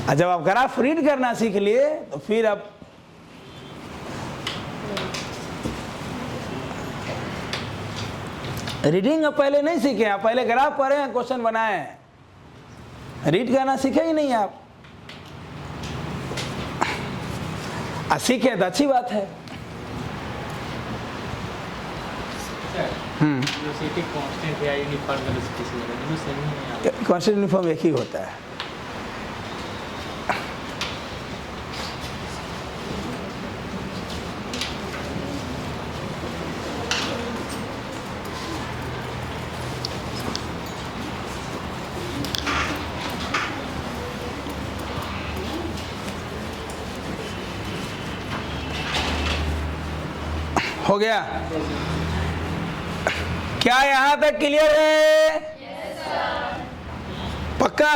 Speaker 1: जब आप ग्राफ रीड करना सीख लिए तो फिर आप रीडिंग अब पहले नहीं सीखे, आप पहले ग्राफ पढ़े हैं, क्वेश्चन बनाए हैं, रीड करना सीखे ही नहीं आप। सीखे तो अच्छी बात है। कांस्टेंट यूनिफॉर्म एक ही होता है। हो गया? क्या यहां तक क्लियर है? पक्का?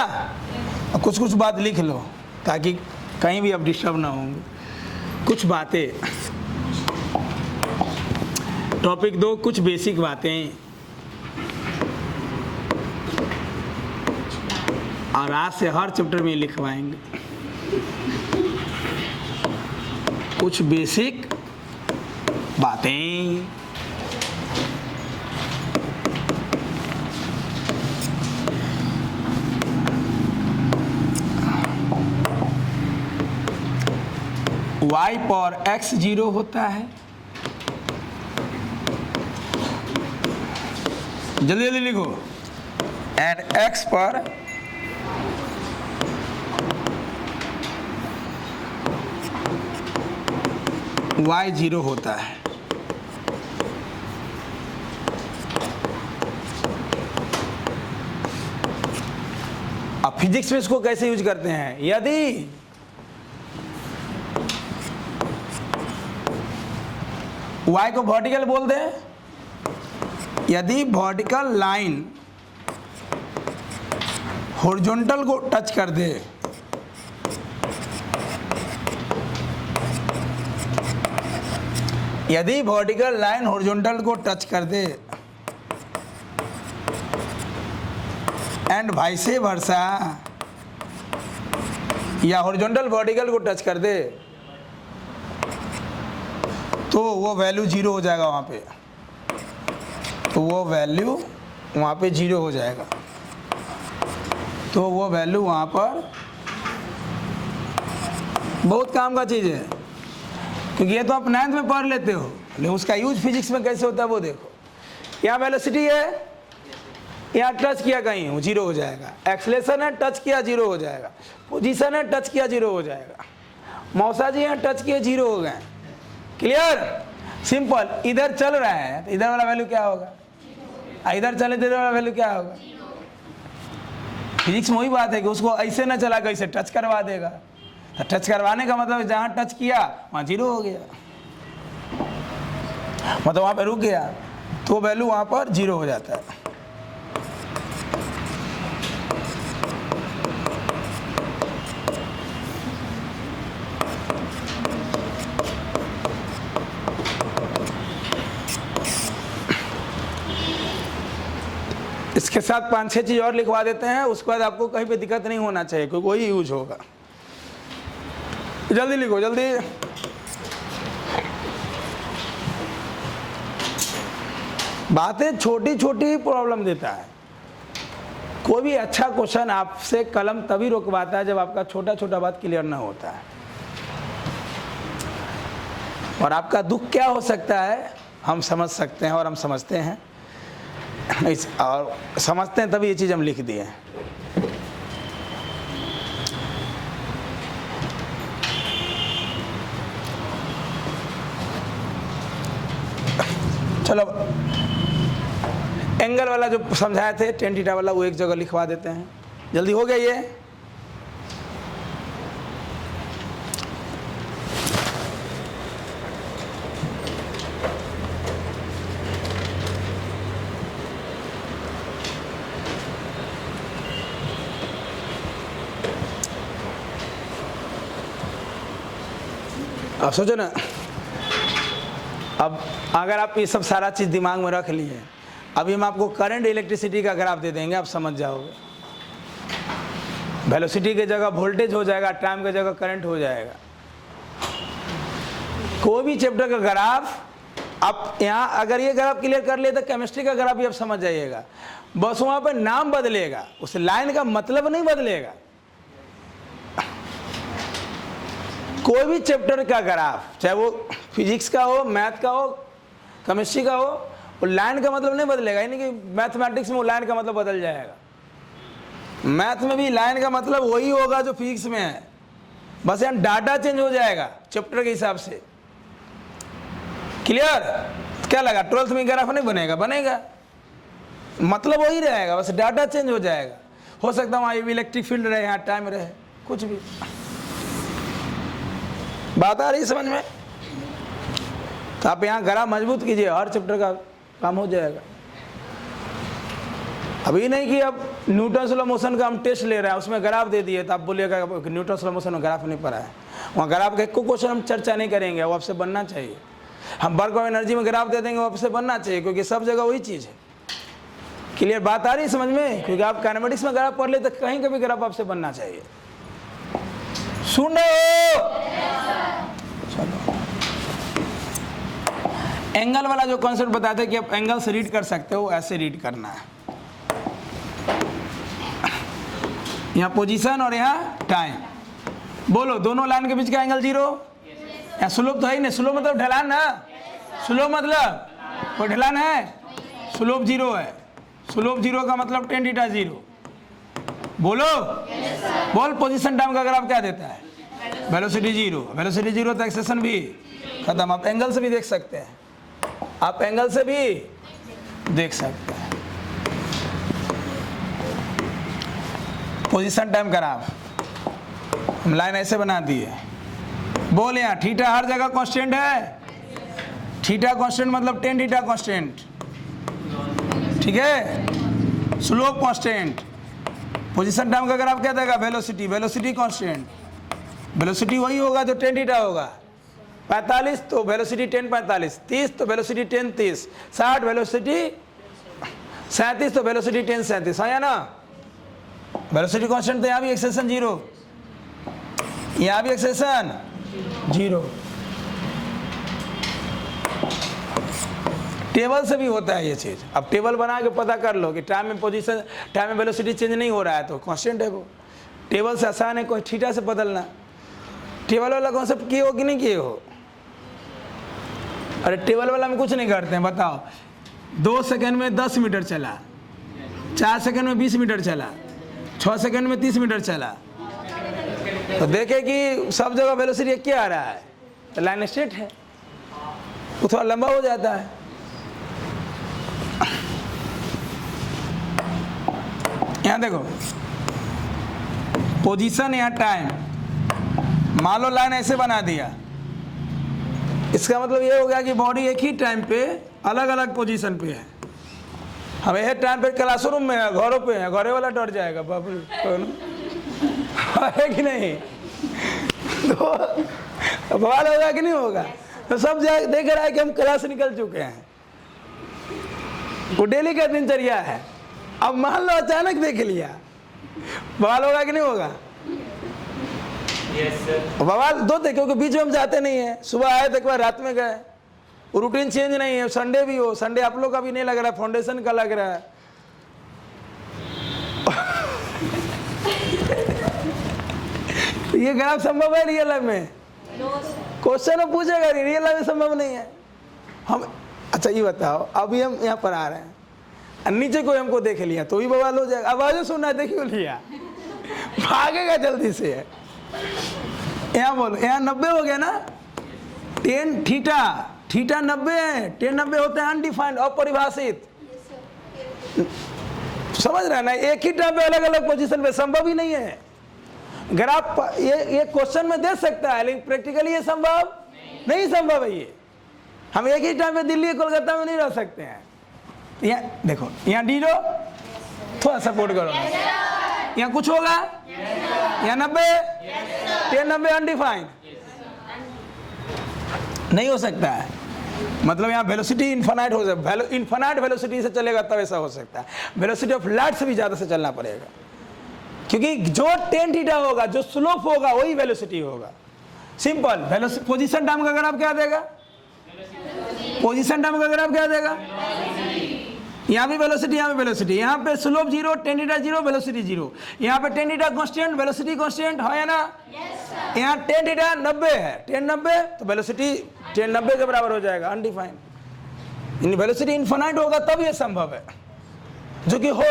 Speaker 1: कुछ कुछ बात लिख लो ताकि कहीं भी आप डिस्टर्ब ना होंगे। कुछ बातें, टॉपिक 2, कुछ बेसिक बातें, और आज से हर चैप्टर में लिखवाएंगे कुछ बेसिक बातें। y पर x 0 होता है, जल्दी जल्दी लिखो, एंड x पर y 0 होता है। अब फिजिक्स में इसको कैसे यूज करते हैं? यदि y को वर्टिकल बोल दें, यदि वर्टिकल लाइन हॉरिजॉन्टल को टच कर दे, यदि वर्टिकल लाइन हॉरिजॉन्टल को टच कर दे एंड वाइस वर्सा, या हॉरिजॉन्टल वर्टिकल को टच कर दे तो वो वैल्यू 0 हो जाएगा वहाँ पे, तो वो वैल्यू वहाँ पे 0 हो जाएगा, तो वो वैल्यू वहाँ पर बहुत काम का चीज़ है, क्योंकि ये तो आप 9th में पढ़ लेते हो, लेकिन उसका यूज फिजिक्स में कैसे होता है वो देखो। यहाँ वेलोसिटी है, यहाँ टच किया कहीं वो 0 हो जाएगा, एक्सलेशन है टच किया 0 हो जाएगा, पोजीशन है टच किया 0 हो जाएगा, मौसा जी यहाँ टच किए 0 हो गए। Clear, simple. इधर चल रहा है तो इधर वाला वैल्यू क्या होगा, इधर चले तो इधर वाला वैल्यू क्या होगा। फिजिक्स में वही बात है कि उसको ऐसे ना चला कैसे टच करवा देगा, तो टच करवाने का मतलब जहाँ टच किया वहाँ 0 हो गया, मतलब वहाँ पे रुक गया, तो वैल्यू वहाँ पर 0 हो जाता है। इसके साथ 5-6 चीज़ और लिखवा देते हैं, उसके बाद आपको कहीं पे दिक्कत नहीं होना चाहिए, क्योंकि वही यूज होगा। जल्दी लिखो, जल्दी। बातें छोटी छोटी प्रॉब्लम देता है। कोई भी अच्छा क्वेश्चन आपसे कलम तभी रोकवाता है जब आपका छोटा छोटा बात क्लियर ना होता है। और आपका दुख क्या हो सकता है हम समझ सकते हैं, और हम समझते हैं और समझते हैं, तभी ये चीज़ हम लिख दिए। चलो, एंगल वाला जो समझाए थे tan थीटा वाला, वो एक जगह लिखवा देते हैं। जल्दी हो गया ये। अब सोचो ना, अब अगर आप ये सब सारा चीज़ दिमाग में रख लिए, अभी हम आपको करंट इलेक्ट्रिसिटी का ग्राफ दे देंगे, आप समझ जाओगे। वेलोसिटी की जगह वोल्टेज हो जाएगा, टाइम की जगह करंट हो जाएगा। कोई भी चैप्टर का ग्राफ आप यहाँ अगर ये ग्राफ क्लियर कर लिए तो केमिस्ट्री का ग्राफ भी आप समझ जाइएगा। बस वहाँ पर नाम बदलेगा, उस लाइन का मतलब नहीं बदलेगा। कोई भी चैप्टर का ग्राफ, चाहे वो फिजिक्स का हो, मैथ का हो, केमिस्ट्री का हो, वो लाइन का मतलब नहीं बदलेगा। यानी कि मैथमेटिक्स में वो लाइन का मतलब बदल जाएगा, मैथ में भी लाइन का मतलब वही होगा जो फिजिक्स में है, बस यहाँ डाटा चेंज हो जाएगा चैप्टर के हिसाब से। क्लियर? क्या लगा 12th में ग्राफ नहीं बनेगा? बनेगा, मतलब वही रहेगा, बस डाटा चेंज हो जाएगा। हो सकता है वहाँ इलेक्ट्रिक फील्ड रहे, यहाँ टाइम रहे, कुछ भी। बात आ रही समझ में? तो आप यहाँ ग्राफ मजबूत कीजिए, हर चैप्टर का काम हो जाएगा। अभी नहीं कि अब न्यूटन स्लो मोशन का हम टेस्ट ले रहे हैं, उसमें ग्राफ दे दिए तो आप बोलिएगा न्यूटन स्लो मोशन में ग्राफ नहीं पढ़ा है। वहाँ ग्राफ का एक क्वेश्चन हम चर्चा नहीं करेंगे, वो आपसे बनना चाहिए। हम वर्क ऑफ एनर्जी में ग्राफ दे देंगे, वो आपसे बनना चाहिए, क्योंकि सब जगह वही चीज़ है। क्लियर बात आ रही है समझ में? क्योंकि आप काइनेमेटिक्स में ग्राफ पढ़ ले तो कहीं कभी ग्राफ आपसे बनना चाहिए। सुन रहे हो? चलो, एंगल वाला जो कॉन्सेप्ट बताते हैं कि आप एंगल से रीड कर सकते हो, ऐसे रीड करना है। यहाँ पोजीशन और यहाँ टाइम। बोलो, दोनों लाइन के बीच का एंगल 0। यहाँ स्लोप तो है ही नहीं, स्लोप मतलब ढलान ना, स्लोप मतलब कोई ढलान है, स्लोप 0 है। स्लोप 0 का मतलब tan थीटा 0। बोलो, बोल, पोजीशन टाइम का ग्राफ क्या देता है? वेलोसिटी 0। वेलोसिटी 0 तो एक्सेशन भी खत्म। आप एंगल से भी देख सकते हैं, आप एंगल से भी देख सकते हैं। पोजीशन टाइम ग्राफ हम लाइन ऐसे बना दिए। बोल, यहाँ थीटा हर जगह कांस्टेंट है। थीटा कांस्टेंट मतलब tan थीटा कांस्टेंट, ठीक है। Slope constant. पोजीशन टाइम का ग्राफ क्या देगा? वेलोसिटी। Velocity constant. वेलोसिटी वही होगा जो tan थीटा होगा। 45 तो वेलोसिटी tan 45, 30 तो वेलोसिटी tan 30, 60 वेलोसिटी 37 तो वेलोसिटी tan 37। हाँ या ना? वेलोसिटी कांस्टेंट तो यहाँ भी एक्सेशन 0। यहाँ भी एक्सेलेरेशन 0। टेबल से भी होता है ये चीज़। अब टेबल बना के पता कर लो कि टाइम में पोजीशन, टाइम में वेलोसिटी चेंज नहीं हो रहा है तो कांस्टेंट है वो। टेबल से आसान है कोई थीटा से बदलना। टेबल वाला कॉन्सेप्ट किए हो कि नहीं किए हो? अरे टेबल वाला में कुछ नहीं करते हैं, बताओ। 2 सेकंड में 10 मीटर चला, 4 सेकंड में 20 मीटर चला, 6 सेकंड में 30 मीटर चला, तो देखे कि सब जगह वेलोसिटी क्या आ रहा है, तो लाइन स्ट्रेट है, वो थोड़ा लंबा हो जाता है। यहाँ देखो पोजीशन, यहाँ टाइम, मान लो लाइन ऐसे बना दिया, इसका मतलब ये हो गया कि बॉडी एक ही टाइम पे अलग अलग पोजीशन पे है। हम एक टाइम पे क्लासरूम में है, घरों पे है, घरे वाला डर जाएगा बाप रे, है कि नहीं? तो बवाल होगा कि नहीं होगा? तो सब देख रहा है कि हम क्लास निकल चुके हैं, वो डेली का दिनचर्या है। अब मान लो अचानक देख लिया, बवाल होगा कि नहीं होगा?
Speaker 2: Yes sir.
Speaker 1: बवाल दो थे, क्योंकि बीच में हम जाते नहीं है। सुबह आए तो एक बार रात में गए, रूटीन चेंज नहीं है। संडे भी हो, संडे आप लोग का भी नहीं लग रहा, फाउंडेशन का लग रहा है। ये ग्राफ संभव है रियल लाइफ में? क्वेश्चन पूछेगा, रियल लाइफ में संभव नहीं है। हम अच्छा ये बताओ, अभी हम यहाँ पर आ रहे हैं, नीचे कोई हमको देख लिया तो भी बवाल हो जाएगा। आवाज़ सुनना, देखियो लिया, भागेगा जल्दी से। यहाँ बोलो, यहाँ 90 हो गया ना, 10 थीटा, थीटा 90 है, 10 90 होते हैं अनडिफाइंड, अपरिभाषित। समझ रहे हैं ना? एक ही टाइम पे अलग अलग पोजीशन पे संभव ही नहीं है। ग्राफ ये क्वेश्चन में दे सकता है, लेकिन प्रैक्टिकली ये संभव नहीं संभव है। ये हम एक ही टाइम पे दिल्ली कोलकाता में नहीं रह सकते हैं। यहाँ देखो, यहाँ डी रो, थोड़ा सपोर्ट करो, यहाँ कुछ होगा, यहाँ 90, 10 90 अनडिफाइंड नहीं हो सकता है। मतलब यहाँ वेलोसिटी इन्फिनाइट हो सकता है, इन्फिनाइट वेलोसिटी से चलेगा तब ऐसा हो सकता है। वेलोसिटी ऑफ लाइट से भी ज़्यादा से चलना पड़ेगा, क्योंकि जो 10 थीटा होगा, जो स्लोप होगा, वही वेलोसिटी होगा। सिंपल। पोजीशन टाइम का ग्राफ क्या देगा? पोजीशन टाइम का ग्राफ क्या देगा? यहाँ भी वेलोसिटी, यहाँ भी वेलोसिटी, यहाँ पे स्लोप 0, 10 थीटा 0, वेलोसिटी 0। यहाँ पे 10 थीटा कांस्टेंट, वेलोसिटी कांस्टेंट है ना? यहाँ 10 थीटा 90 है, 10 90 तो वेलोसिटी 10 90 के बराबर हो जाएगा, अनडिफाइंड। वेलोसिटी इनफिनाइट होगा तब ये संभव है, जो कि हो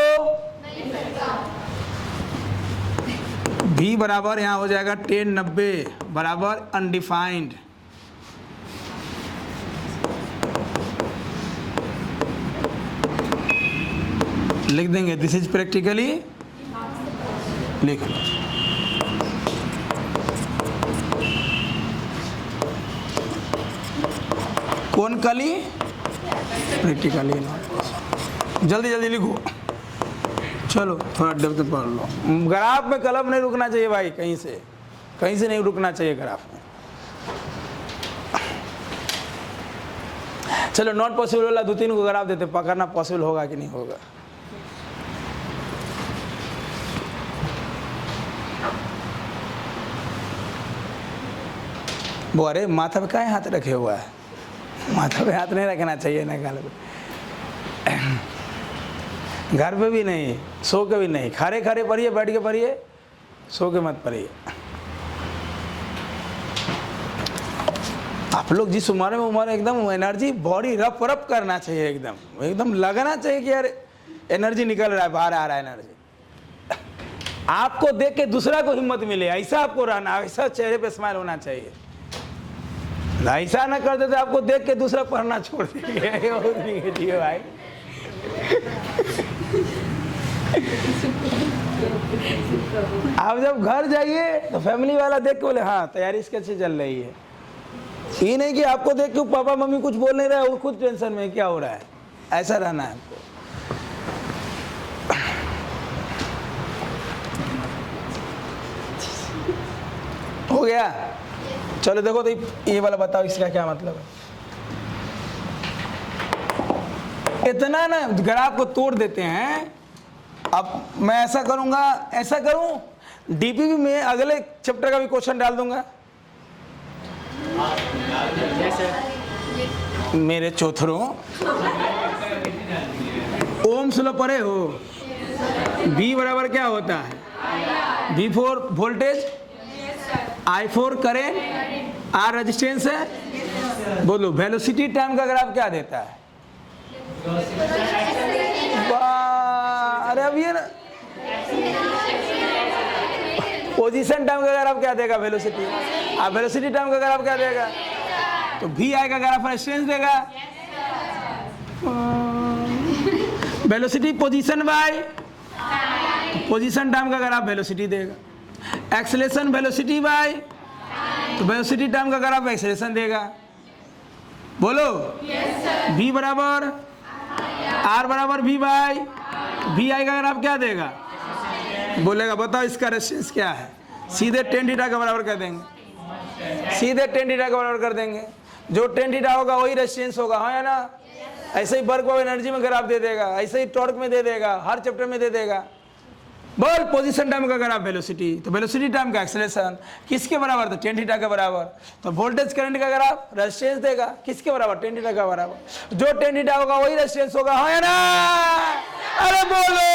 Speaker 1: v बराबर यहाँ हो जाएगा 10 90 बराबर अनडिफाइंड। लिख देंगे, दिस इज प्रैक्टिकली, लिख लो। कौन कली? प्रैक्टिकली। जल्दी जल्दी लिखो, चलो थोड़ा डेप्थ से पढ़ लो। ग्राफ में कलम नहीं रुकना चाहिए भाई, कहीं से नहीं रुकना चाहिए ग्राफ में। चलो नॉट पॉसिबल वाला 2-3 को ग्राफ देते, पकड़ना पॉसिबल होगा कि नहीं होगा। वो अरे माथा पे क्या हाथ रखे हुआ है? माथा पे हाथ नहीं रखना चाहिए ना, गाल पे, घर पे भी नहीं, सो के भी नहीं। खड़े खड़े पढ़िए, बैठ के पढ़िए, सो के मत पढ़िए। आप लोग जिस उम्र में एकदम एनर्जी, बॉडी रफ रफ करना चाहिए, एकदम लगना चाहिए कि यार एनर्जी निकल रहा है, बाहर आ रहा है एनर्जी। आपको देख के दूसरा को हिम्मत मिले, ऐसा आपको रहना, ऐसा चेहरे पे स्माइल होना चाहिए। ऐसा ना करते तो आपको देख के दूसरा पढ़ना छोड़ देंगे भाई। आप जब घर जाइए तो फैमिली वाला देख के बोले हाँ तैयारी इसके अच्छी चल रही है। ये नहीं कि आपको देख के पापा मम्मी कुछ बोल नहीं रहा है, वो खुद टेंशन में क्या हो रहा है। ऐसा रहना है आपको। हो गया? चलो देखो तो ये वाला बताओ, इसका क्या मतलब है। इतना ना ग्राफ को तोड़ देते हैं। अब मैं ऐसा करूंगा, ऐसा करूं, डीपीवी में अगले चैप्टर का भी क्वेश्चन डाल दूंगा। मेरे चौथरों, ओम्स लॉ पढ़े हो? V बराबर क्या होता है? V4 voltage, I4 current, R resistance है। बोलो वेलोसिटी टाइम का ग्राफ क्या देता है? अरे अब ये ना पोजीशन टाइम का ग्राफ क्या देगा? वेलोसिटी। अब वेलोसिटी टाइम का ग्राफ क्या देगा? तो V आई का ग्राफ रेजिस्टेंस देगा। Velocity position by position time का ग्राफ वेलोसिटी देगा। एक्सेलरेशन वेलोसिटी बाय तो वेलोसिटी टाइम का ग्राफ एक्सेलरेशन देगा। बोलो V बराबर R बराबर V बाय V आई का ग्राफ क्या देगा? बोलेगा बताओ इसका रेजिस्टेंस क्या है? सीधे tan थीटा का बराबर कर देंगे, सीधे tan थीटा का बराबर कर देंगे। जो tan थीटा होगा वही रेजिस्टेंस होगा, हाँ या ना? ऐसे ही वर्क ऑफ एनर्जी में ग्राफ दे देगा, ऐसे ही टॉर्क में दे देगा, हर चैप्टर में दे देगा। बोल पोजीशन टाइम का ग्राफ वेलोसिटी, तो वेलोसिटी टाइम का एक्सेलरेशन किसके बराबर? तो tan थीटा के बराबर। तो वोल्टेज करंट का ग्राफ रेजिस्टेंस देगा किसके बराबर? tan थीटा का बराबर। जो tan थीटा होगा वही रेजिस्टेंस होगा, हाँ या ना? अरे बोलो।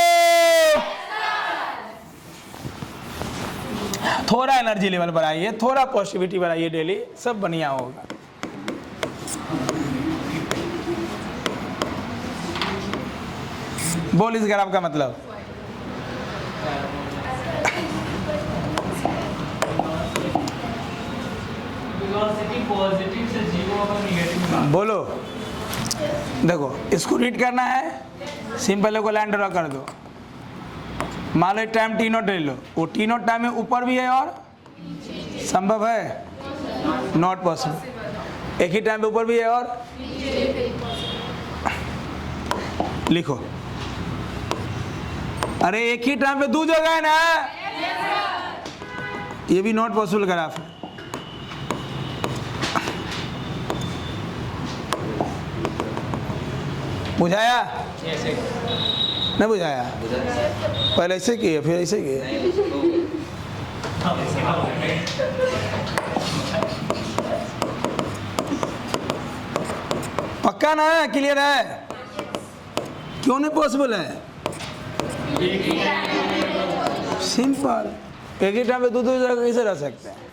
Speaker 1: थोड़ा एनर्जी लेवल बढ़ाइए, थोड़ा पॉजिटिविटी बढ़ाइए, डेली सब बढ़िया होगा। बोल इस ग्राफ का मतलब।
Speaker 2: पॉजिटिव से 0 और नेगेटिव।
Speaker 1: बोलो देखो, इसको रीड करना है, सिंपल को लाइन ड्रॉ कर दो। मान लो टाइम टी नोट ले लो, वो टी नोट टाइम में ऊपर भी है और संभव है? Not possible. एक ही टाइम पे ऊपर भी है और लिखो। अरे एक ही टाइम पे दो जगह है ना, ये भी नॉट पॉसिबल ग्राफ है। बुझाया? नहीं बुझाया? पहले ऐसे किए फिर ऐसे किए। पक्का ना है? क्लियर है? क्यों नहीं पॉसिबल है? सिंपल, एक ही टाइम पे दो जगह कैसे रह सकते हैं?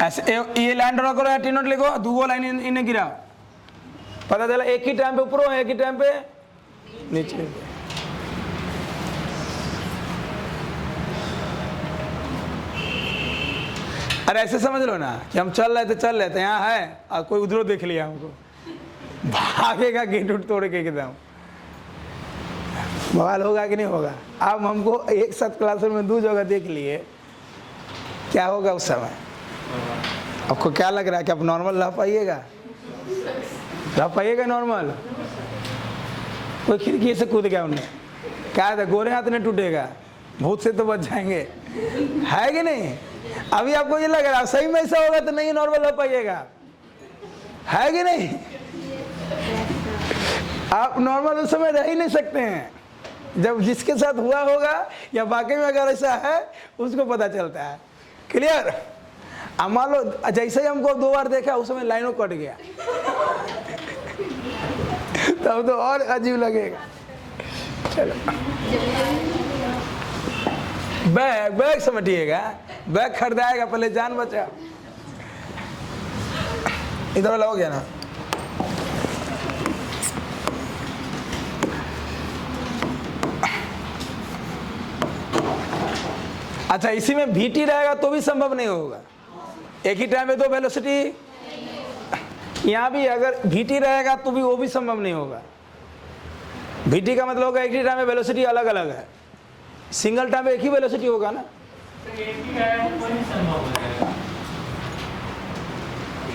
Speaker 1: ऐसे ये लाइन ड्रॉ करो या टी नोट लिखो, दो लाइन इन्हें गिरा, पता चला एक ही टाइम पे ऊपर हो, एक ही टाइम पे नीचे। अरे ऐसे समझ लो ना कि हम चल रहे थे यहाँ है और कोई उधर देख लिया हमको, भागेगा गेट उठ तोड़ के एकदम। बवाल होगा कि नहीं होगा? अब हमको एक साथ क्लासरूम में दो जगह देख लिए, क्या होगा उस समय? आपको क्या लग रहा है कि आप नॉर्मल रह पाइएगा? रह पाइएगा नॉर्मल? कोई खिड़की से कूद गया, उन्हें क्या था, गोरे हाथ नहीं टूटेगा, भूत से तो बच जाएंगे, है कि नहीं? अभी आपको ये लग रहा है सही में ऐसा होगा तो नहीं नॉर्मल रह पाइएगा, है कि नहीं? आप नॉर्मल उस समय रह ही नहीं सकते हैं, जब जिसके साथ हुआ होगा या वाकई में अगर ऐसा है उसको पता चलता है। क्लियर? अब मान लो जैसे ही हमको 2 बार देखा उस समय लाइनों कट गया तब तो और अजीब लगेगा। चलो बैग समझिएगा, बैग खरीदाएगा, पहले जान बचा। इधर वाला हो गया ना? अच्छा, इसी में VT रहेगा तो भी संभव नहीं होगा, एक ही टाइम में दो वेलोसिटी। यहाँ भी अगर VT रहेगा तो भी वो भी संभव नहीं होगा। VT का मतलब होगा एक ही टाइम में वेलोसिटी अलग अलग है, सिंगल टाइम में एक ही वेलोसिटी होगा ना।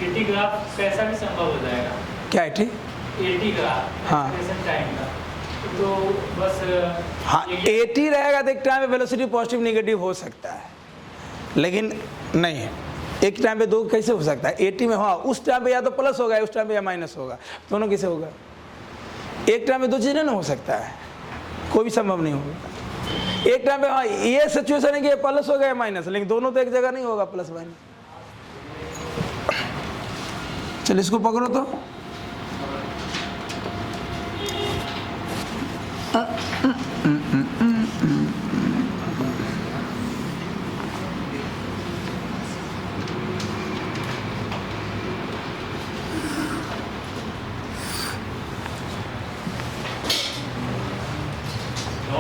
Speaker 2: एटी ग्राफ कैसा भी संभव हो जाएगा।
Speaker 1: क्या एटी?
Speaker 2: एटी ग्राफ,
Speaker 1: हाँ
Speaker 2: टाइम का तो बस
Speaker 1: हाँ 80 रहेगा तो एक टाइम पे वेलोसिटी पॉजिटिव निगेटिव हो सकता है, लेकिन नहीं एक टाइम पे दो कैसे हो सकता है? 80 में हाँ उस टाइम पे या तो प्लस होगा उस टाइम पे या माइनस होगा, दोनों कैसे होगा? एक टाइम में दो चीज़ नहीं हो सकता है, कोई भी संभव नहीं होगा। एक टाइम में हाँ ये सिचुएशन है कि प्लस हो गया माइनस, लेकिन दोनों तो एक जगह नहीं होगा प्लस माइनस। चलो इसको पकड़ो तो,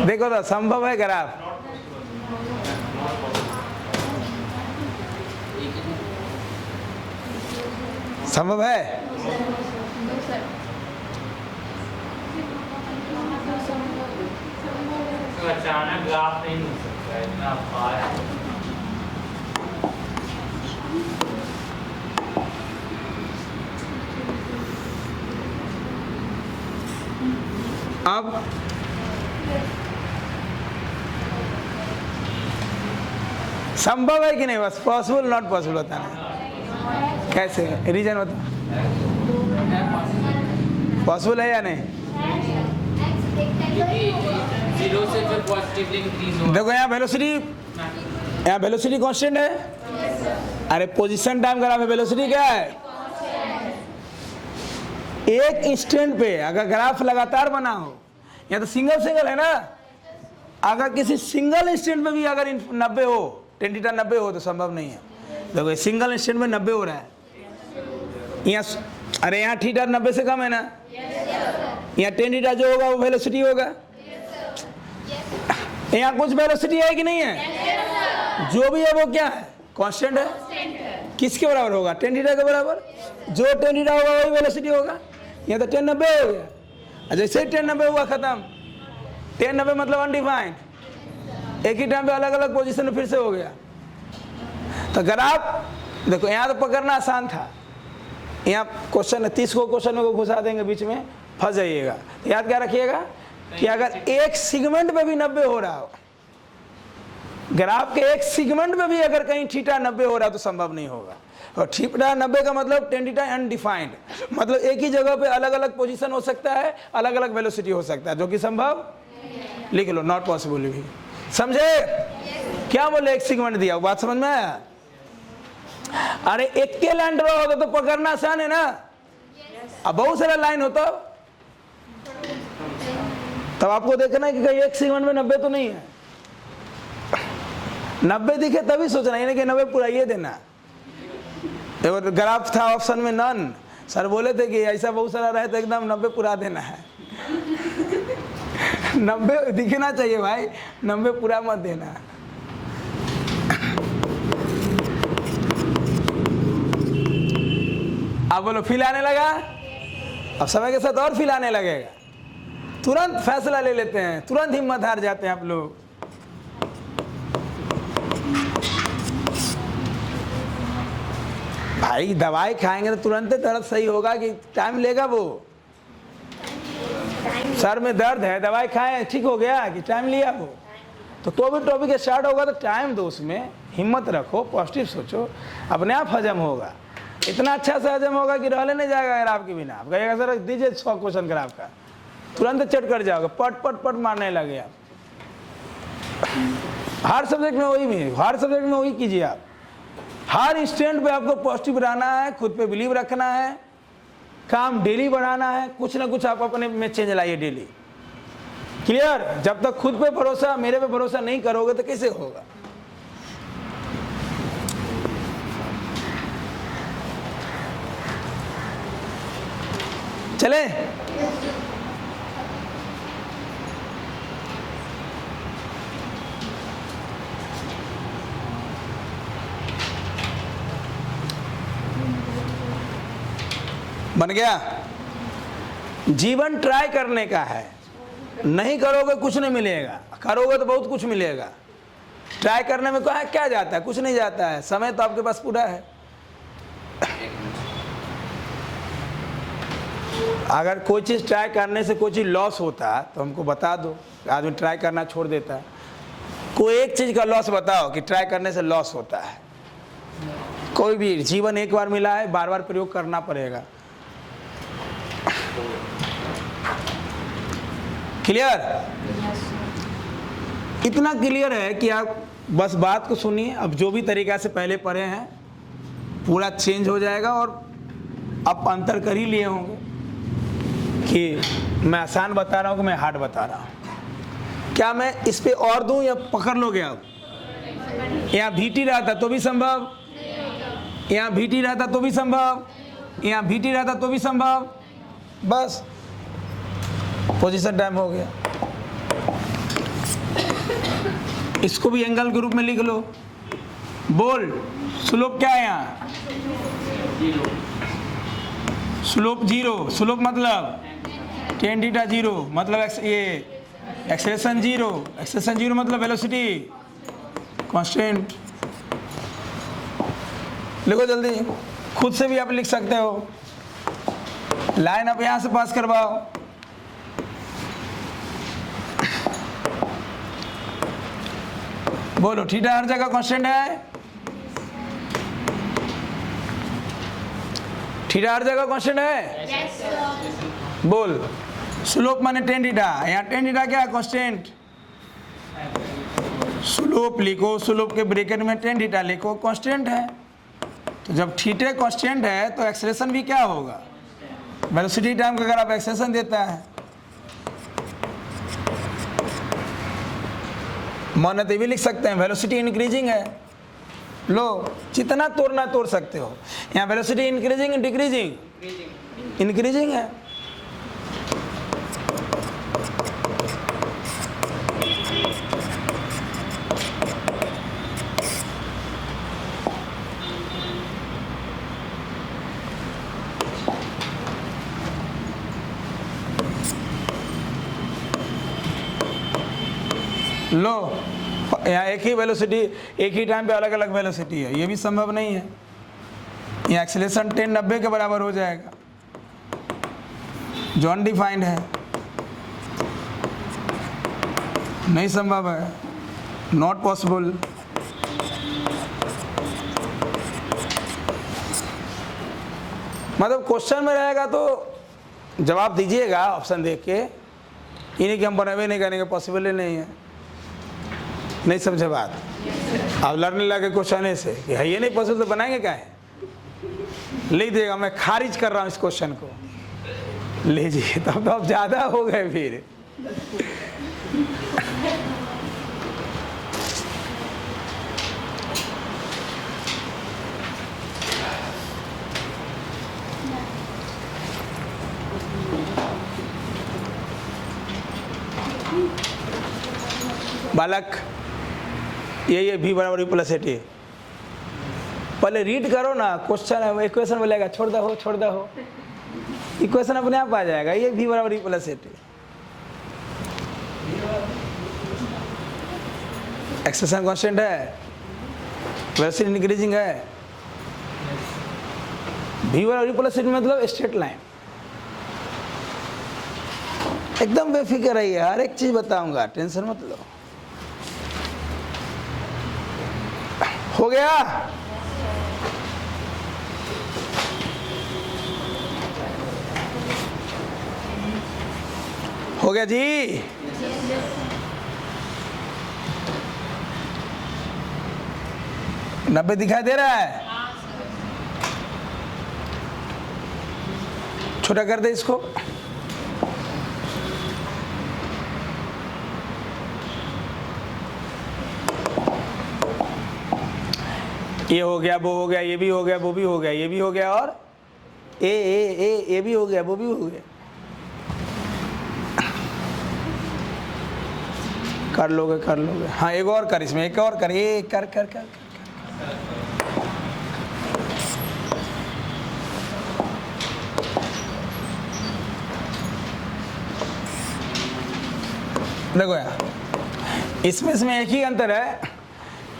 Speaker 1: देखो तो संभव है ग्राफ, संभव है।
Speaker 2: तो अचानक ग्राफ नहीं हो सकता है, इतना फार है।
Speaker 1: अब संभव है कि नहीं, बस पॉसिबल नॉट पॉसिबल होता है। कैसे रीजन होता पॉसिबल है या नहीं?
Speaker 2: जीरो से फिर पॉजिटिवली इंक्रीज हो।
Speaker 1: देखो यहाँ वेलोसिटी कांस्टेंट है। अरे पोजीशन टाइम ग्राफ में वेलोसिटी क्या है? एक इंस्टेंट पे अगर ग्राफ लगातार बना हो, या तो सिंगल है ना, अगर किसी सिंगल इंस्टेंट में भी अगर 90 हो, 10 थीटा 90 हो तो संभव नहीं है। देखो सिंगल इंस्टेंट में 90 हो रहा है यहाँ, अरे यहाँ थीटा 90 से कम है ना, यहाँ 10 थीटा जो होगा वो वेलोसिटी होगा। यहाँ कुछ वेलोसिटी है कि नहीं है? जो भी है वो क्या है? कांस्टेंट है। किसके बराबर होगा? 10 थीटा के बराबर। जो 10 थीटा होगा वही वेलोसिटी होगा। यहाँ तो 10 90 हो गया, जैसे 10 90 हुआ खत्म। 10 90 मतलब अनडिफाइंड, एक ही टाइम पे अलग अलग पोजीशन में फिर से हो गया। तो ग्राफ देखो यहाँ तो पकड़ना आसान था, यहाँ क्वेश्चन 30 को क्वेश्चन को घुसा देंगे, बीच में फंस जाइएगा। याद क्या रखिएगा कि अगर एक सेगमेंट में भी 90 हो रहा हो, ग्राफ के एक सेगमेंट में भी अगर कहीं थीटा 90 हो रहा तो संभव नहीं होगा। और थीटा 90 का मतलब 10 थीटा अनडिफाइंड, मतलब एक ही जगह पे अलग अलग पोजीशन हो सकता है, अलग अलग वेलोसिटी हो सकता है, जो कि संभव, लिख लो नॉट पॉसिबल भी। समझे क्या बोले? एक सेगमेंट दिया, बात समझ में आया? अरे एक के लाइन ड्रॉ होता तो पकड़ना आसान है ना, अब बहुत सारा लाइन होता तब आपको देखना है कि कहीं एक सेगमेंट में 90 तो नहीं है। 90 दिखे तभी सोचना, यानी कि 90 पूरा ये देना। और ग्राफ था ऑप्शन में नन, सर बोले थे कि ऐसा बहुत सारा रहे तो एकदम 90 पूरा देना है। 90 दिखना चाहिए भाई, 90 पूरा मत देना। अब बोलो फील आने लगा, अब समय के साथ और फील आने लगेगा। तुरंत फैसला ले लेते हैं, तुरंत हिम्मत हार जाते हैं आप लोग। भाई दवाई खाएंगे तो तुरंत दर्द सही होगा कि टाइम लेगा? वो सर में दर्द है, दवाई खाएं ठीक हो गया कि टाइम लिया? वो तो कोई भी टॉपिक स्टार्ट होगा तो टाइम दो, उसमें हिम्मत रखो, पॉजिटिव सोचो, अपने आप हजम होगा। इतना अच्छा से हजम होगा कि रहने नहीं जाएगा अगर आपके बिना। आप कहेगा सर दीजिए 100 क्वेश्चन ग्राफ का, तुरंत चट कर जाओगे, पट पट पट मारने लगे आप। हर सब्जेक्ट में वही कीजिए आप। हर इंस्टेंट पे आपको पॉजिटिव रहना है, खुद पे बिलीव रखना है, काम डेली बढ़ाना है, कुछ ना कुछ आप अपने में चेंज लाइए डेली। क्लियर? जब तक खुद पे भरोसा, मेरे पे भरोसा नहीं करोगे तो कैसे होगा? चले बन गया? जीवन ट्राई करने का है, नहीं करोगे कुछ नहीं मिलेगा, करोगे तो बहुत कुछ मिलेगा। ट्राई करने में क्या जाता है? कुछ नहीं जाता है, समय तो आपके पास पूरा है। अगर कोई चीज़ ट्राई करने से कोई चीज़ लॉस होता है तो हमको बता दो, आदमी ट्राई करना छोड़ देता है। कोई एक चीज़ का लॉस बताओ कि ट्राई करने से लॉस होता है। कोई भी, जीवन एक बार मिला है, बार बार प्रयोग करना पड़ेगा। क्लियर? इतना क्लियर है कि आप बस बात को सुनिए। अब जो भी तरीका से पहले पढ़े हैं पूरा चेंज हो जाएगा और आप अंतर कर ही लिए होंगे कि मैं आसान बता रहा हूँ कि मैं हार्ड बता रहा हूँ। क्या मैं इस पे और दूं या पकड़ लोगे आप? यहाँ VT रहता तो भी संभव, यहाँ VT रहता तो भी संभव, यहाँ VT रहता तो भी संभव। बस पोजीशन टाइम हो गया। इसको भी एंगल के रूप में लिख लो। बोल स्लोप क्या है यहाँ? स्लोप 0। स्लोप मतलब tan थीटा 0 मतलब ये एक्सेलेरेशन 0। एक्सेलेरेशन 0 मतलब वेलोसिटी कांस्टेंट। लिखो जल्दी, खुद से भी आप लिख सकते हो। लाइन आप यहाँ से पास करवाओ। बोलो थीटा हर जगह कांस्टेंट है? थीटा हर जगह कांस्टेंट है?
Speaker 3: yes,
Speaker 1: बोल स्लोप माने tan थीटा, यहाँ tan थीटा क्या है? कांस्टेंट। स्लोप लिखो, स्लोप के ब्रैकेट में tan थीटा लिखो, कांस्टेंट है। तो जब थीटा कांस्टेंट है तो एक्सेलेरेशन भी क्या होगा? वेलोसिटी टाइम का अगर आप एक्सेलेरेशन देता है, माने तो भी लिख सकते हैं वेलोसिटी इंक्रीजिंग है। लो जितना तोड़ना तोड़ सकते हो। यहाँ वेलोसिटी इंक्रीजिंग डिक्रीजिंग? इंक्रीजिंग है। लो यहाँ एक ही वेलोसिटी, एक ही टाइम पे अलग अलग वेलोसिटी है, ये भी संभव नहीं है। यहाँ एक्सेलेरेशन 1090 के बराबर हो जाएगा, जो अनडिफाइंड है, नहीं संभव है, नॉट पॉसिबल। मतलब क्वेश्चन में रहेगा तो जवाब दीजिएगा ऑप्शन देख के, ये नहीं कि हम बनावे नहीं करेंगे, पॉसिबल ही नहीं है। नहीं समझे बात? अब लड़ने लगे क्वेश्चन से कि है ये नहीं पॉसिबल तो बनाएंगे क्या है? लिख देगा मैं खारिज कर रहा हूँ इस क्वेश्चन को, लीजिए। तब तो अब ज़्यादा हो गए फिर। बालक ये V बराबर U प्लस AT, पहले रीड करो ना क्वेश्चन है। इक्वेशन बोलेगा छोड़ दो, छोड़ दो, इक्वेशन अपने आप आ जाएगा। ये V बराबर U plus AT, acceleration constant है, वेलोसिटी इंक्रीजिंग है। V बराबर U प्लस AT मतलब स्ट्रेट लाइन। एकदम बेफिक्र रहिए, हर एक चीज बताऊंगा, टेंशन मत लो। हो गया? हो गया जी? नब्बे दिखाई दे रहा है? छोटा कर दे इसको। ये हो गया, वो हो गया, ये भी हो गया, वो भी हो गया, ये भी हो गया, और ये भी हो गया, वो भी हो गया। कर लोगे, कर लोगे। हाँ एक और कर, इसमें एक और कर, ये कर कर कर, कर, कर। देखो यार, इसमें एक ही अंतर है,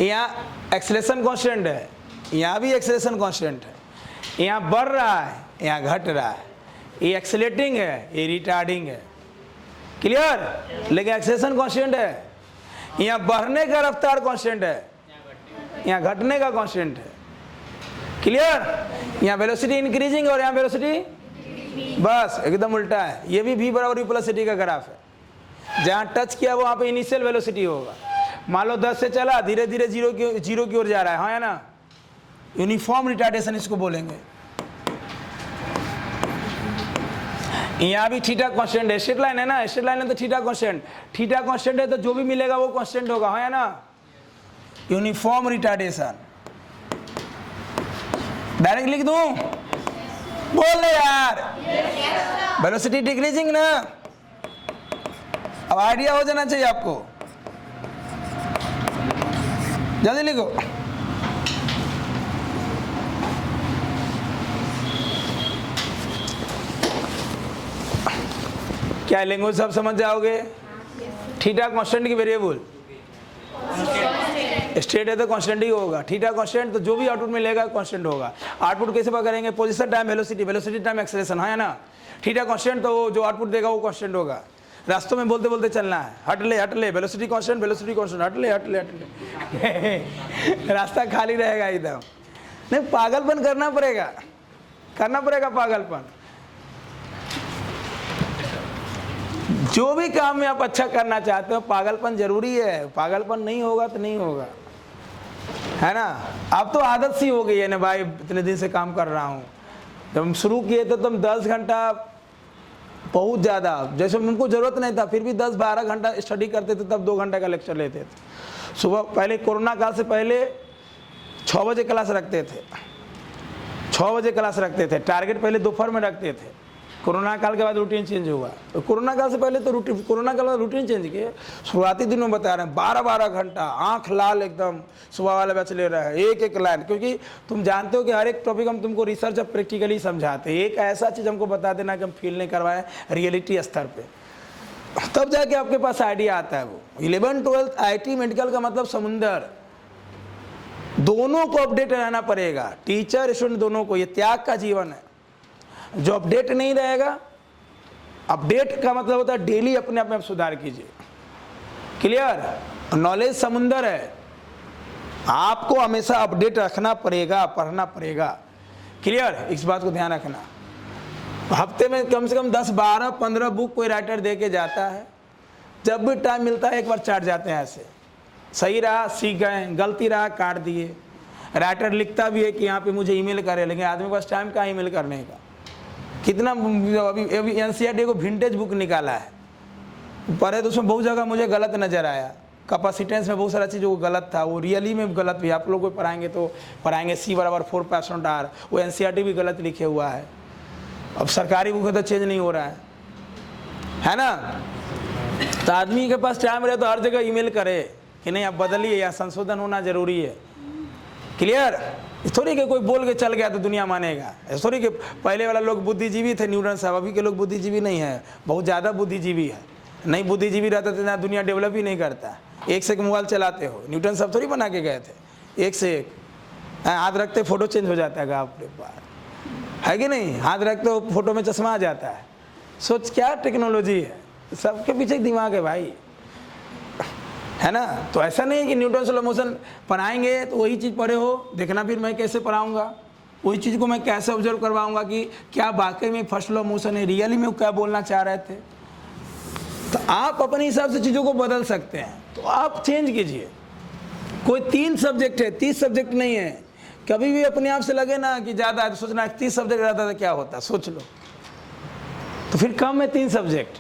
Speaker 1: यहाँ एक्सेलेरेशन कांस्टेंट है, यहाँ भी एक्सेलेरेशन कांस्टेंट है। यहाँ बढ़ रहा है, यहाँ घट रहा है। ये एक्सेलेटिंग है, ये रिटार्डिंग है। क्लियर? लेकिन एक्सेलेरेशन कांस्टेंट है। यहाँ बढ़ने का रफ्तार कांस्टेंट है, यहाँ घटने का कांस्टेंट है। क्लियर? यहाँ वेलोसिटी इंक्रीजिंग और यहाँ वेलोसिटी बस एकदम उल्टा है। ये भी V बराबर U प्लस AT का ग्राफ है। जहाँ टच किया वहाँ पे इनिशियल वेलोसिटी होगा। मान लो 10 से चला, धीरे धीरे जीरो की ओर जा रहा है, हाँ या ना, यूनिफॉर्म रिटार्डेशन इसको बोलेंगे। यहाँ भी थीटा कांस्टेंट है, स्ट्रेट लाइन है ना, स्ट्रेट लाइन है तो थीटा कांस्टेंट है तो जो भी मिलेगा वो कांस्टेंट होगा, हाँ या ना, यूनिफॉर्म रिटार्डेशन। डायरेक्ट लिख दूं? बोल दे यार। वेलोसिटी डिक्रीजिंग ना, अब आइडिया हो जाना चाहिए आपको, जल्दी लिखो। क्या लैंग्वेज सब समझ जाओगे? थीटा कांस्टेंट की वेरिएबल, स्ट्रेट है तो कांस्टेंट ही होगा, थीटा कांस्टेंट तो जो भी आउटपुट मिलेगा कांस्टेंट होगा। आउटपुट कैसे पता करेंगे? Position time velocity, velocity time acceleration, हाँ या ना। थीटा कांस्टेंट तो जो आउटपुट देगा वो कांस्टेंट होगा। रास्तों में बोलते बोलते चलना है, हट ले वेलोसिटी कांस्टेंट, हट ले रास्ता खाली रहेगा एकदम। नहीं, पागलपन करना पड़ेगा पागलपन। जो भी काम में आप अच्छा करना चाहते हो पागलपन जरूरी है, पागलपन नहीं होगा तो नहीं होगा, है ना। अब तो आदत सी हो गई है ना भाई, इतने दिन से काम कर रहा हूँ। जब हम शुरू किए थे तो हम 10 घंटा बहुत ज़्यादा, जैसे उनको ज़रूरत नहीं था फिर भी 10-12 घंटा स्टडी करते थे, तब 2 घंटे का लेक्चर लेते थे सुबह। पहले कोरोना काल से पहले 6 बजे क्लास रखते थे, 6 बजे क्लास रखते थे। टारगेट पहले दोपहर में रखते थे, कोरोना काल के बाद रूटीन चेंज हुआ। तो कोरोना काल से पहले तो कोरोना काल में रूटीन चेंज किए। शुरुआती दिनों में बता रहे हैं 12-12 घंटा आंख लाल एकदम, सुबह वाला बैच ले रहा है, एक लाइन। क्योंकि तुम जानते हो कि हर एक टॉपिक हम तुमको रिसर्च और प्रैक्टिकली समझाते हैं। एक ऐसा चीज़ हमको बता देना कि हम फील नहीं करवाएं रियलिटी स्तर पे, तब जाके आपके पास आइडिया आता है। वो 11-12 IIT मेडिकल का मतलब समुंदर, दोनों को अपडेट रहना पड़ेगा, टीचर स्टूडेंट दोनों को। ये त्याग का जीवन है। जो अपडेट नहीं रहेगा, अपडेट का मतलब होता है डेली अपने आप में सुधार कीजिए। क्लियर? नॉलेज समुंदर है, आपको हमेशा अपडेट रखना पड़ेगा, पढ़ना पड़ेगा। क्लियर? इस बात को ध्यान रखना। हफ्ते में कम से कम 10, 12, 15 बुक कोई राइटर दे के जाता है। जब भी टाइम मिलता है एक बार चाट जाते हैं ऐसे। सही रहा सीख गए, गलती रहा काट दिए। राइटर लिखता भी है कि यहाँ पे मुझे ईमेल करे, लेकिन आदमी के पास टाइम कहाँ ईमेल करने का। कितना अभी NCERT को विंटेज बुक निकाला है, पढ़े तो उसमें बहुत जगह मुझे गलत नज़र आया। कैपेसिटेंस में बहुत सारा चीज़ों को गलत था, वो रियली में गलत भी। आप लोग को पढ़ाएंगे तो पढ़ाएंगे C = 4% R, वो NCERT भी गलत लिखे हुआ है। अब सरकारी बुक है तो चेंज नहीं हो रहा है ना। तो आदमी के पास टाइम रहे तो हर जगह ईमेल करे कि नहीं आप बदलिए या संशोधन होना जरूरी है। क्लियर? थोड़ी कि कोई बोल के चल गया तो दुनिया मानेगा। थोड़ी कि पहले वाला लोग बुद्धिजीवी थे, न्यूटन साहब, अभी के लोग बुद्धिजीवी नहीं है, बहुत ज़्यादा बुद्धिजीवी है। नहीं बुद्धिजीवी रहते थे ना दुनिया डेवलप ही नहीं करता। एक से एक मोबाइल चलाते हो, न्यूटन साहब थोड़ी बना के गए थे। एक से एक हाथ रखते फोटो चेंज हो जाता है, आपके पास है कि नहीं? हाथ रखते हो फोटो में चश्मा आ जाता है। सोच क्या टेक्नोलॉजी है, सबके पीछे दिमाग है भाई, है ना। तो ऐसा नहीं है कि न्यूटन स्लो मोशन पढ़ाएंगे तो वही चीज़ पढ़े हो, देखना फिर मैं कैसे पढ़ाऊँगा, वही चीज़ को मैं कैसे ऑब्जर्व करवाऊँगा कि क्या वाकई में फर्स्ट लॉ मोशन है, रियली में क्या बोलना चाह रहे थे। तो आप अपने हिसाब से चीज़ों को बदल सकते हैं, तो आप चेंज कीजिए। कोई 3 सब्जेक्ट है, 30 सब्जेक्ट नहीं है। कभी भी अपने आप से लगे ना कि ज़्यादा है तो सोचना 30 सब्जेक्ट रहता तो क्या होता, सोच लो। तो फिर कम है 3 सब्जेक्ट।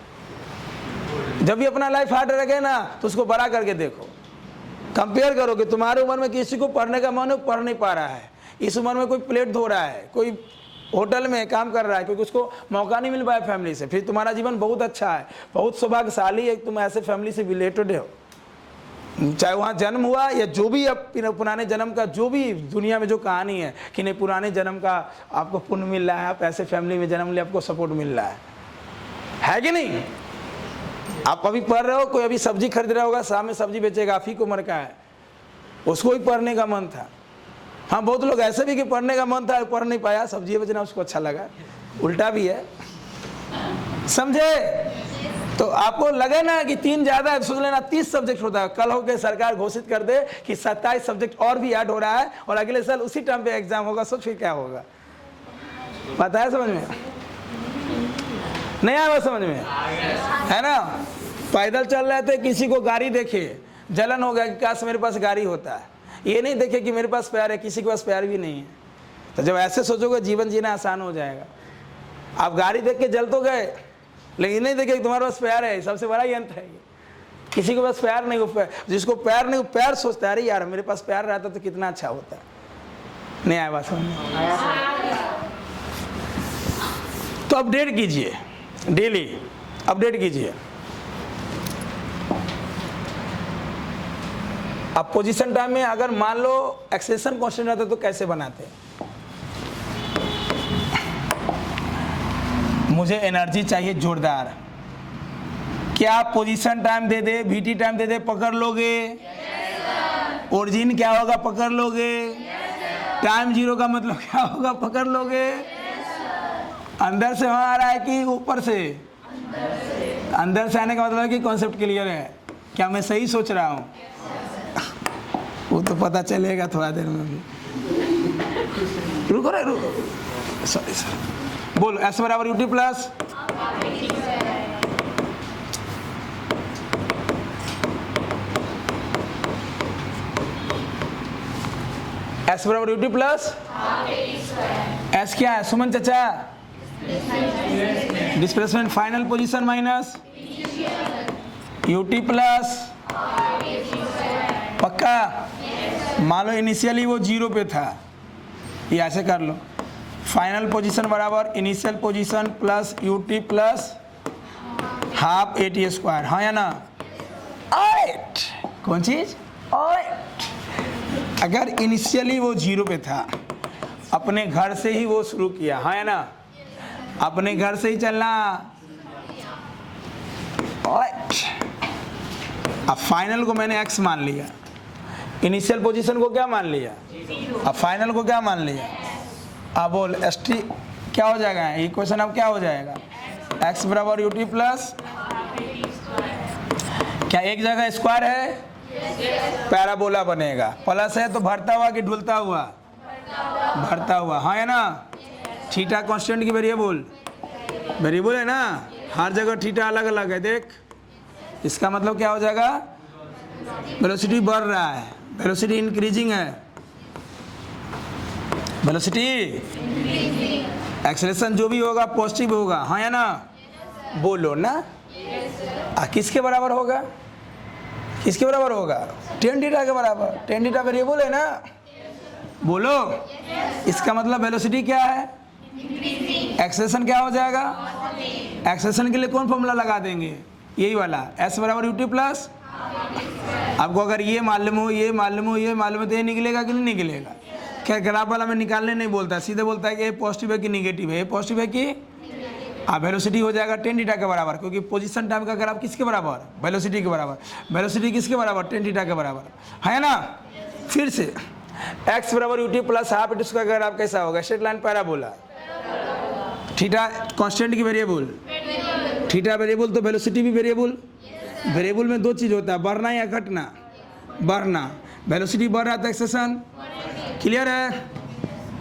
Speaker 1: जब भी अपना लाइफ हार्ड रखे ना तो उसको बड़ा करके देखो, कंपेयर करो कि तुम्हारी उम्र में किसी को पढ़ने का मन है, पढ़ नहीं पा रहा है। इस उम्र में कोई प्लेट धो रहा है, कोई होटल में काम कर रहा है क्योंकि उसको मौका नहीं मिल पाया फैमिली से। फिर तुम्हारा जीवन बहुत अच्छा है, बहुत सौभाग्यशाली है, तुम ऐसे फैमिली से रिलेटेड हो। चाहे वहाँ जन्म हुआ या जो भी अब पुराने जन्म का जो भी दुनिया में जो कहानी है कि नहीं पुराने जन्म का आपको पुण्य मिल रहा है, आप ऐसे फैमिली में जन्म ले, आपको सपोर्ट मिल रहा है कि नहीं। आप अभी पढ़ रहे हो, कोई अभी सब्जी खरीद रहा होगा, शाम में सब्जी बेचेगा, आप ही को उम्र का है, उसको भी पढ़ने का मन था। हाँ, बहुत लोग ऐसे भी कि पढ़ने का मन था, पढ़ नहीं पाया, सब्जी बेचना उसको अच्छा लगा, उल्टा भी है, समझे। तो आपको लगे ना कि 3 ज़्यादा है, सोच लेना 30 सब्जेक्ट होता है। कल हो के सरकार घोषित कर दे कि 27 सब्जेक्ट और भी ऐड हो रहा है और अगले साल उसी टाइम पे एग्जाम होगा, सोच फिर क्या होगा। पता है समझ में? नहीं आया समझ में, है ना। पैदल चल रहे थे, किसी को गाड़ी देखे जलन हो गया कि काश मेरे पास गाड़ी होता है। ये नहीं देखे कि मेरे पास प्यार है, किसी के पास प्यार भी नहीं है। तो जब ऐसे सोचोगे जीवन जीना आसान हो जाएगा। आप गाड़ी देख के जल तो गए, लेकिन नहीं देखे कि तुम्हारे पास प्यार है। सबसे बड़ा यंत्र है ये। किसी के पास प्यार नहीं हो, जिसको प्यार नहीं, प्यार सोचता है अरे यार मेरे पास प्यार रहता तो कितना अच्छा होता। नहीं आया बात समझ? तो अपडेट कीजिए, डेली अपडेट कीजिए। अब पोजीशन टाइम में अगर मान लो एक्सेशन कांस्टेंट रहता तो कैसे बनाते? मुझे एनर्जी चाहिए जोरदार, क्या आप पोजीशन टाइम दे दे, VT टाइम दे दे, पकड़ लोगे? ओरिजिन क्या होगा, पकड़ लोगे? टाइम जीरो का मतलब क्या होगा, पकड़ लोगे? अंदर से वहाँ आ रहा है कि ऊपर से? अंदर से आने का मतलब है कि कॉन्सेप्ट क्लियर है। क्या मैं सही सोच रहा हूँ? वो तो पता चलेगा थोड़ा देर में भी। रुको रे रुको, सॉरी सर। बोलो S बराबर UT प्लस S बराबर UT प्लस S क्या है सुमन चाचा? Displacement final position minus UT plus, पक्का? मान लो इनिशियली वो 0 पे था, ये ऐसे कर लो, फाइनल पोजीशन बराबर initial position plus UT plus half AT square, हाँ या ना? ऑलराइट, कौन चीज? ऑलराइट। अगर इनिशियली वो 0 पे था, अपने घर से ही वो शुरू किया, हाँ या ना? अपने घर से ही चलना। ऑलराइट, अब फाइनल को मैंने x मान लिया, इनिशियल पोजीशन को क्या मान लिया, अब फाइनल को क्या मान लिया। अब बोल ST क्या हो जाएगा, ये क्वेश्चन अब क्या हो जाएगा? x बराबर UT प्लस, क्या एक जगह स्क्वायर है? पैराबोला बनेगा। प्लस है तो भरता हुआ कि ढुलता हुआ? भरता हुआ, हाँ है ना? थीटा कांस्टेंट की वेरिएबल, वेरिएबल है ना, हर जगह थीटा अलग अलग है। देख, इसका मतलब क्या हो जाएगा, वेलोसिटी बढ़ रहा है, वेलोसिटी इंक्रीजिंग है, वेलोसिटी एक्सेलरेशन जो भी होगा पॉजिटिव होगा, हाँ या ना? बोलो ना। किसके बराबर होगा, किसके बराबर होगा? tan थीटा के बराबर। tan थीटा वेरिएबल है ना, बोलो। इसका मतलब वेलोसिटी क्या है, एक्सेलरेशन क्या हो जाएगा? एक्सेलरेशन के लिए कौन फॉर्मूला लगा देंगे, यही वाला, S बराबर UT प्लस। आपको अगर ये मालूम हो, ये मालूम हो, ये मालूम हो, तो ये निकलेगा कि नहीं निकलेगा? क्या ग्राफ वाला में निकालने नहीं बोलता, सीधे बोलता है कि ये पॉजिटिव है कि निगेटिव है, ये पॉजिटिव है कि। अब वेलोसिटी हो जाएगा tan थीटा के बराबर, क्योंकि पोजीशन टाइम का ग्राफ किसके बराबर? वेलोसिटी के बराबर। वेलोसिटी किसके बराबर? tan थीटा के बराबर, है ना? फिर से x बराबर UT plus half AT square का ग्राफ कैसा होगा? Straight line parabola. Theta constant की वेरिएबल, थीटा वेरिएबल तो वेलोसिटी भी वेरिएबल। वेरिएबल में दो चीज होता है, बढ़ना या घटना। बढ़ना, वेलोसिटी बढ़ रहा था, एक्सेलरेशन। क्लियर है?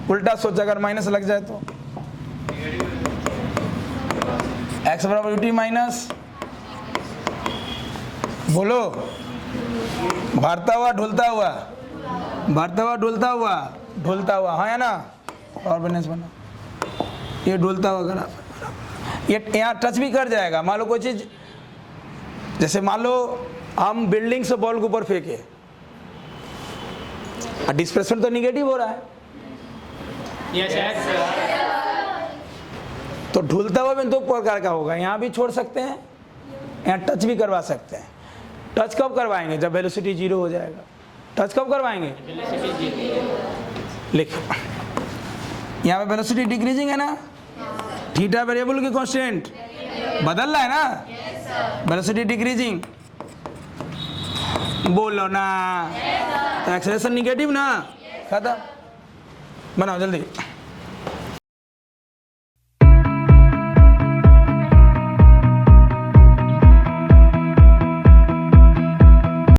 Speaker 1: उल्टा सोच, अगर माइनस लग जाए तो x बराबर UT माइनस, बोलो, बढ़ता हुआ ढुलता हुआ, बढ़ता हुआ ढुलता हुआ, ढुलता हुआ, हाँ या ना? और बैलेंस बना, ये ढुलता हुआ ग्राफ, ये यहाँ टच भी कर जाएगा। मान लो कोई चीज, जैसे मान लो हम बिल्डिंग से बॉल के ऊपर फेंके, डिस्प्लेसमेंट तो निगेटिव हो रहा है, तो ढुलता हुआ में दो प्रकार का होगा। यहाँ भी छोड़ सकते हैं, यहाँ टच भी करवा सकते हैं। टच कब करवाएंगे? जब वेलोसिटी 0 हो जाएगा। टच कब करवाएंगे? लिखो, यहाँ पे वेलोसिटी डिक्रीजिंग है ना, थीटा वेरिएबल की कांस्टेंट बदल रहा है ना, वेलोसिटी डिक्रीजिंग, बोलो ना। तो एक्सेलरेशन निगेटिव ना, खत्म। बनाओ जल्दी।